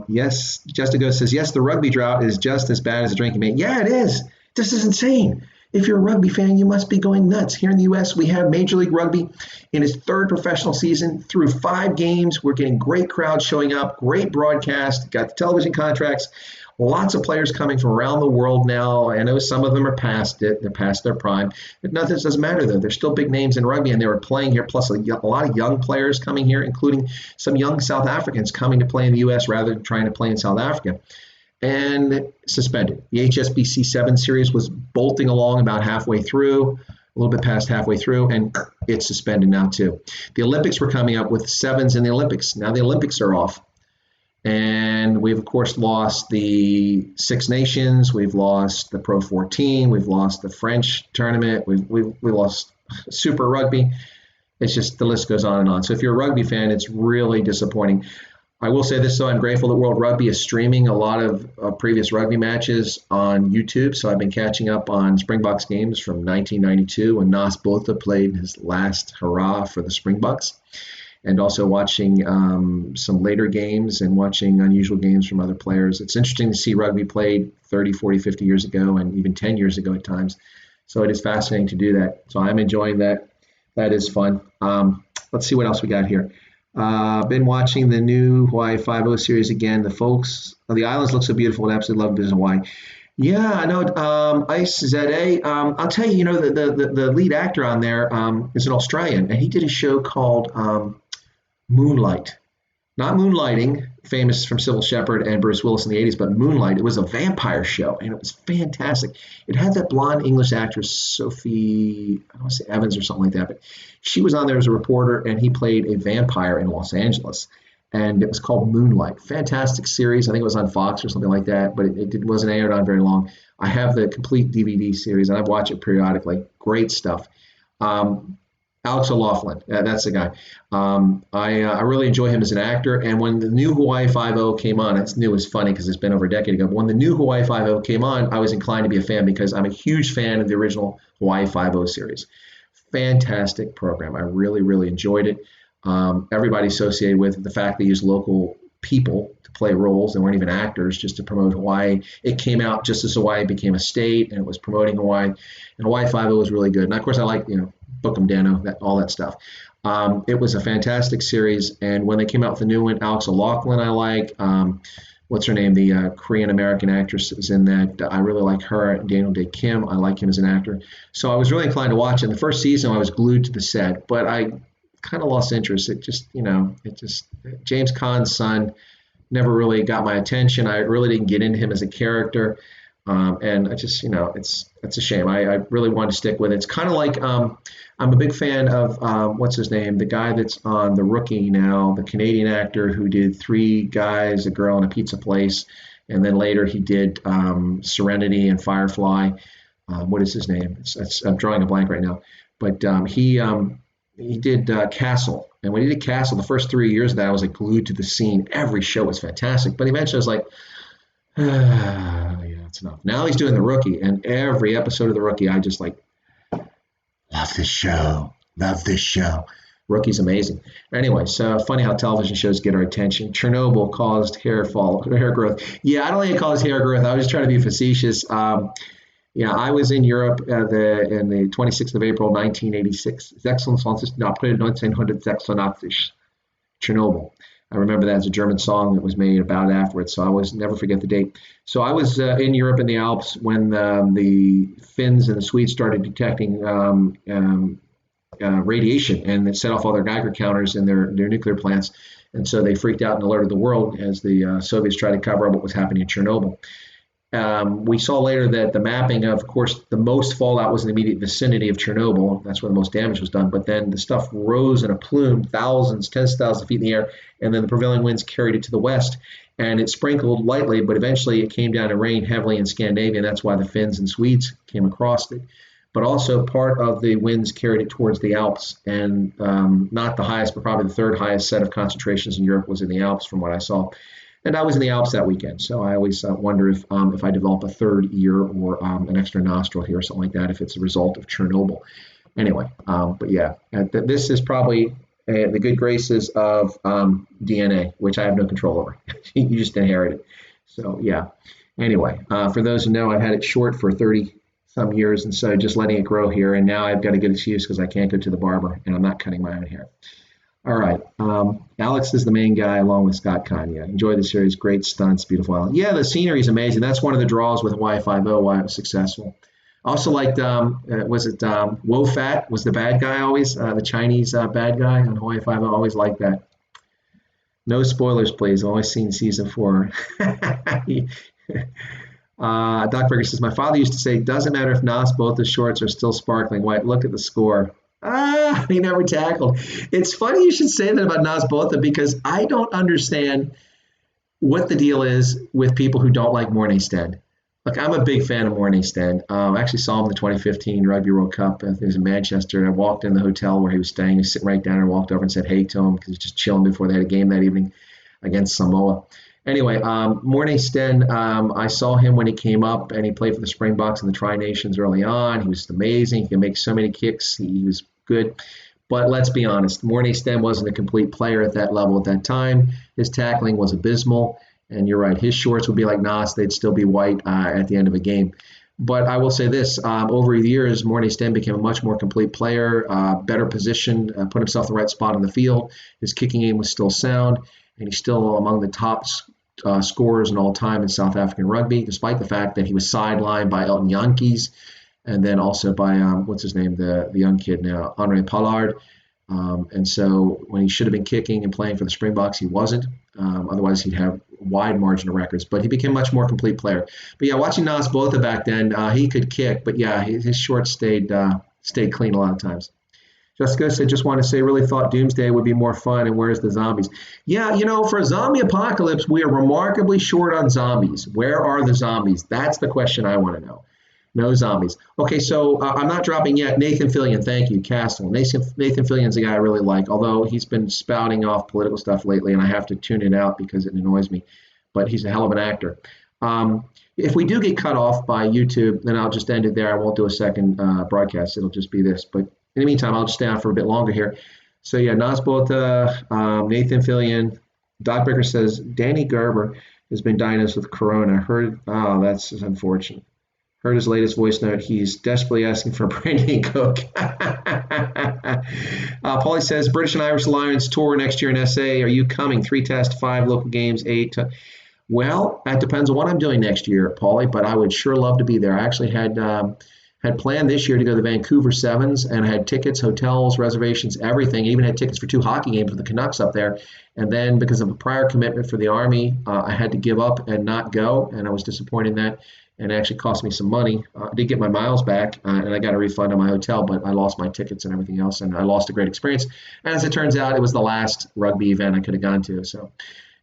Yes, Justigo says, yes, the rugby drought is just as bad as the drinking ban. Yeah, it is. This is insane. If you're a rugby fan, you must be going nuts. Here in the U.S., we have Major League Rugby in its 3rd professional season. Through 5 games, we're getting great crowds showing up, great broadcast, got the television contracts, lots of players coming from around the world now. I know some of them are past it. They're past their prime. But nothing doesn't matter, though. They're still big names in rugby, and they were playing here, plus a lot of young players coming here, including some young South Africans coming to play in the U.S. rather than trying to play in South Africa. And suspended. The HSBC 7 series was bolting along about halfway through, a little bit past halfway through, and it's suspended now too. The Olympics were coming up with 7s in the Olympics. Now the Olympics are off. And we've, of course, lost the Six Nations. We've lost the Pro 14. We've lost the French tournament. We lost Super Rugby. It's just the list goes on and on. So if you're a rugby fan, it's really disappointing. I will say this, though. I'm grateful that World Rugby is streaming a lot of previous rugby matches on YouTube. So I've been catching up on Springboks games from 1992 when Nas Botha played his last hurrah for the Springboks. and also watching some later games and watching unusual games from other players. It's interesting to see rugby played 30, 40, 50 years ago and even 10 years ago at times. So it is fascinating to do that. So I'm enjoying that. That is fun. Let's see what else we got here. Been watching the new Hawaii Five-0 series again. The folks on the islands look so beautiful and absolutely love visiting Hawaii. Yeah, I know. Ice ZA. I'll tell you, the lead actor on there is an Australian, and he did a show called Moonlight. Not Moonlighting, famous from Sybil Shepherd and Bruce Willis in the 80s, but Moonlight. It was a vampire show, and it was fantastic. It had that blonde English actress, Sophie, I don't want to say Evans or something like that, but she was on there as a reporter, and he played a vampire in Los Angeles. And it was called Moonlight. Fantastic series. I think it was on Fox or something like that, but it wasn't aired on very long. I have the complete DVD series, and I watch it periodically. Great stuff. Alex O'Loughlin, that's the guy. I really enjoy him as an actor. And when the new Hawaii Five-0 came on, it's new, it's funny because it's been over a decade ago. But when the new Hawaii Five-0 came on, I was inclined to be a fan because I'm a huge fan of the original Hawaii Five-0 series. Fantastic program. I really, really enjoyed it. Everybody associated with the fact they used local people to play roles. They weren't even actors, just to promote Hawaii. It came out just as Hawaii became a state, and it was promoting Hawaii. And Hawaii Five-0 was really good. And of course, I like, Bookham Dano, all that stuff. It was a fantastic series. And when they came out with the new one, Alex O'Loughlin, I like. What's her name? The Korean American actress that was in that. I really like her. Daniel Day Kim. I like him as an actor. So I was really inclined to watch it. In the first season, I was glued to the set, but I kind of lost interest. It just, James Caan's son never really got my attention. I really didn't get into him as a character. And I just, it's a shame. I really wanted to stick with it. It's kind of like, I'm a big fan of, what's his name? The guy that's on The Rookie now, the Canadian actor who did Three Guys, a Girl, and a Pizza Place. And then later he did Serenity and Firefly. What is his name? I'm drawing a blank right now. But he did Castle. And when he did Castle, the first 3 years of that, I was like glued to the scene. Every show was fantastic. But eventually I was like, yeah, that's enough. Now he's doing The Rookie. And every episode of The Rookie, I just like, love this show. Love this show. Rookie's amazing. Anyway, so funny how television shows get our attention. Chernobyl caused hair growth. Yeah, I don't think it caused hair growth. I was just trying to be facetious. I was in Europe in the 26th of April, 1986. 26. April 1986. Chernobyl. I remember that as a German song that was made about it afterwards, so I always never forget the date. So I was in Europe in the Alps when the Finns and the Swedes started detecting radiation, and it set off all their Geiger counters in their nuclear plants. And so they freaked out and alerted the world as the Soviets tried to cover up what was happening in Chernobyl. We saw later that the mapping of course, the most fallout was in the immediate vicinity of Chernobyl. That's where the most damage was done. But then the stuff rose in a plume, tens of thousands of feet in the air, and then the prevailing winds carried it to the west. And it sprinkled lightly, but eventually it came down and rained heavily in Scandinavia, and that's why the Finns and Swedes came across it. But also part of the winds carried it towards the Alps, and not the highest, but probably the third highest set of concentrations in Europe was in the Alps from what I saw. And I was in the Alps that weekend, so I always wonder if I develop a third ear or an extra nostril here or something like that, if it's a result of Chernobyl. Anyway, but yeah, this is probably the good graces of DNA, which I have no control over. You just inherit it. So yeah. Anyway, for those who know, I've had it short for 30 some years, and so just letting it grow here. And now I've got a good excuse because I can't go to the barber, and I'm not cutting my own hair. All right. Alex is the main guy along with Scott Kanye. Enjoy the series. Great stunts. Beautiful island. Yeah, the scenery is amazing. That's one of the draws with Hawaii Five-0, why it was successful. Also liked, Wo-Fat was the bad guy always, the Chinese bad guy on Hawaii Five-0. Always liked that. No spoilers, please. Always seen season 4. Doc Berger says, my father used to say, doesn't matter if Nas both the shorts are still sparkling white. Look at the score. He never tackled. It's funny you should say that about Nas Botha because I don't understand what the deal is with people who don't like Mornay Sten. Look, I'm a big fan of Mornay Sten. I actually saw him in the 2015 Rugby World Cup. I think it was in Manchester. I walked in the hotel where he was staying. He was sitting right down there. I walked over and said hey to him because he was just chilling before they had a game that evening against Samoa. Anyway, Mornay Sten, I saw him when he came up and he played for the Springboks and the Tri-Nations early on. He was amazing. He could make so many kicks. He was good. But let's be honest, Mornay Stem wasn't a complete player at that level at that time. His tackling was abysmal. And you're right, his shorts would be like Nas. They'd still be white at the end of a game. But I will say this, over the years, Mornay Stem became a much more complete player, better positioned, put himself in the right spot on the field. His kicking game was still sound, and he's still among the top scorers in all time in South African rugby, despite the fact that he was sidelined by Elton Yankees and then also by, what's his name, the young kid now, Henri Pollard. And so when he should have been kicking and playing for the Springboks, he wasn't. Otherwise, he'd have a wide margin of records. But he became a much more complete player. But yeah, watching Nas Botha back then, he could kick. But yeah, his shorts stayed clean a lot of times. Jessica said, just want to say, really thought Doomsday would be more fun, and where's the zombies? Yeah, for a zombie apocalypse, we are remarkably short on zombies. Where are the zombies? That's the question I want to know. No zombies. Okay, so I'm not dropping yet. Nathan Fillion, thank you, Castle. Nathan Fillion's a guy I really like, although he's been spouting off political stuff lately, and I have to tune it out because it annoys me. But he's a hell of an actor. If we do get cut off by YouTube, then I'll just end it there. I won't do a second broadcast. It'll just be this. But in the meantime, I'll just stay on for a bit longer here. So yeah, Nas Botha, Nathan Fillion. Doc Baker says, Danny Gerber has been diagnosed with corona. That's unfortunate. Heard his latest voice note. He's desperately asking for brandy and coke. Paulie says, British and Irish Lions tour next year in SA. Are you coming? 3 tests, 5 local games, 8. Well, that depends on what I'm doing next year, Paulie, but I would sure love to be there. I actually had planned this year to go to the Vancouver Sevens, and I had tickets, hotels, reservations, everything. I even had tickets for 2 hockey games with the Canucks up there. And then because of a prior commitment for the Army, I had to give up and not go, and I was disappointed in that. And it actually cost me some money. I did get my miles back, and I got a refund on my hotel, but I lost my tickets and everything else, and I lost a great experience. And as it turns out, it was the last rugby event I could have gone to. So,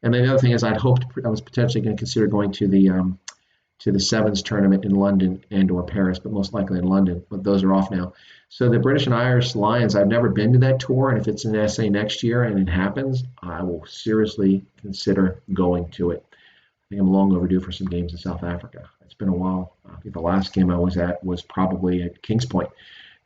and then the other thing is, I was potentially going to consider going to the Sevens tournament in London and/or Paris, but most likely in London. But those are off now. So the British and Irish Lions, I've never been to that tour, and if it's in SA next year and it happens, I will seriously consider going to it. I think I'm long overdue for some games in South Africa. It's been a while. I think the last game I was at was probably at Kings Point.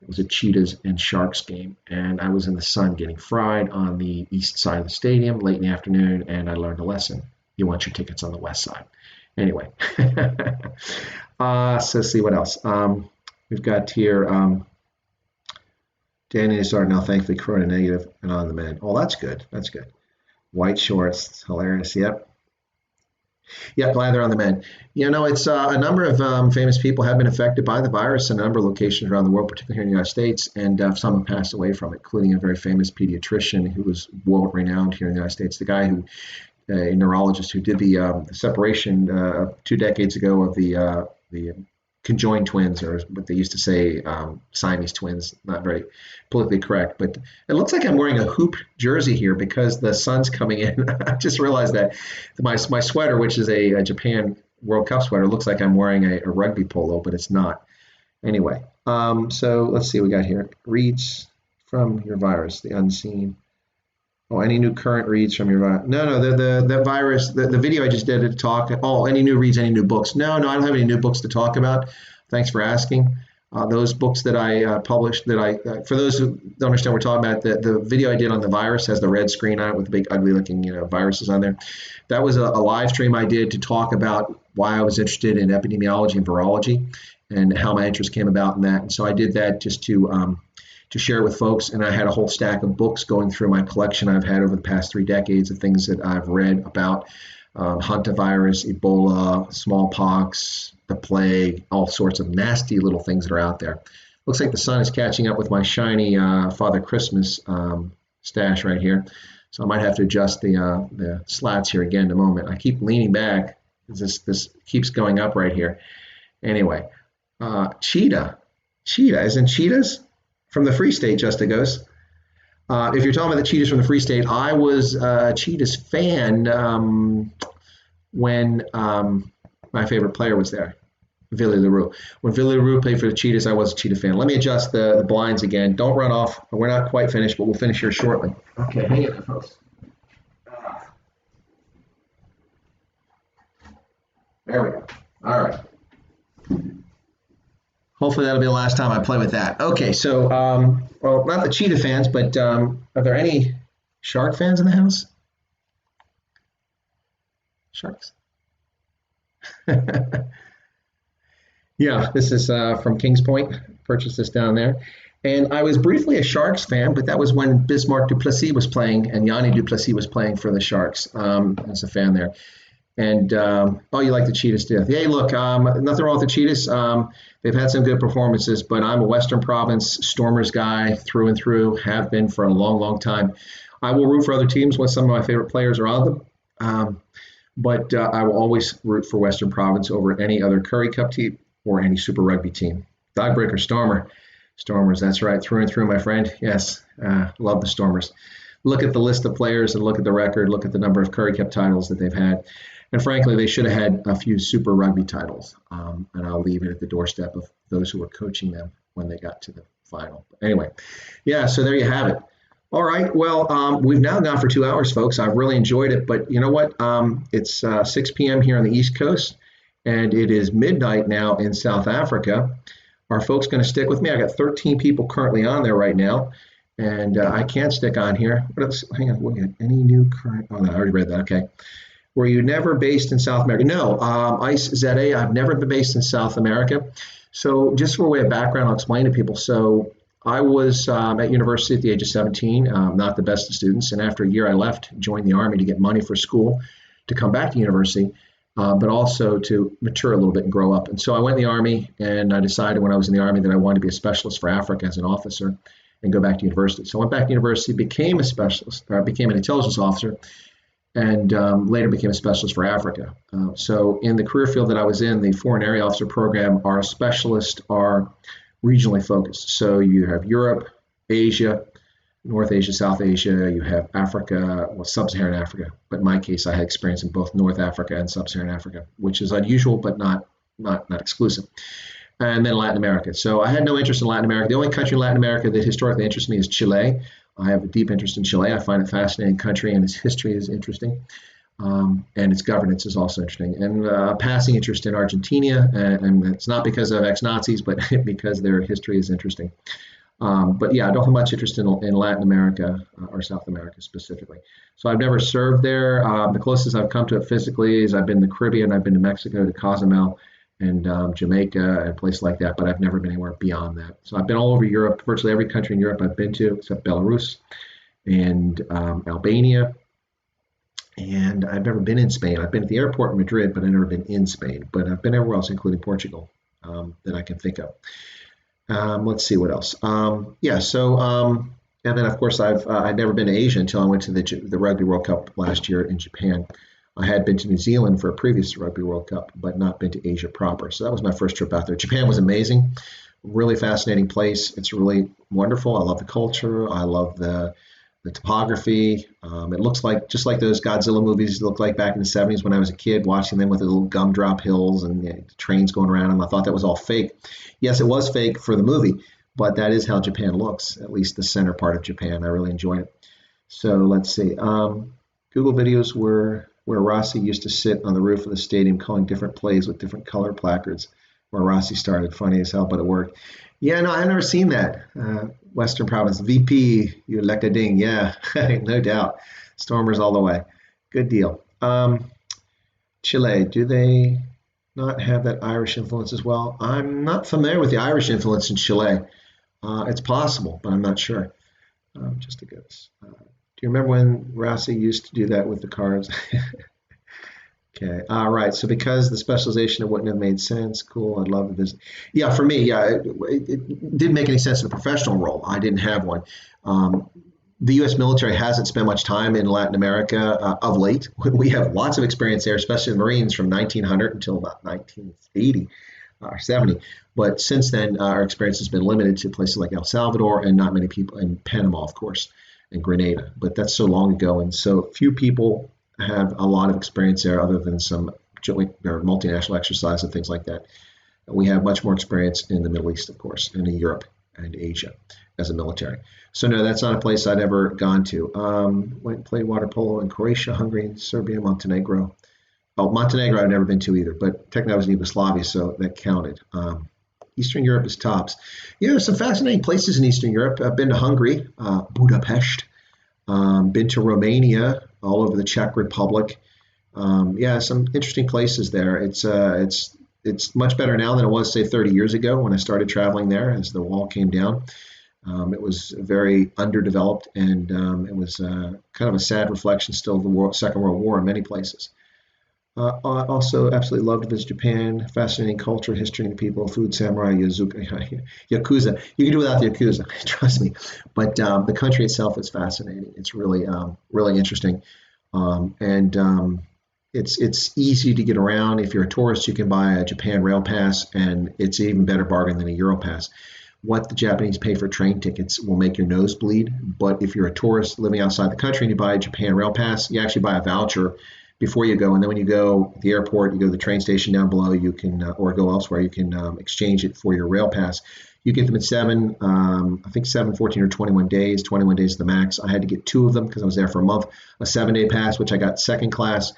It was a Cheetahs and Sharks game, and I was in the sun getting fried on the east side of the stadium late in the afternoon, and I learned a lesson. You want your tickets on the west side. Anyway, so let's see what else. We've got here, Danny is starting now, thankfully, corona negative and on the mend. Oh, that's good. That's good. White shorts, hilarious. Yep. Yeah, glad they're on the mend. It's a number of famous people have been affected by the virus in a number of locations around the world, particularly here in the United States, and some have passed away from it, including a very famous pediatrician who was world-renowned here in the United States, the guy who, a neurologist who did the separation 2 decades ago of the conjoined twins, or what they used to say, Siamese twins. Not very politically correct, but it looks like I'm wearing a hoop jersey here because the sun's coming in. I just realized that my sweater, which is a Japan World Cup sweater, looks like I'm wearing a rugby polo, but it's not. Anyway, so let's see what we got here. Reads from your virus, the unseen. Oh, any new current reads from your virus? No, the virus, the video I just did to talk. Oh, any new reads, any new books? No, I don't have any new books to talk about. Thanks for asking. Those books that I published, for those who don't understand what we're talking about, the video I did on the virus has the red screen on it with the big ugly looking viruses on there. That was a live stream I did to talk about why I was interested in epidemiology and virology and how my interest came about in that. And so I did that just to share it with folks. And I had a whole stack of books going through my collection I've had over the past 3 decades of things that I've read about hantavirus, Ebola, smallpox, the plague, all sorts of nasty little things that are out there. Looks like the sun is catching up with my shiny Father Christmas stash right here. So I might have to adjust the slats here again in a moment. I keep leaning back because this keeps going up right here. Anyway, cheetah. Cheetah, isn't cheetahs? From the Free State, Justa goes. If you're talking about the Cheetahs from the Free State, I was a Cheetahs fan when my favorite player was there, Villy LaRue. When Villy LaRue played for the Cheetahs, I was a Cheetah fan. Let me adjust the blinds again. Don't run off. We're not quite finished, but we'll finish here shortly. Okay, hang in there, folks. There we go. All right. Hopefully that'll be the last time I play with that. Okay, so well, not the cheetah fans, but are there any shark fans in the house? Sharks. Yeah, this is from Kings Point. Purchased this down there. And I was briefly a Sharks fan, but that was when Bismarck Duplessis was playing and Yanni Duplessis was playing for the Sharks. As a fan there. And oh, you like the Cheetahs too? Hey, look, nothing wrong with the Cheetahs. They've had some good performances, but I'm a Western Province Stormers guy through and through. Have been for a long, long time. I will root for other teams when some of my favorite players are on them, but I will always root for Western Province over any other Currie Cup team or any Super Rugby team. Tiebreaker Stormer, Stormers. That's right, through and through, my friend. Yes, love the Stormers. Look at the list of players and look at the record. Look at the number of Currie Cup titles that they've had. And frankly, they should have had a few Super Rugby titles. And I'll leave it at the doorstep of those who were coaching them when they got to the final. But anyway, yeah, so there you have it. All right. Well, we've now gone for 2 hours, folks. I've really enjoyed it. But you know what? It's 6 p.m. here on the East Coast, and it is midnight now in South Africa. Are folks going to stick with me? I got 13 people currently on there right now, and I can't stick on here. What else? Hang on. What, any new current? Oh, no, I already read that. Okay. Were you never based in South America? No, ICE ZA, I've never been based in South America. So just for a way of background, I'll explain to people. So I was at university at the age of 17, not the best of students. And after a year, I left, joined the Army to get money for school, to come back to university, but also to mature a little bit and grow up. And so I went in the Army, and I decided when I was in the Army that I wanted to be a specialist for Africa as an officer and go back to university. So I went back to university, became a specialist, or I became an intelligence officer, and later became a specialist for Africa. So in the career field that I was in, the Foreign Area Officer Program, our specialists are regionally focused. So you have Europe, Asia, North Asia, South Asia, you have Africa, well, Sub-Saharan Africa. But in my case, I had experience in both North Africa and Sub-Saharan Africa, which is unusual, but not exclusive. And then Latin America. So I had no interest in Latin America. The only country in Latin America that historically interests me is Chile. I have a deep interest in Chile. I find it a fascinating country, and its history is interesting, and its governance is also interesting. And a passing interest in Argentina, and it's not because of ex-Nazis, but because their history is interesting. But yeah, I don't have much interest in Latin America or South America specifically. So I've never served there. The closest I've come to it physically is I've been to the Caribbean. I've been to Mexico, to Cozumel, and Jamaica and places like that, but I've never been anywhere beyond that. So I've been all over Europe, virtually every country in Europe I've been to, except Belarus and Albania. And I've never been in Spain. I've been at the airport in Madrid, but I've never been in Spain. But I've been everywhere else, including Portugal, that I can think of. Let's see what else. And then of course I'd never been to Asia until I went to the Rugby World Cup last year in Japan. I had been to New Zealand for a previous Rugby World Cup, but not been to Asia proper. So that was my first trip out there. Japan was amazing, really fascinating place. It's really wonderful. I love the culture. I love the topography. It looks like just like those Godzilla movies looked like back in the 70s when I was a kid, watching them with the little gumdrop hills and the trains going around them. I thought that was all fake. Yes, it was fake for the movie, but that is how Japan looks, at least the center part of Japan. I really enjoyed it. So let's see. Google videos where Rossi used to sit on the roof of the stadium calling different plays with different color placards where Rossi started. Funny as hell, but it worked. Yeah, no, I've never seen that. Western Province, VP, you Lekading. Yeah, no doubt. Stormers all the way. Good deal. Chile, do they not have that Irish influence as well? I'm not familiar with the Irish influence in Chile. It's possible, but I'm not sure. Just a guess. Do you remember when Rossi used to do that with the cards? Okay. All right. So because the specialization, it wouldn't have made sense. Cool. I'd love to visit. Yeah, for me, yeah, it didn't make any sense in the professional role. I didn't have one. The U.S. military hasn't spent much time in Latin America of late. We have lots of experience there, especially the Marines from 1900 until about 1980 or 70. But since then, our experience has been limited to places like El Salvador and not many people in Panama, of course, and Grenada. But that's so long ago, and so few people have a lot of experience there other than some joint or multinational exercise and things like that. We have much more experience in the Middle East, of course, and in Europe and Asia as a military. So no, that's not a place I'd ever gone to. Went and played water polo in Croatia, Hungary, Serbia, Montenegro. Oh, Montenegro I've never been to either, but technically I was in Yugoslavia, so that counted. Eastern Europe is tops. There's some fascinating places in Eastern Europe. I've been to Hungary, Budapest, been to Romania, all over the Czech Republic. Some interesting places there. It's much better now than it was, say, 30 years ago when I started traveling there as the wall came down. It was very underdeveloped, and it was kind of a sad reflection still of the Second World War in many places. I also absolutely loved to visit Japan. Fascinating culture, history, and people, food, samurai, yakuza. You can do without the yakuza, trust me. But the country itself is fascinating. It's really, really interesting, and it's easy to get around. If you're a tourist, you can buy a Japan Rail Pass, and it's an even better bargain than a Euro Pass. What the Japanese pay for train tickets will make your nose bleed. But if you're a tourist living outside the country and you buy a Japan Rail Pass, you actually buy a voucher before you go. And then when you go to the airport, you go to the train station down below, you can, or go elsewhere, you can exchange it for your rail pass. You get them in 7, 14, or 21 days. 21 days is the max. I had to get 2 of them because I was there for a month. A 7-day pass, which I got second class.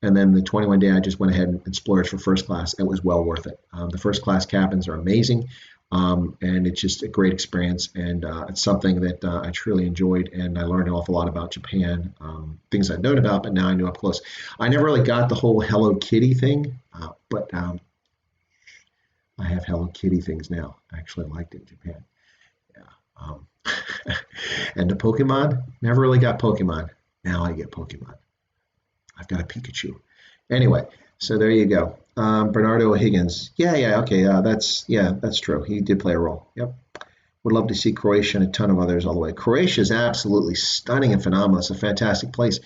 And then the 21-day, I just went ahead and splurged for first class. It was well worth it. The first class cabins are amazing. And it's just a great experience, and it's something that I truly enjoyed, and I learned an awful lot about Japan, things I'd known about, but now I knew up close. I never really got the whole Hello Kitty thing, but I have Hello Kitty things now. I actually liked it in Japan. Yeah. And the Pokemon, never really got Pokemon. Now I get Pokemon. I've got a Pikachu. Anyway, so there you go. Bernardo O'Higgins. Okay. That's true. He did play a role. Yep. Would love to see Croatia and a ton of others all the way. Croatia is absolutely stunning and phenomenal. It's a fantastic place.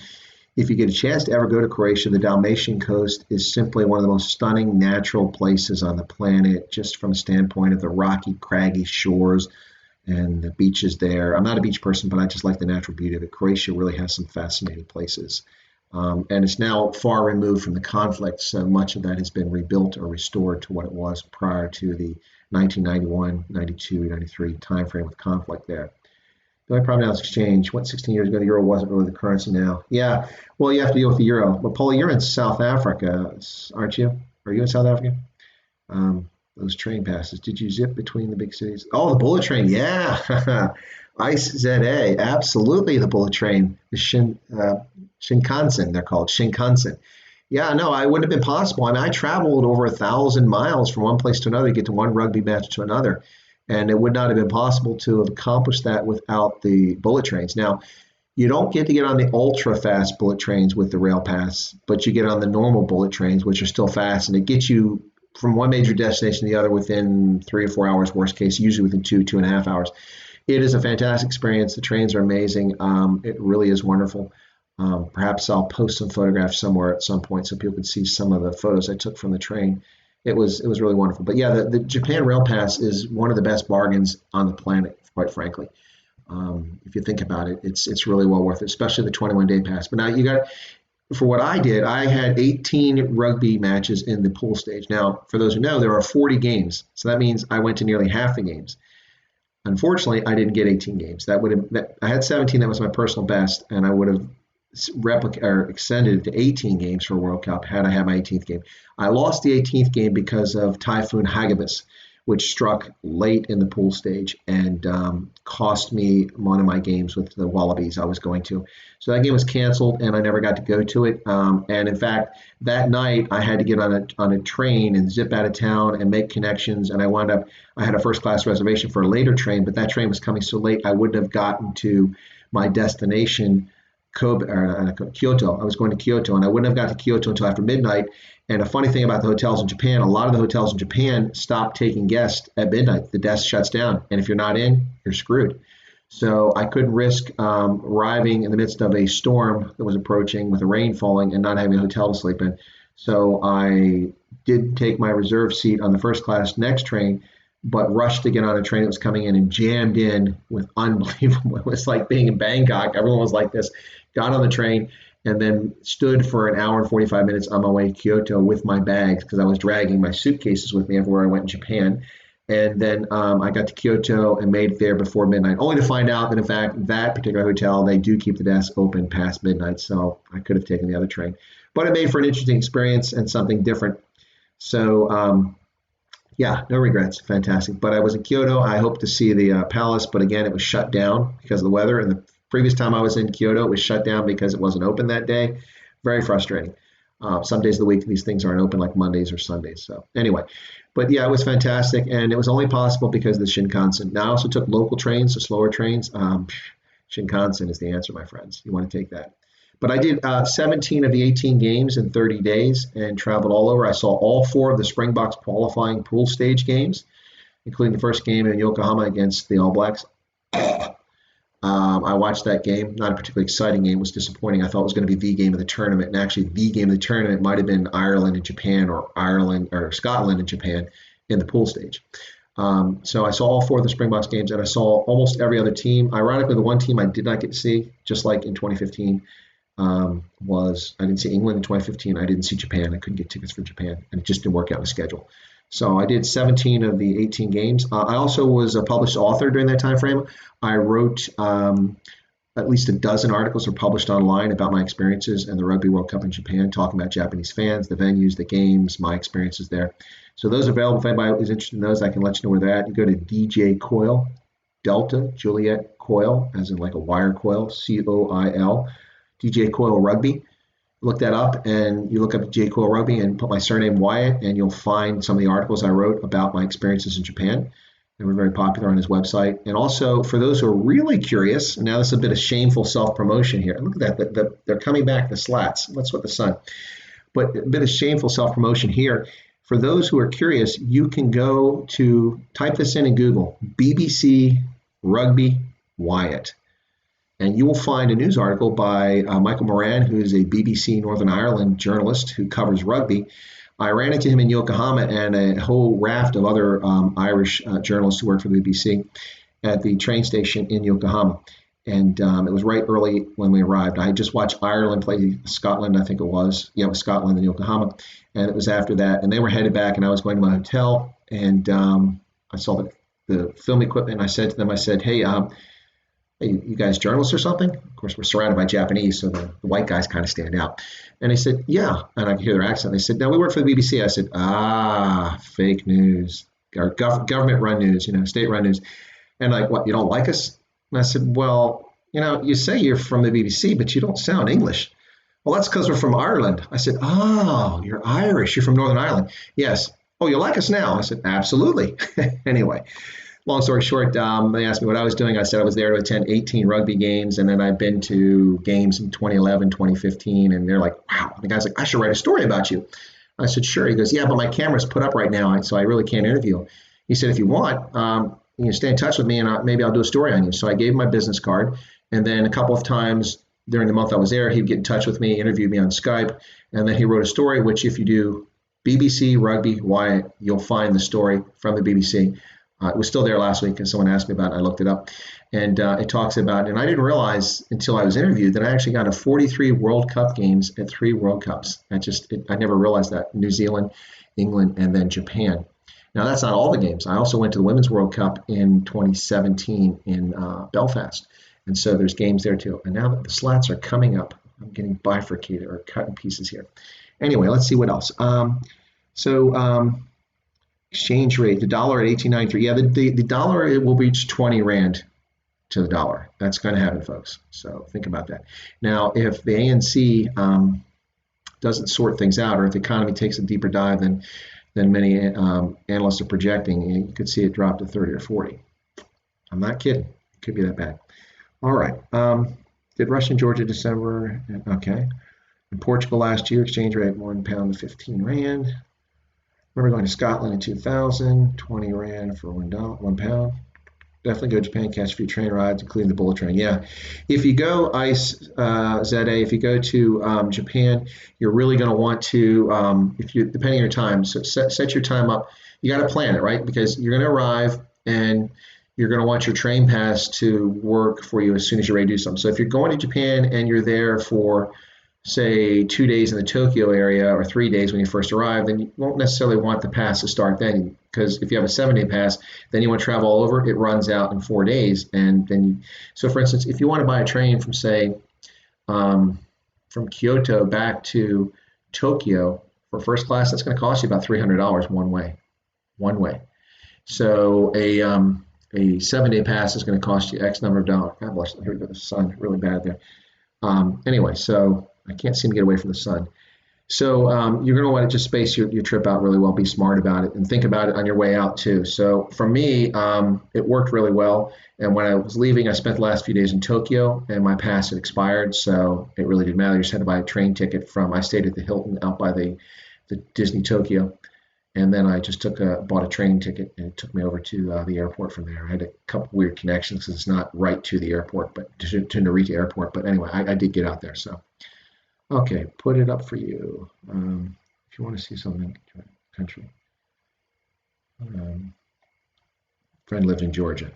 If you get a chance to ever go to Croatia, the Dalmatian coast is simply one of the most stunning natural places on the planet, just from a standpoint of the rocky, craggy shores and the beaches there. I'm not a beach person, but I just like the natural beauty of it. Croatia really has some fascinating places. And it's now far removed from the conflict, so much of that has been rebuilt or restored to what it was prior to the 1991, 92, 93 timeframe of conflict there. The only problem now is exchange. 16 years ago, the euro wasn't really the currency now. Yeah, well, you have to deal with the euro. But, Paula, you're in South Africa, aren't you? Are you in South Africa? Those train passes. Did you zip between the big cities? Oh, the bullet train, yeah. ICE ZA, absolutely the bullet train. The Shinkansen, they're called Shinkansen. Yeah, no, it wouldn't have been possible. I mean, I traveled over 1,000 miles from one place to another to get to one rugby match to another. And it would not have been possible to have accomplished that without the bullet trains. Now, you don't get to get on the ultra fast bullet trains with the rail pass, but you get on the normal bullet trains, which are still fast, and it gets you from one major destination to the other within 3 or 4 hours, worst case, usually within 2.5 hours. It is a fantastic experience. The trains are amazing. It really is wonderful. Perhaps I'll post some photographs somewhere at some point so people can see some of the photos I took from the train. It was really wonderful. But yeah, the Japan Rail Pass is one of the best bargains on the planet, quite frankly. If you think about it, it's really well worth it, especially the 21-day pass. But now for what I did, I had 18 rugby matches in the pool stage. Now, for those who know, there are 40 games. So that means I went to nearly half the games. Unfortunately, I didn't get 18 games. I had 17. That was my personal best, and I would have extended it to 18 games for a World Cup had I had my 18th game. I lost the 18th game because of Typhoon Hagibis, which struck late in the pool stage and cost me one of my games with the Wallabies I was going to. So that game was canceled, and I never got to go to it. And in fact, that night I had to get on a train and zip out of town and make connections. And I had a first class reservation for a later train, but that train was coming so late I wouldn't have gotten to my destination, Kyoto. I was going to Kyoto, and I wouldn't have got to Kyoto until after midnight. And a funny thing about the hotels in Japan, a lot of the hotels in Japan stop taking guests at midnight. The desk shuts down, and if you're not in, you're screwed. So I couldn't risk arriving in the midst of a storm that was approaching with the rain falling and not having a hotel to sleep in. So I did take my reserve seat on the first class next train, but rushed to get on a train that was coming in and jammed in with unbelievable. It was like being in Bangkok. Everyone was like this. Got on the train and then stood for an hour and 45 minutes on my way to Kyoto with my bags because I was dragging my suitcases with me everywhere I went in Japan. And then I got to Kyoto and made it there before midnight, only to find out that, in fact, that particular hotel, they do keep the desk open past midnight. So I could have taken the other train. But it made for an interesting experience and something different. So, Yeah, no regrets. Fantastic. But I was in Kyoto. I hoped to see the palace, but again, it was shut down because of the weather. And the previous time I was in Kyoto, it was shut down because it wasn't open that day. Very frustrating. Some days of the week, these things aren't open, like Mondays or Sundays. So anyway, but yeah, it was fantastic. And it was only possible because of the Shinkansen. Now, I also took local trains, so slower trains. Shinkansen is the answer, my friends. You want to take that. But I did 17 of the 18 games in 30 days and traveled all over. I saw all four of the Springboks qualifying pool stage games, including the first game in Yokohama against the All Blacks. I watched that game. Not a particularly exciting game. It was disappointing. I thought it was going to be the game of the tournament, and actually the game of the tournament might have been Ireland and Japan, or Ireland or Scotland and Japan in the pool stage. So I saw all four of the Springboks games, and I saw almost every other team. Ironically, the one team I did not get to see, just like in 2015, was I didn't see England in 2015. I didn't see Japan. I couldn't get tickets for Japan, and it just didn't work out in the schedule. So I did 17 of the 18 games. I also was a published author during that time frame. I wrote at least a dozen articles were published online about my experiences in the Rugby World Cup in Japan, talking about Japanese fans, the venues, the games, my experiences there. So those are available. If anybody is interested in those, I can let you know where they're at. You go to DJ Coyle, Delta Juliet Coyle, as in like a wire coil, COIL, DJ Coyle Rugby. Look that up, and you look up DJ Coyle Rugby and put my surname Wyatt, and you'll find some of the articles I wrote about my experiences in Japan. They were very popular on his website. And also, for those who are really curious, and now this is a bit of shameful self-promotion here. Look at that. They're coming back, the slats. What's with the sun? But a bit of shameful self-promotion here. For those who are curious, you can go to, type this in Google, BBC Rugby Wyatt. And you will find a news article by Michael Moran, who is a BBC Northern Ireland journalist who covers rugby. I ran into him in Yokohama and a whole raft of other Irish journalists who work for the BBC at the train station in Yokohama. And it was right early when we arrived. I had just watched Ireland play Scotland, I think it was. Yeah, it was Scotland in Yokohama. And it was after that. And they were headed back, and I was going to my hotel. And I saw the film equipment. And I said to them, hey, hey, you guys journalists or something? Of course, we're surrounded by Japanese, so the white guys kind of stand out. And they said, yeah. And I could hear their accent. They said, no, we work for the BBC. I said, fake news, or government-run news, state-run news. And like, what, you don't like us? And I said, well, you say you're from the BBC, but you don't sound English. Well, that's because we're from Ireland. I said, oh, you're Irish. You're from Northern Ireland. Yes. Oh, you like us now? I said, absolutely. Anyway. Long story short, they asked me what I was doing. I said I was there to attend 18 rugby games, and then I've been to games in 2011, 2015, and they're like, wow. And the guy's like, I should write a story about you. I said, sure. He goes, yeah, but my camera's put up right now, so I really can't interview. He said, if you want, you can stay in touch with me, and maybe I'll do a story on you. So I gave him my business card, and then a couple of times during the month I was there, he'd get in touch with me, interview me on Skype, and then he wrote a story, which if you do BBC Rugby Wyatt, you'll find the story from the BBC. It was still there last week, and someone asked me about it. I looked it up, and it talks about, and I didn't realize until I was interviewed that I actually got to 43 World Cup games at 3 World Cups. I never realized that. New Zealand, England, and then Japan. Now, that's not all the games. I also went to the Women's World Cup in 2017 in Belfast, and so there's games there too. And now that the slats are coming up, I'm getting bifurcated or cut in pieces here. Anyway, let's see what else. Exchange rate, the dollar at 18.93. Yeah, the dollar, it will reach 20 rand to the dollar. That's going to happen, folks. So think about that. Now, if the ANC doesn't sort things out, or if the economy takes a deeper dive than many analysts are projecting, you could see it drop to 30 or 40. I'm not kidding. It could be that bad. All right. Did Russia and Georgia December? Okay. In Portugal last year, exchange rate £1 to 15 rand. Remember going to Scotland in 2000, 20 rand for £1. Definitely go to Japan, catch a few train rides, including the bullet train. Yeah. If you go if you go to Japan, you're really going to want to, depending on your time, so set your time up. You got to plan it, right? Because you're going to arrive and you're going to want your train pass to work for you as soon as you're ready to do something. So if you're going to Japan and you're there for, say, 2 days in the Tokyo area or 3 days when you first arrive, then you won't necessarily want the pass to start then, because if you have a 7-day pass, then you want to travel all over, it runs out in 4 days. And then, so for instance, if you want to buy a train from, say, from Kyoto back to Tokyo for first class, that's going to cost you about $300 one way. one way. So a 7-day pass is going to cost you X number of dollars. God bless. Here we go. The sun, really bad there. Anyway, so I can't seem to get away from the sun. So you're going to want to just space your trip out really well, be smart about it, and think about it on your way out too. So for me, it worked really well. And when I was leaving, I spent the last few days in Tokyo, and my pass had expired, so it really didn't matter. You just had to buy a train ticket I stayed at the Hilton out by the Disney Tokyo, and then I just bought a train ticket, and it took me over to the airport from there. I had a couple weird connections because it's not right to the airport, but to Narita Airport. But anyway, I did get out there, so. Okay, put it up for you. If you want to see something, country. Friend lived in Georgia.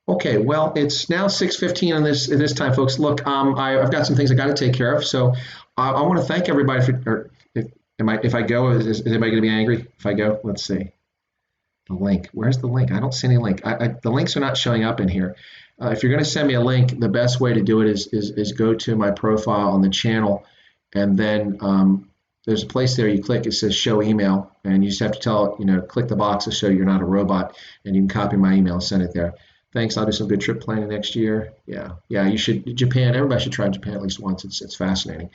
Okay, well, it's now 6:15 on this time, folks. Look, I've got some things I got to take care of, so I want to thank everybody for. If I go, is anybody going to be angry if I go? Let's see. The link. Where's the link? I don't see any link. The links are not showing up in here. If you're going to send me a link, the best way to do it is go to my profile on the channel. And then there's a place there you click, it says show email, and you just have to tell it, click the box to show you're not a robot, and you can copy my email and send it there. Thanks, I'll do some good trip planning next year. Yeah, you should. Japan, everybody should try Japan at least once. It's fascinating.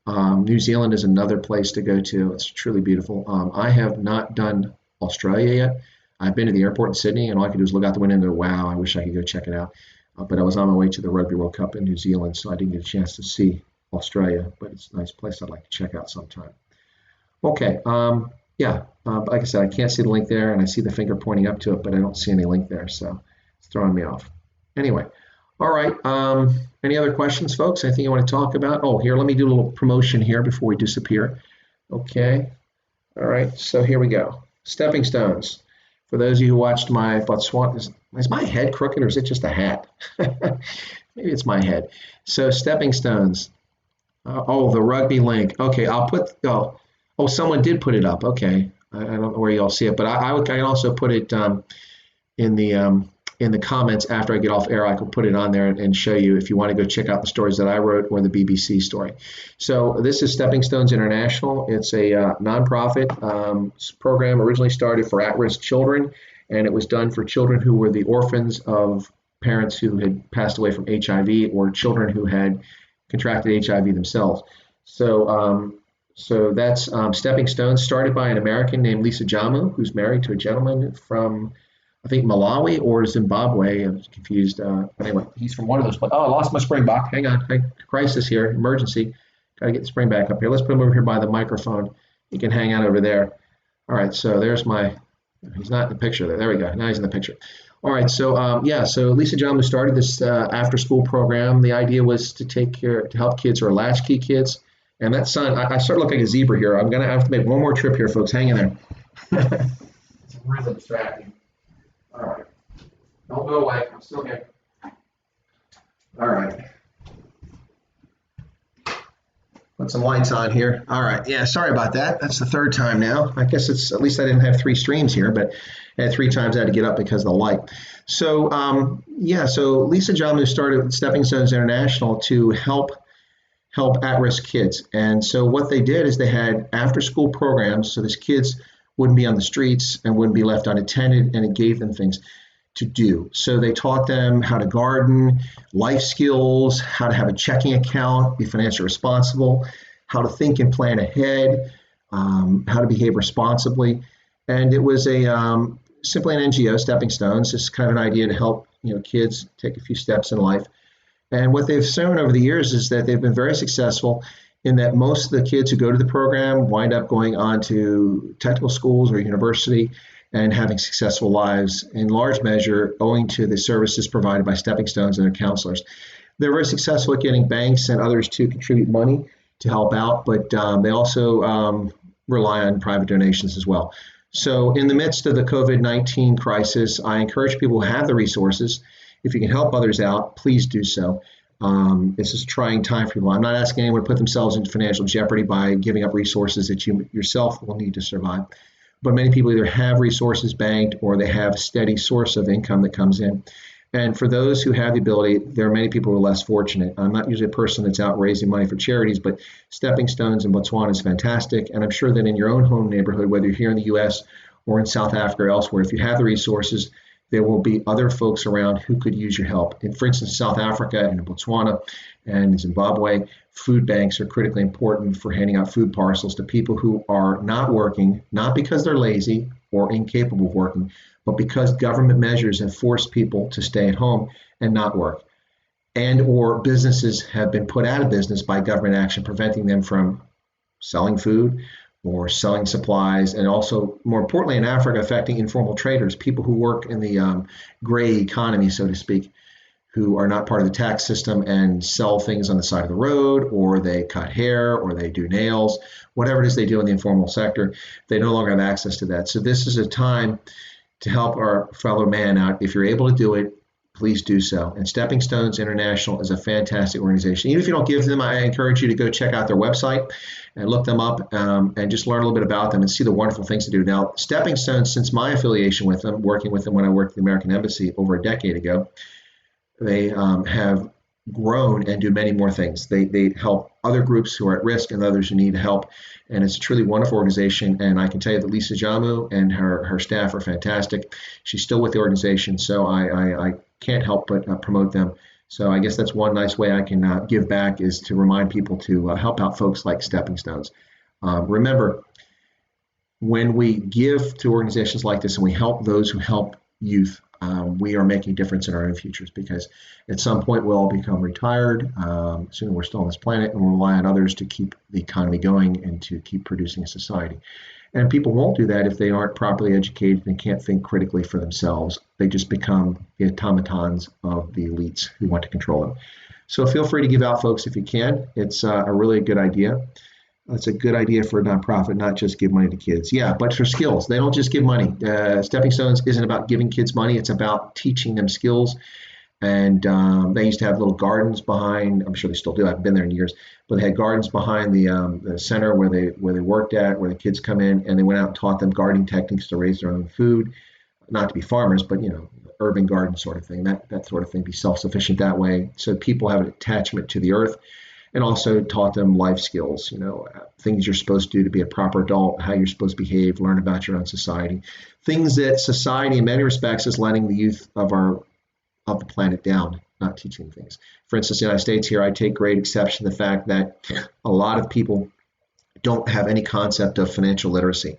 New Zealand is another place to go to. It's truly beautiful. I have not done Australia yet. I've been to the airport in Sydney, and all I could do is look out the window and go, wow, I wish I could go check it out. But I was on my way to the Rugby World Cup in New Zealand, so I didn't get a chance to see Australia, but it's a nice place I'd like to check out sometime. Okay, like I said, I can't see the link there, and I see the finger pointing up to it, but I don't see any link there, so it's throwing me off. Anyway, all right, any other questions, folks? Anything you want to talk about? Oh, here, let me do a little promotion here before we disappear. Okay, all right, so here we go. Stepping stones. For those of you who watched my Botswana, is my head crooked or is it just a hat? Maybe it's my head. So stepping stones. The rugby link. Okay, I'll put. Someone did put it up. Okay, I don't know where y'all see it, but I can also put it in the comments after I get off air. I can put it on there and show you if you want to go check out the stories that I wrote or the BBC story. So this is Stepping Stones International. It's a nonprofit program originally started for at-risk children, and it was done for children who were the orphans of parents who had passed away from HIV or children who had contracted HIV themselves. So that's Stepping Stones, started by an American named Lisa Jamu, who's married to a gentleman from, I think, Malawi or Zimbabwe. I'm confused. Anyway, he's from one of those places. Oh, I lost my Springbok. Hang on. Crisis here. Emergency. Got to get the spring back up here. Let's put him over here by the microphone. He can hang out over there. All right, so there's he's not in the picture there. There we go. Now he's in the picture. All right, so so Lisa Jamu started this after-school program. The idea was to help kids who are latchkey kids. And that sun, I sort of look like a zebra here. I'm gonna have to make one more trip here, folks. Hang in there. It's really distracting. All right, don't go away. I'm still here. All right. Put some lights on here. All right. Yeah, sorry about that. That's the third time now. I guess at least I didn't have 3 streams here, but I had 3 times I had to get up because of the light. So, so Lisa Jamu started Stepping Stones International to help at-risk kids. And so what they did is they had after-school programs so these kids wouldn't be on the streets and wouldn't be left unattended, and it gave them things to do. So they taught them how to garden, life skills, how to have a checking account, be financially responsible, how to think and plan ahead, how to behave responsibly. And it was simply an NGO, Stepping Stones, just kind of an idea to help kids take a few steps in life. And what they've shown over the years is that they've been very successful in that most of the kids who go to the program wind up going on to technical schools or university and having successful lives, in large measure owing to the services provided by Stepping Stones and their counselors. They're very successful at getting banks and others to contribute money to help out, but they also rely on private donations as well. So in the midst of the COVID-19 crisis, I encourage people who have the resources, if you can help others out, please do so. This is a trying time for people. I'm not asking anyone to put themselves into financial jeopardy by giving up resources that you yourself will need to survive. But many people either have resources banked or they have a steady source of income that comes in. And for those who have the ability, there are many people who are less fortunate. I'm not usually a person that's out raising money for charities, but Stepping Stones in Botswana is fantastic. And I'm sure that in your own home neighborhood, whether you're here in the U.S. or in South Africa or elsewhere, if you have the resources, there will be other folks around who could use your help. And for instance, South Africa and in Botswana and in Zimbabwe, food banks are critically important for handing out food parcels to people who are not working, not because they're lazy or incapable of working, but because government measures have forced people to stay at home and not work. And or businesses have been put out of business by government action, preventing them from selling food or selling supplies, and also, more importantly, in Africa, affecting informal traders, people who work in the gray economy, so to speak, who are not part of the tax system and sell things on the side of the road, or they cut hair, or they do nails, whatever it is they do in the informal sector. They no longer have access to that. So this is a time to help our fellow man out. If you're able to do it, please do so. And Stepping Stones International is a fantastic organization. Even if you don't give them, I encourage you to go check out their website and look them up and just learn a little bit about them and see the wonderful things to do. Now, Stepping Stones, since my affiliation with them, working with them when I worked at the American Embassy over a decade ago, they have grown and do many more things. They help other groups who are at risk and others who need help. And it's a truly wonderful organization. And I can tell you that Lisa Jamu and her staff are fantastic. She's still with the organization, so I can't help but promote them. So I guess that's one nice way I can give back, is to remind people to help out folks like Stepping Stones. Remember, when we give to organizations like this and we help those who help youth, we are making a difference in our own futures, because at some point we'll all become retired. Soon we're still on this planet, and we'll rely on others to keep the economy going and to keep producing a society. And people won't do that if they aren't properly educated and can't think critically for themselves. They just become the automatons of the elites who want to control them. So feel free to give out, folks, if you can. It's a really good idea. It's a good idea for a nonprofit, not just give money to kids. Yeah, but for skills. They don't just give money. Stepping Stones isn't about giving kids money. It's about teaching them skills. And they used to have little gardens behind. I'm sure they still do. I haven't been there in years, but they had gardens behind the center where they worked at, where the kids come in, and they went out and taught them gardening techniques to raise their own food, not to be farmers, but urban garden sort of thing. That sort of thing, be self-sufficient that way, so people have an attachment to the earth, and also taught them life skills. Things you're supposed to do to be a proper adult, how you're supposed to behave, learn about your own society, things that society, in many respects, is letting the youth of the planet down, not teaching things. For instance, in the United States here, I take great exception to the fact that a lot of people don't have any concept of financial literacy.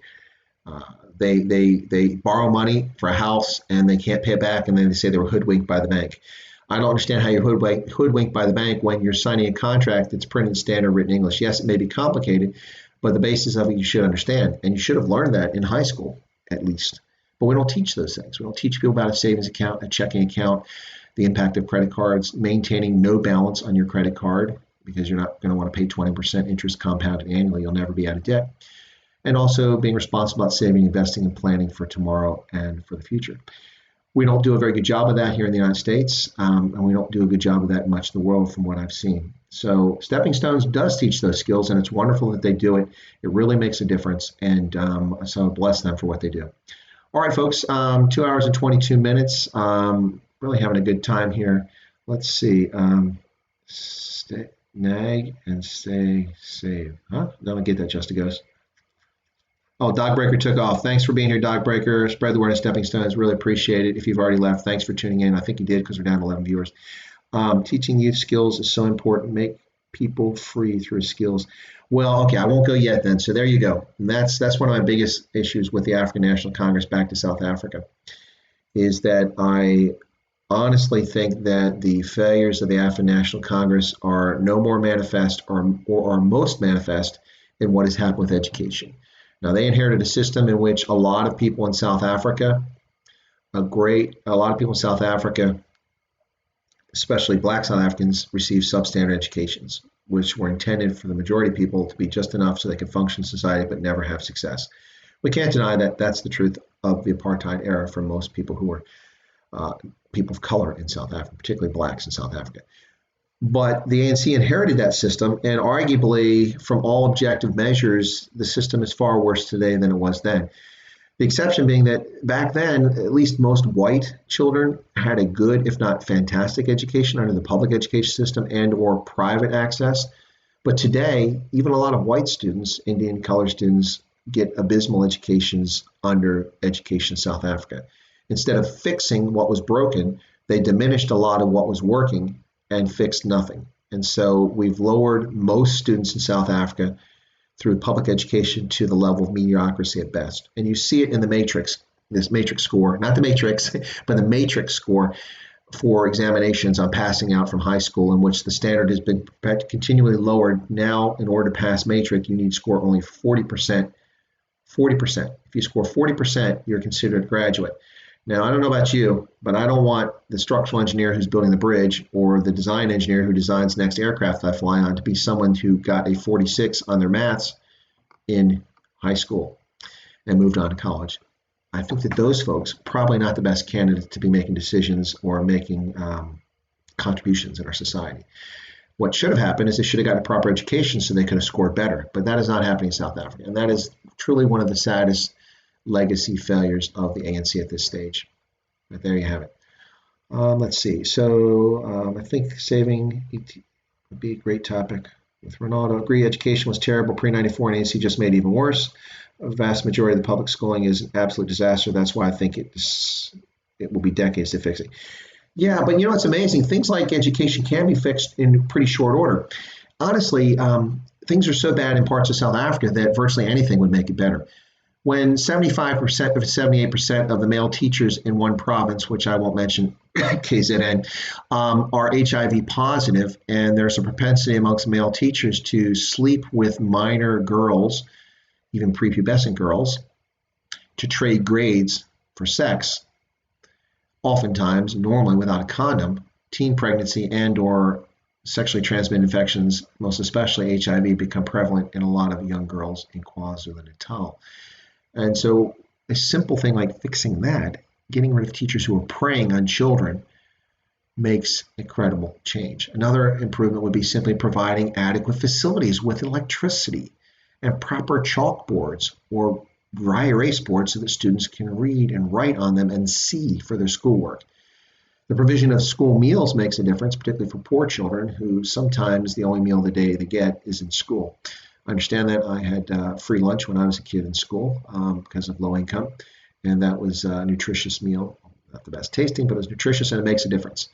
They borrow money for a house and they can't pay it back, and then they say they were hoodwinked by the bank. I don't understand how you're hoodwinked by the bank when you're signing a contract that's printed in standard written English. Yes, it may be complicated, but the basis of it you should understand, and you should have learned that in high school at least. But we don't teach those things. We don't teach people about a savings account, a checking account, the impact of credit cards, maintaining no balance on your credit card, because you're not going to want to pay 20% interest compounded annually. You'll never be out of debt. And also being responsible about saving, investing, and planning for tomorrow and for the future. We don't do a very good job of that here in the United States, and we don't do a good job of that in much of the world from what I've seen. So Stepping Stones does teach those skills, and it's wonderful that they do it. It really makes a difference, and so bless them for what they do. All right, folks, 2 hours and 22 minutes. Really having a good time here. Let's see. Nag and stay safe. Huh? Don't get that, Just a Ghost. Oh, Dog Breaker took off. Thanks for being here, Dog Breaker. Spread the word on Stepping Stones. Really appreciate it. If you've already left, thanks for tuning in. I think you did, because we're down to 11 viewers. Teaching youth skills is so important. Make people free through skills. Well, okay, I won't go yet then. So there you go. And that's one of my biggest issues with the African National Congress back to South Africa, is that I honestly think that the failures of the African National Congress are no more manifest or are most manifest in what has happened with education. Now, they inherited a system in which a lot of people in South Africa, especially Black South Africans, received substandard educations, which were intended for the majority of people to be just enough so they could function in society but never have success. We can't deny that that's the truth of the apartheid era for most people who were people of color in South Africa, particularly Blacks in South Africa. But the ANC inherited that system, and arguably, from all objective measures, the system is far worse today than it was then. The exception being that back then, at least most white children had a good, if not fantastic, education under the public education system and or private access. But today, even a lot of white students, Indian color students, get abysmal educations under education in South Africa. Instead of fixing what was broken, they diminished a lot of what was working and fixed nothing. And so we've lowered most students in South Africa through public education to the level of mediocrity at best. And you see it in the matrix, this matrix score, not the matrix, but the matrix score for examinations on passing out from high school, in which the standard has been continually lowered. Now, in order to pass matrix, you need to score only 40%. 40%. If you score 40%, you're considered a graduate. Now, I don't know about you, but I don't want the structural engineer who's building the bridge or the design engineer who designs the next aircraft I fly on to be someone who got a 46 on their maths in high school and moved on to college. I think that those folks probably not the best candidates to be making decisions or making contributions in our society. What should have happened is they should have gotten a proper education so they could have scored better, but that is not happening in South Africa, and that is truly one of the saddest legacy failures of the ANC at this stage. But there you have it. Let's see. So I think saving ET would be a great topic. With Ronaldo, agree education was terrible pre-94 and ANC just made it even worse. A vast majority of the public schooling is an absolute disaster. That's why I think it will be decades to fix it. Yeah, but you know what's amazing? Things like education can be fixed in pretty short order. Honestly, things are so bad in parts of South Africa that virtually anything would make it better. When 75% or 78% of the male teachers in one province, which I won't mention, KZN, are HIV positive, and there's a propensity amongst male teachers to sleep with minor girls, even prepubescent girls, to trade grades for sex, oftentimes, normally without a condom, teen pregnancy and or sexually transmitted infections, most especially HIV, become prevalent in a lot of young girls in KwaZulu-Natal. And so a simple thing like fixing that, getting rid of teachers who are preying on children, makes incredible change. Another improvement would be simply providing adequate facilities with electricity and proper chalkboards or dry erase boards so that students can read and write on them and see for their schoolwork. The provision of school meals makes a difference, particularly for poor children who sometimes the only meal of the day they get is in school. I understand that. I had free lunch when I was a kid in school because of low income, and that was a nutritious meal. Not the best tasting, but it was nutritious, and it makes a difference.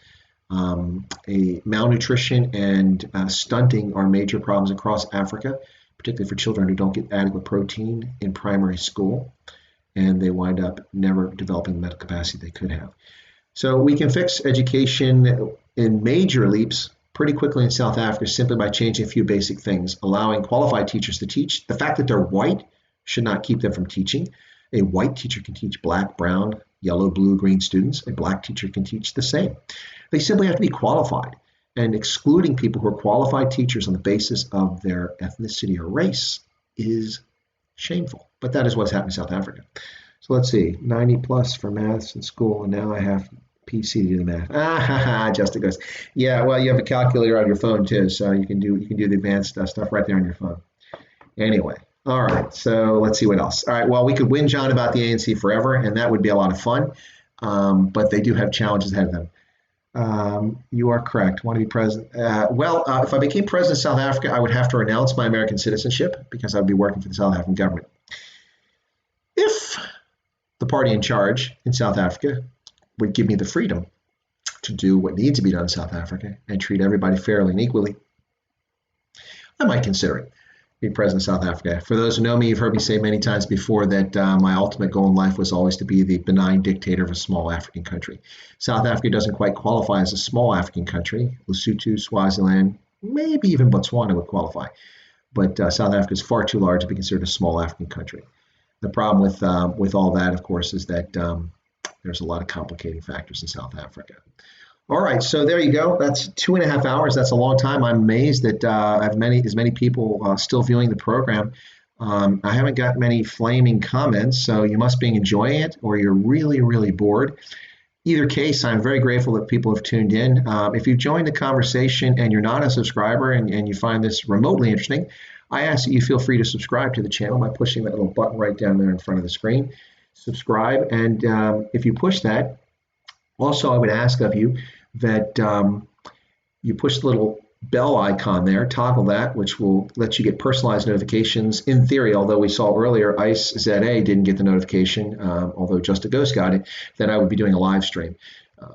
A malnutrition and stunting are major problems across Africa, particularly for children who don't get adequate protein in primary school, and they wind up never developing the mental capacity they could have. So we can fix education in major leaps pretty quickly in South Africa simply by changing a few basic things, allowing qualified teachers to teach. The fact that they're white should not keep them from teaching. A white teacher can teach black, brown, yellow, blue, green students. A black teacher can teach the same. They simply have to be qualified. And excluding people who are qualified teachers on the basis of their ethnicity or race is shameful. But that is what's happening in South Africa. So let's see, 90 plus for maths in school, and now I have PC to do the math. Justin goes, yeah, well, you have a calculator on your phone too, so you can do the advanced stuff right there on your phone. Anyway, all right, so let's see what else. All right, well, we could whinge on about the ANC forever, and that would be a lot of fun, but they do have challenges ahead of them. You are correct. Want to be president? If I became president of South Africa, I would have to renounce my American citizenship because I'd be working for the South African government. If the party in charge in South Africa would give me the freedom to do what needs to be done in South Africa and treat everybody fairly and equally, I might consider it, be president of South Africa. For those who know me, you've heard me say many times before that my ultimate goal in life was always to be the benign dictator of a small African country. South Africa doesn't quite qualify as a small African country. Lesotho, Swaziland, maybe even Botswana would qualify. But South Africa is far too large to be considered a small African country. The problem with all that, of course, is that there's a lot of complicating factors in South Africa. All right, so there you go. That's 2.5 hours. That's a long time. I'm amazed that I have as many people still viewing the program. I haven't got many flaming comments, so you must be enjoying it or you're really, really bored. Either case, I'm very grateful that people have tuned in. If you've joined the conversation and you're not a subscriber and you find this remotely interesting, I ask that you feel free to subscribe to the channel by pushing that little button right down there in front of the screen. Subscribe, and if you push that, also I would ask of you that you push the little bell icon there, toggle that, which will let you get personalized notifications in theory, although we saw earlier ICE ZA didn't get the notification, although Just a Ghost got it, that I would be doing a live stream.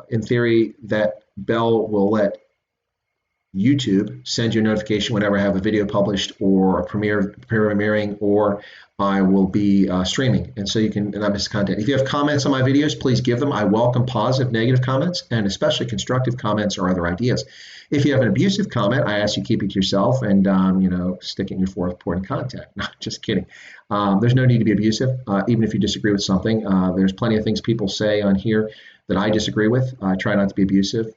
In theory, that bell will let YouTube send you a notification whenever I have a video published or a premiering, or I will be streaming. And so you can not miss content. If you have comments on my videos, please give them. I welcome positive, negative comments, and especially constructive comments or other ideas. If you have an abusive comment, I ask you keep it to yourself and, stick it in your fourth point of contact. No, just kidding. There's no need to be abusive, even if you disagree with something. There's plenty of things people say on here that I disagree with. I try not to be abusive,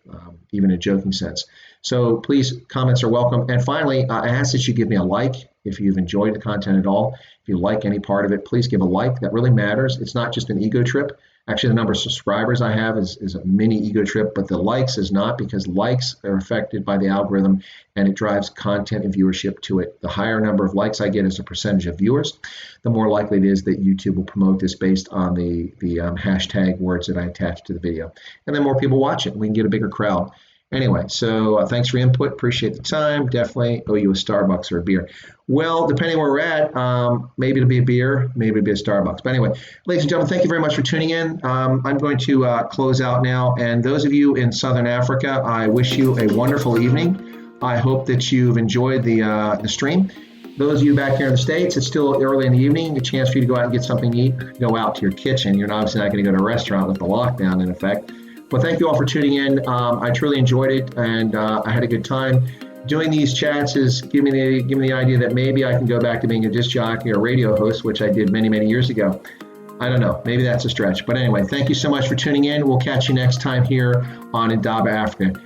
even in a joking sense. So please, comments are welcome. And finally, I ask that you give me a like if you've enjoyed the content at all. If you like any part of it, please give a like. That really matters. It's not just an ego trip. Actually, the number of subscribers I have is a mini ego trip, but the likes is not, because likes are affected by the algorithm and it drives content and viewership to it. The higher number of likes I get as a percentage of viewers, the more likely it is that YouTube will promote this based on the hashtag words that I attach to the video. And then more people watch it, and we can get a bigger crowd. Anyway, so thanks for your input. Appreciate the time. Definitely owe you a Starbucks or a beer. Well, depending where we're at, maybe it'll be a beer, maybe it'll be a Starbucks. But anyway, ladies and gentlemen, thank you very much for tuning in. I'm going to close out now. And those of you in Southern Africa, I wish you a wonderful evening. I hope that you've enjoyed the stream. Those of you back here in the States, it's still early in the evening, a chance for you to go out and get something to eat. Go out to your kitchen. You're obviously not going to go to a restaurant with the lockdown in effect. Well, thank you all for tuning in. I truly enjoyed it, and I had a good time. Doing these chats is giving me the idea that maybe I can go back to being a disc jockey or radio host, which I did many, many years ago. I don't know. Maybe that's a stretch. But anyway, thank you so much for tuning in. We'll catch you next time here on Indaba Africa.